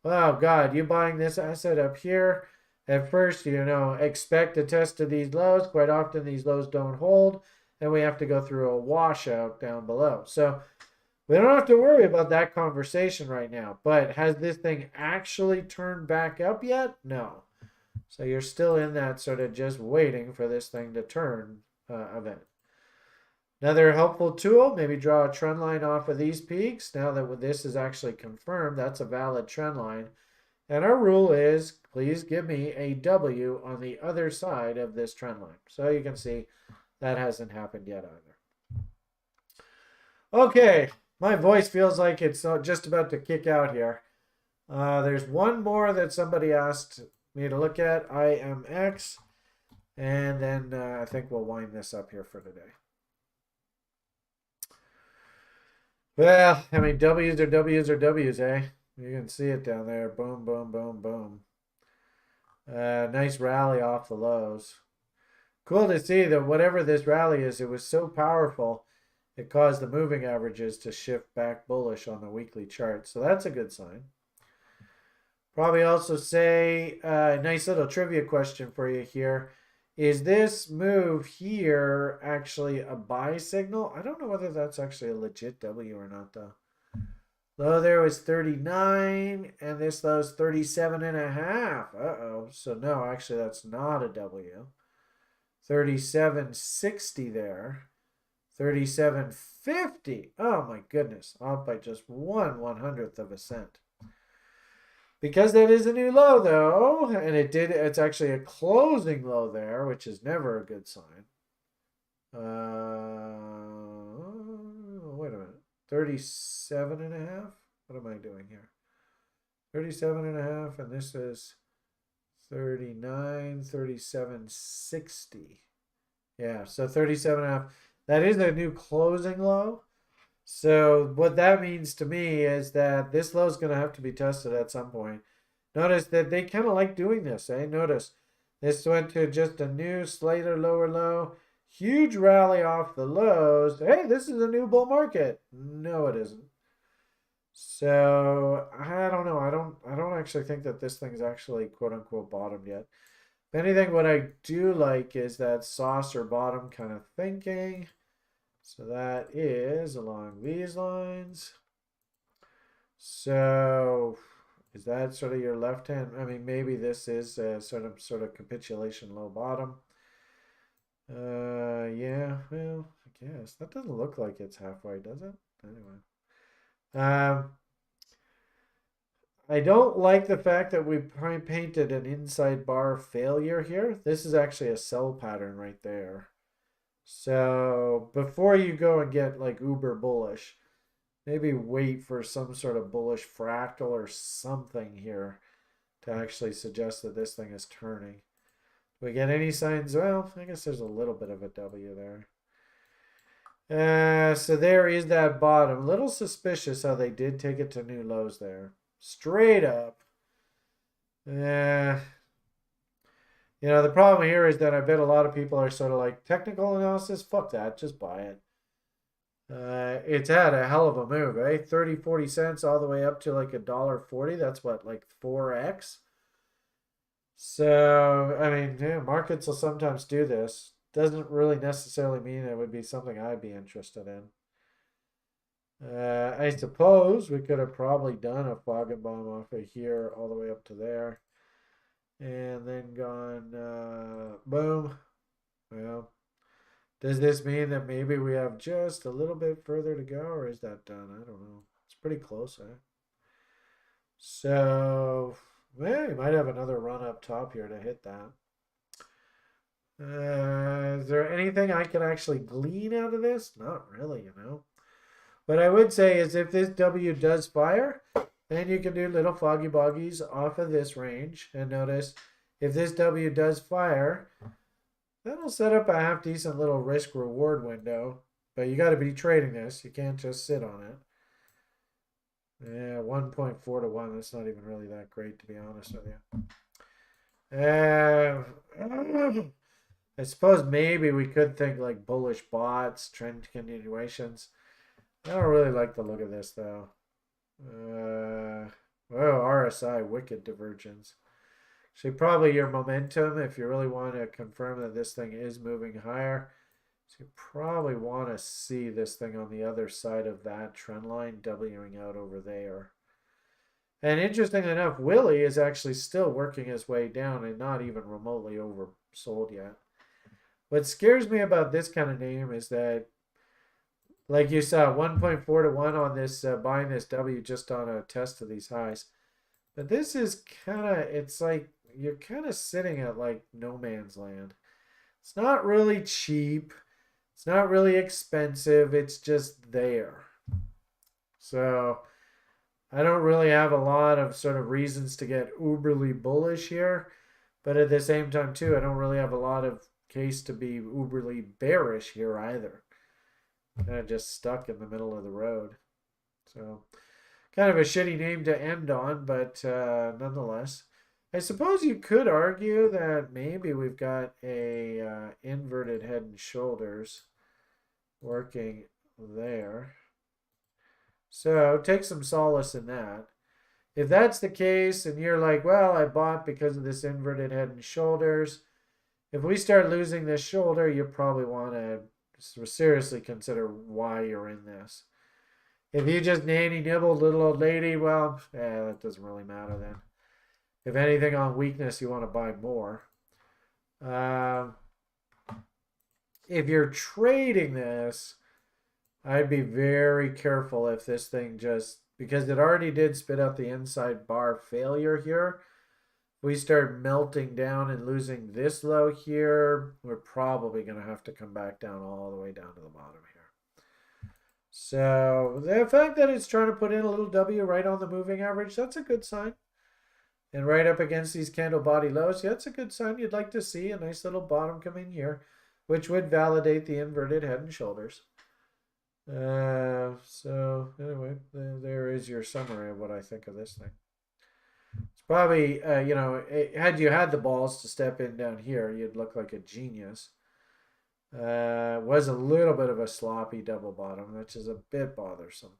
oh God, you buying this asset up here. At first, you know, expect a test of these lows. Quite often these lows don't hold, and we have to go through a washout down below. So we don't have to worry about that conversation right now. But has this thing actually turned back up yet? No. So you're still in that sort of just waiting for this thing to turn event. Another helpful tool, maybe draw a trend line off of these peaks. Now that this is actually confirmed, that's a valid trend line. And our rule is, please give me a W on the other side of this trend line. So you can see that hasn't happened yet either. Okay, my voice feels like it's just about to kick out here. There's one more that somebody asked me to look at, IMX. And then I think we'll wind this up here for today. Well, I mean, W's are W's are W's, eh? You can see it down there. Boom, boom, boom, boom. Nice rally off the lows. Cool to see that whatever this rally is, it was so powerful, it caused the moving averages to shift back bullish on the weekly chart. So that's a good sign. Probably also say, nice little trivia question for you here. Is this move here actually a buy signal? I don't know whether that's actually a legit W or not, though. Low there was 39, and this low is 37.5. Uh-oh. So no, actually that's not a W. 37.60 there. 37.50. Oh my goodness. Off by just 1/100th of a cent. Because that is a new low, though, and it's actually a closing low there, which is never a good sign. Wait a minute. 37.5? What am I doing here? 37.5, and this is 39, 37.60. Yeah, so 37.5. That is a new closing low. So what that means to me is that this low is going to have to be tested at some point. Notice that they kind of like doing this, eh? Notice this went to just a new slighter lower low. Huge rally off the lows. Hey, this is a new bull market. No, it isn't. So I don't know. I don't actually think that this thing's actually quote unquote bottomed yet. If anything, what I do like is that saucer bottom kind of thinking. So that is along these lines. So is that sort of your left hand? I mean, maybe this is a sort of capitulation low bottom. Yeah, well, I guess that doesn't look like it's halfway, does it? Anyway, um, I don't like the fact that we painted an inside bar failure here. This is actually a sell pattern right there. So before you go and get like uber bullish, maybe wait for some sort of bullish fractal or something here to actually suggest that this thing is turning. Do we get any signs? Well, I guess there's a little bit of a W there. So there is that bottom. A little suspicious how they did take it to new lows there. Straight up. The problem here is that I bet a lot of people are sort of like, technical analysis, fuck that, just buy it. It's had a hell of a move, eh? 30, 40 cents all the way up to like $1.40. That's what, like 4x? So, I mean, yeah, markets will sometimes do this. Doesn't really necessarily mean it would be something I'd be interested in. I suppose we could have probably done a fog and bomb off of here all the way up to there. And then gone, boom. Well, does this mean that maybe we have just a little bit further to go, or is that done? I don't know. It's pretty close, eh? So, well, you might have another run up top here to hit that. Is there anything I can actually glean out of this? Not really. What I would say is if this W does fire, then you can do little foggy boggies off of this range. And notice if this W does fire, that'll set up a half decent little risk reward window. But you got to be trading this. You can't just sit on it. Yeah, 1.4 to 1. That's not even really that great, to be honest with you. I suppose maybe we could think like bullish bots, trend continuations. I don't really like the look of this though. RSI, wicked divergence. So probably your momentum, if you really want to confirm that this thing is moving higher, so you probably want to see this thing on the other side of that trend line, Wing out over there. And interestingly enough, Willie is actually still working his way down and not even remotely oversold yet. What scares me about this kind of name is that, like you saw, 1.4 to 1 on this, buying this W just on a test of these highs. But this is kind of, it's like you're kind of sitting at like no man's land. It's not really cheap. It's not really expensive. It's just there. So I don't really have a lot of sort of reasons to get uberly bullish here. But at the same time, too, I don't really have a lot of case to be uberly bearish here either. Kind of just stuck in the middle of the road. So kind of a shitty name to end on, but nonetheless. I suppose you could argue that maybe we've got a inverted head and shoulders working there. So take some solace in that. If that's the case and you're like, well, I bought because of this inverted head and shoulders, if we start losing this shoulder, you probably want to seriously consider why you're in this. If you just nanny nibbled little old lady, well, that doesn't really matter then. If anything on weakness, you want to buy more. If you're trading this, I'd be very careful if this thing just, because it already did spit out the inside bar failure here. If we start melting down and losing this low here, we're probably going to have to come back down all the way down to the bottom here. So the fact that it's trying to put in a little W right on the moving average, that's a good sign. And right up against these candle body lows, yeah, that's a good sign. You'd like to see a nice little bottom come in here. which would validate the inverted head and shoulders. So anyway, there is your summary of what I think of this thing. It's probably, had you had the balls to step in down here, you'd look like a genius. Was a little bit of a sloppy double bottom, which is a bit bothersome.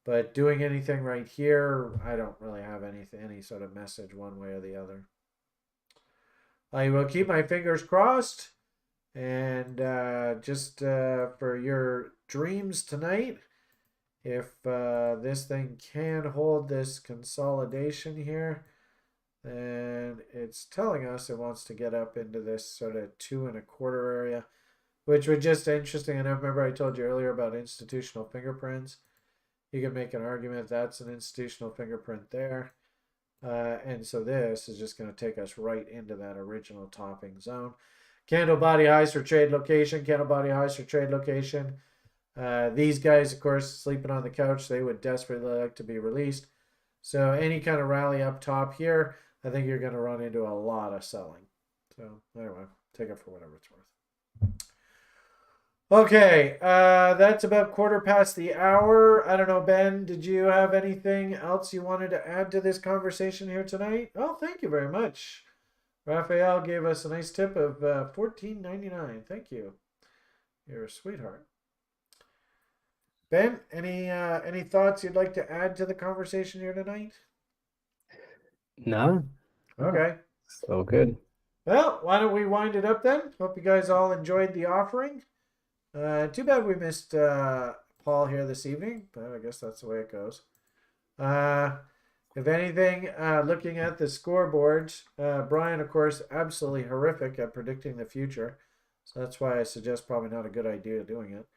But doing anything right here, I don't really have any sort of message one way or the other. I will keep my fingers crossed, and just for your dreams tonight, if this thing can hold this consolidation here, then it's telling us it wants to get up into this sort of 2.25 area, which was just interesting enough. Remember I told you earlier about institutional fingerprints? You can make an argument that's an institutional fingerprint there. And so this is just going to take us right into that original topping zone. Candle body highs for trade location, candle body highs for trade location. These guys, of course, sleeping on the couch, they would desperately like to be released. So any kind of rally up top here, I think you're going to run into a lot of selling. So anyway, take it for whatever it's worth. Okay, that's about quarter past the hour. I don't know, Ben, did you have anything else you wanted to add to this conversation here tonight? Oh, thank you very much. Raphael gave us a nice tip of $14.99. Thank you. You're a sweetheart. Ben, any thoughts you'd like to add to the conversation here tonight? No. Okay. It's all good. Well, why don't we wind it up then? Hope you guys all enjoyed the offering. Too bad we missed Paul here this evening, but I guess that's the way it goes. If anything, looking at the scoreboard, Brian, of course, absolutely horrific at predicting the future. So that's why I suggest probably not a good idea doing it.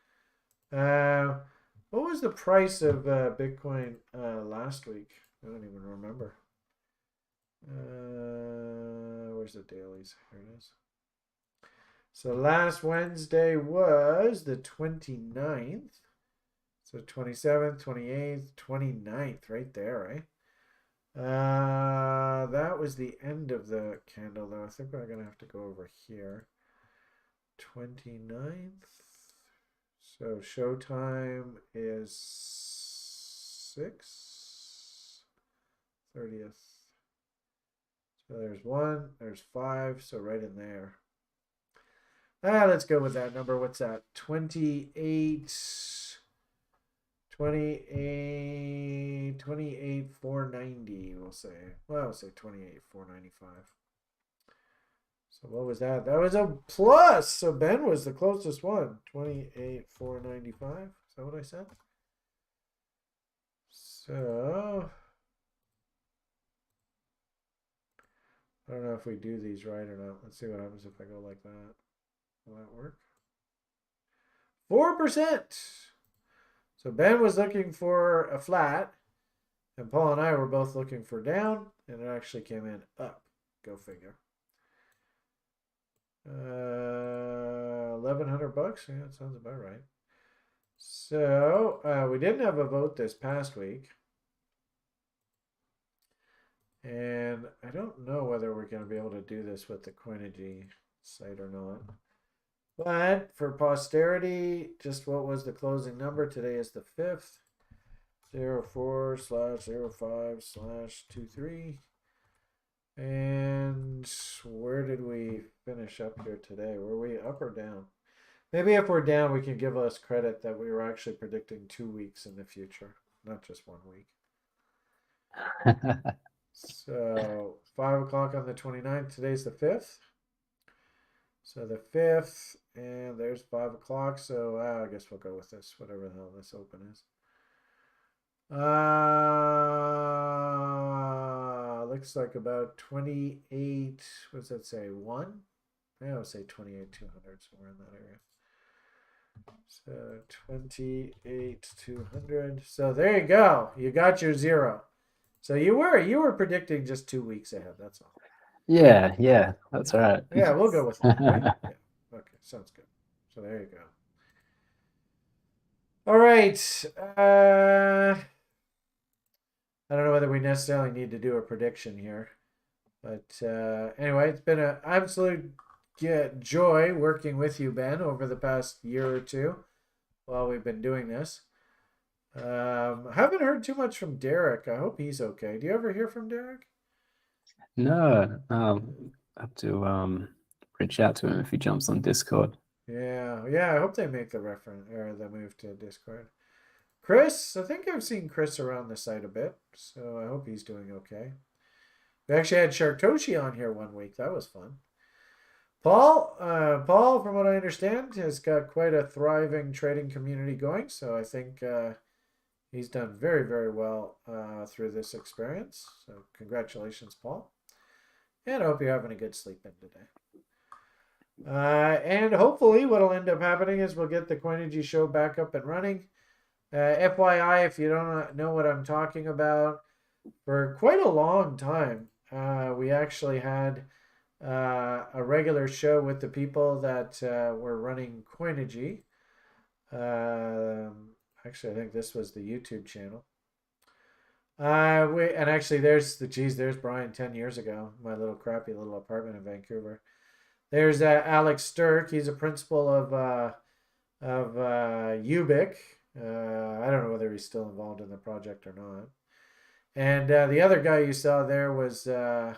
What was the price of Bitcoin last week? I don't even remember. Where's the dailies? Here it is. So last Wednesday was the 29th. So 27th, 28th, 29th, right there, right? That was the end of the candle, though. I think we're going to have to go over here. 29th. So showtime is 6. 30th. So there's 1, there's 5, so right in there. Let's go with that number. What's that? 28, 490, we'll say. Well, I'll say 28, 495. So what was that? That was a plus. So Ben was the closest one. 28, 495. Is that what I said? So I don't know if we do these right or not. Let's see what happens if I go like that. Will that work? 4%. So Ben was looking for a flat, and Paul and I were both looking for down, and it actually came in up. Go figure. $1,100. Yeah, that sounds about right. So we didn't have a vote this past week. And I don't know whether we're going to be able to do this with the Coinigy site or not. But for posterity, just what was the closing number? Today is the 5th. 04/05/23. And where did we finish up here today? Were we up or down? Maybe if we're down, we can give us credit that we were actually predicting 2 weeks in the future, not just 1 week. So 5 o'clock on the 29th. Today's the 5th. So the 5th, and there's 5 o'clock. So I guess we'll go with this, whatever the hell this open is. Looks like about 28. What does that say? 1? Yeah, I'll say 28,200, somewhere in that area. So 28,200. So there you go. You got your 0. So you were predicting just 2 weeks ahead. That's all. Yeah, that's all right. Yeah, we'll go with that. Right? Yeah. Okay, sounds good. So there you go. All right. I don't know whether we necessarily need to do a prediction here, but anyway, it's been an absolute joy working with you, Ben, over the past year or two while we've been doing this. Haven't heard too much from Derek. I hope he's okay. Do you ever hear from Derek? No, I have to reach out to him if he jumps on Discord. Yeah, yeah. I hope they make the reference or the move to Discord. Chris, I think I've seen Chris around the site a bit, so I hope he's doing okay. We actually had Sharktoshi on here one week. That was fun. Paul, from what I understand, has got quite a thriving trading community going. So I think he's done very, very well through this experience. So congratulations, Paul. And I hope you're having a good sleep in today. And hopefully, what'll end up happening is we'll get the Coinigy show back up and running. FYI, if you don't know what I'm talking about, for quite a long time, we actually had a regular show with the people that were running Coinigy. Actually, I think this was the YouTube channel. And actually, there's Brian 10 years ago, my little crappy little apartment in Vancouver. There's Alex Sturck. He's a principal of UBIC. I don't know whether he's still involved in the project or not. And the other guy you saw there was him,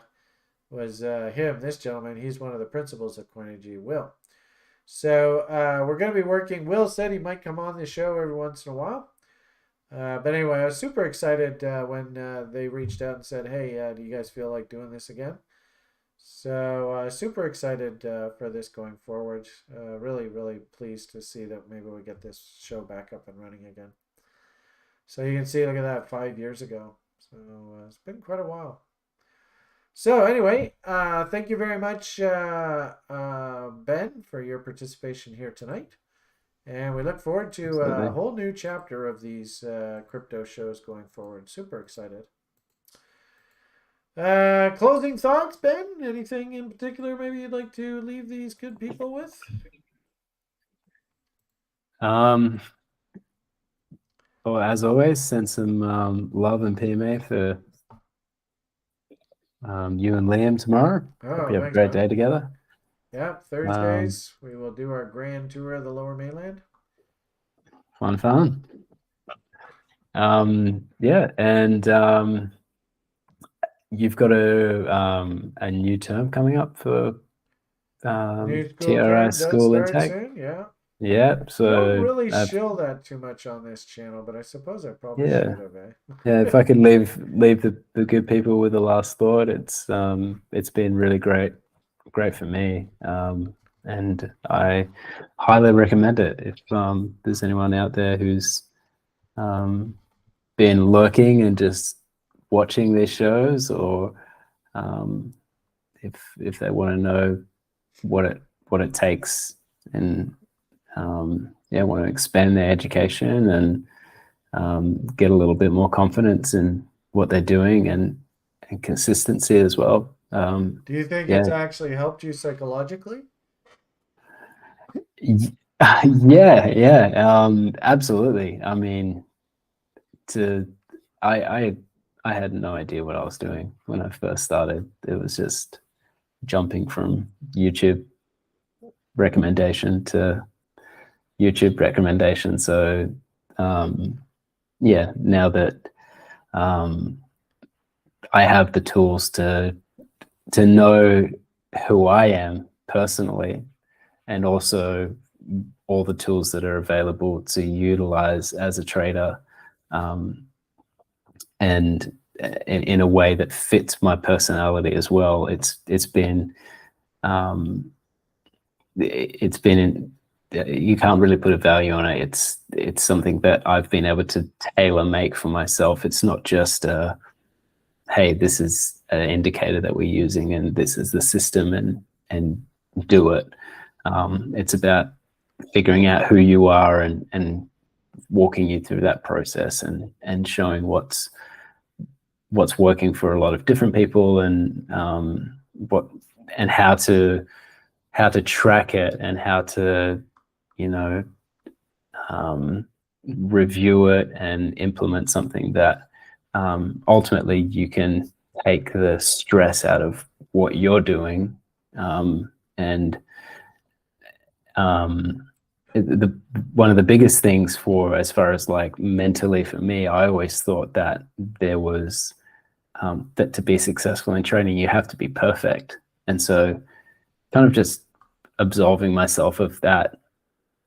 this gentleman. He's one of the principals of Coinigy, Will. So we're going to be working. Will said he might come on the show every once in a while. But anyway, I was super excited when they reached out and said, hey, do you guys feel like doing this again? So super excited for this going forward. Really, really pleased to see that maybe we get this show back up and running again. So you can see, look at that, 5 years ago. So it's been quite a while. So anyway, thank you very much, Ben, for your participation here tonight. And we look forward to a whole new chapter of these crypto shows going forward. Super excited. Closing thoughts, Ben? Anything in particular maybe you'd like to leave these good people with? Well, as always, send some love and PMA for you and Liam tomorrow. Hope you have a great day together. Yeah, Thursdays we will do our grand tour of the Lower Mainland. Fun. Yeah, and you've got a new term coming up for TRI school intake. Soon, yeah. Yeah, so don't really shill that too much on this channel, but I suppose I probably should have. Yeah, if I could leave the good people with the last thought, it's been really great for me, and I highly recommend it. If there's anyone out there who's been lurking and just watching these shows, or if they want to know what it takes, and want to expand their education and get a little bit more confidence in what they're doing, and consistency as well. Do you think it's actually helped you psychologically? Yeah, absolutely. I mean, I had no idea what I was doing when I first started. It was just jumping from YouTube recommendation to YouTube recommendation. So now that I have the tools to know who I am personally, and also all the tools that are available to utilize as a trader, and in a way that fits my personality as well. It's been you can't really put a value on it. It's something that I've been able to tailor make for myself. It's not just hey, this is an indicator that we're using and this is the system, and do it. It's about figuring out who you are and walking you through that process, and showing what's working for a lot of different people, and how to track it, and how to review it and implement something that ultimately you can take the stress out of what you're doing, and um, the one of the biggest things for as far as like mentally for me, I always thought that there was that to be successful in training, you have to be perfect. And so kind of just absolving myself of that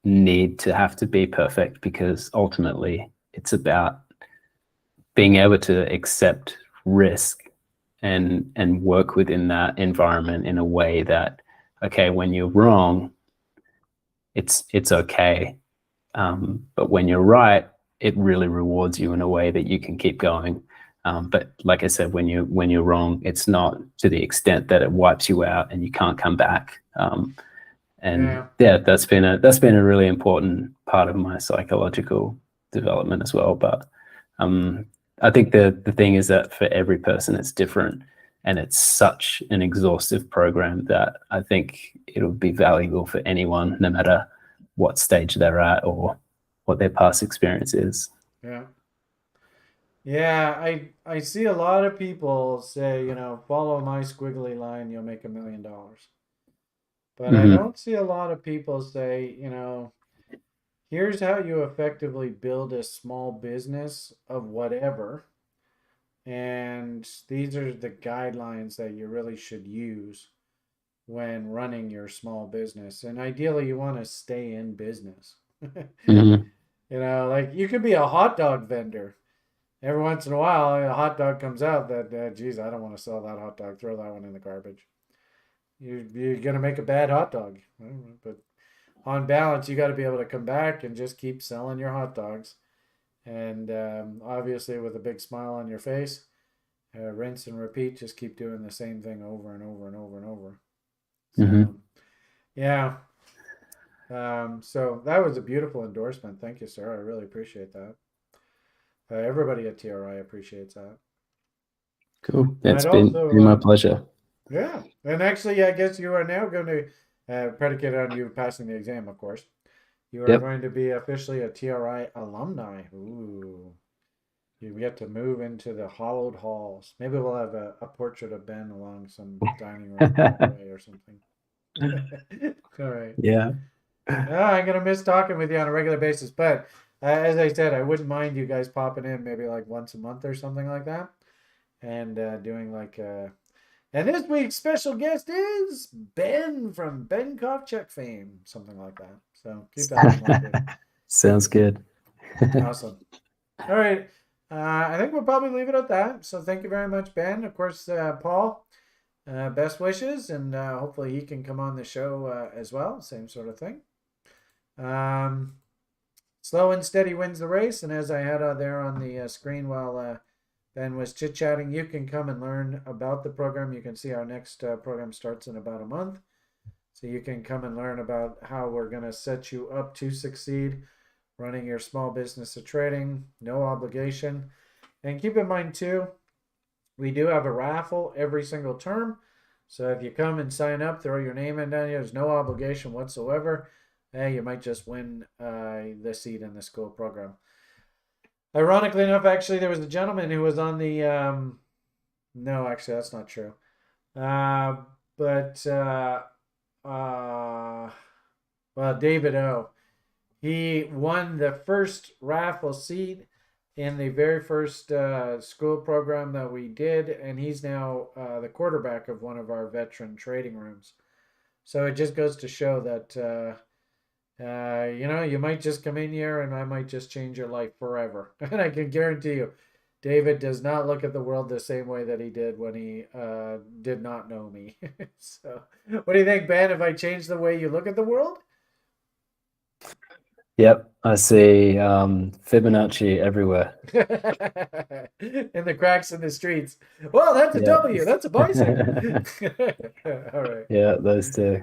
need to have to be perfect, because ultimately it's about being able to accept risk and work within that environment in a way that, okay, when you're wrong, it's okay. But when you're right, it really rewards you in a way that you can keep going. But like I said, when you're wrong, it's not to the extent that it wipes you out and you can't come back. And Yeah. yeah, that's been a really important part of my psychological development as well. But um, I think the thing is that for every person, it's different, and it's such an exhaustive program that I think it'll be valuable for anyone, no matter what stage they're at or what their past experience is. Yeah. Yeah, I see a lot of people say, follow my squiggly line, you'll make $1 million. But I Hmm. don't see a lot of people say, here's how you effectively build a small business of whatever. And these are the guidelines that you really should use when running your small business. And ideally, you want to stay in business. Hmm. Like you could be a hot dog vendor. Every once in a while, a hot dog comes out that, geez, I don't want to sell that hot dog. Throw that one in the garbage. You're going to make a bad hot dog. But on balance, you got to be able to come back and just keep selling your hot dogs. And obviously, with a big smile on your face, rinse and repeat. Just keep doing the same thing over and over and over and over. So, Hmm. yeah. So that was a beautiful endorsement. Thank you, sir. I really appreciate that. Everybody at TRI appreciates that. Cool. And It's I'd been also, my pleasure. yeah. And actually, I guess you are now going to, predicate on you passing the exam, of course. You are Yep. going to be officially a TRI alumni. Ooh. You get to move into the hollowed halls. Maybe we'll have a portrait of Ben along some dining room hallway or something. All right. Yeah. I'm gonna miss talking with you on a regular basis, but as I said, I wouldn't mind you guys popping in maybe like once a month or something like that, and doing like. And this week's special guest is Ben from Ben Kovchek fame, something like that. So keep that in mind too. Sounds good. Awesome. All right. I think we'll probably leave it at that. So thank you very much, Ben. Of course, Paul, best wishes, and hopefully he can come on the show as well. Same sort of thing. Um, Slow and steady wins the race. And as I had there on the screen while Ben was chit chatting, you can come and learn about the program. You can see our next program starts in about a month. So you can come and learn about how we're going to set you up to succeed running your small business of trading. No obligation. And keep in mind, too, we do have a raffle every single term. So if you come and sign up, throw your name in down here, there's no obligation whatsoever. Hey, you might just win the seat in the school program. Ironically enough, actually, there was a gentleman who was on the. No, actually, that's not true. Uh, but uh, well, David O. He won the first raffle seat in the very first school program that we did, and he's now the quarterback of one of our veteran trading rooms. So it just goes to show that you might just come in here, and I might just change your life forever. And I can guarantee you, David does not look at the world the same way that he did when he did not know me. So, what do you think, Ben? If I change the way you look at the world? Yep. I see Fibonacci everywhere. In the cracks in the streets. Well, that's a Yeah. W. That's a bicycle. All right. Yeah, those two.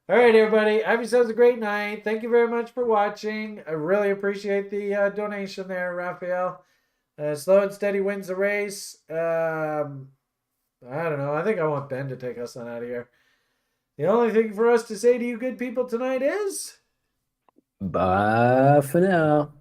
All right, everybody. Have yourselves a great night. Thank you very much for watching. I really appreciate the donation there, Raphael. Slow and steady wins the race. I don't know. I think I want Ben to take us on out of here. The only thing for us to say to you good people tonight is. Bye for now.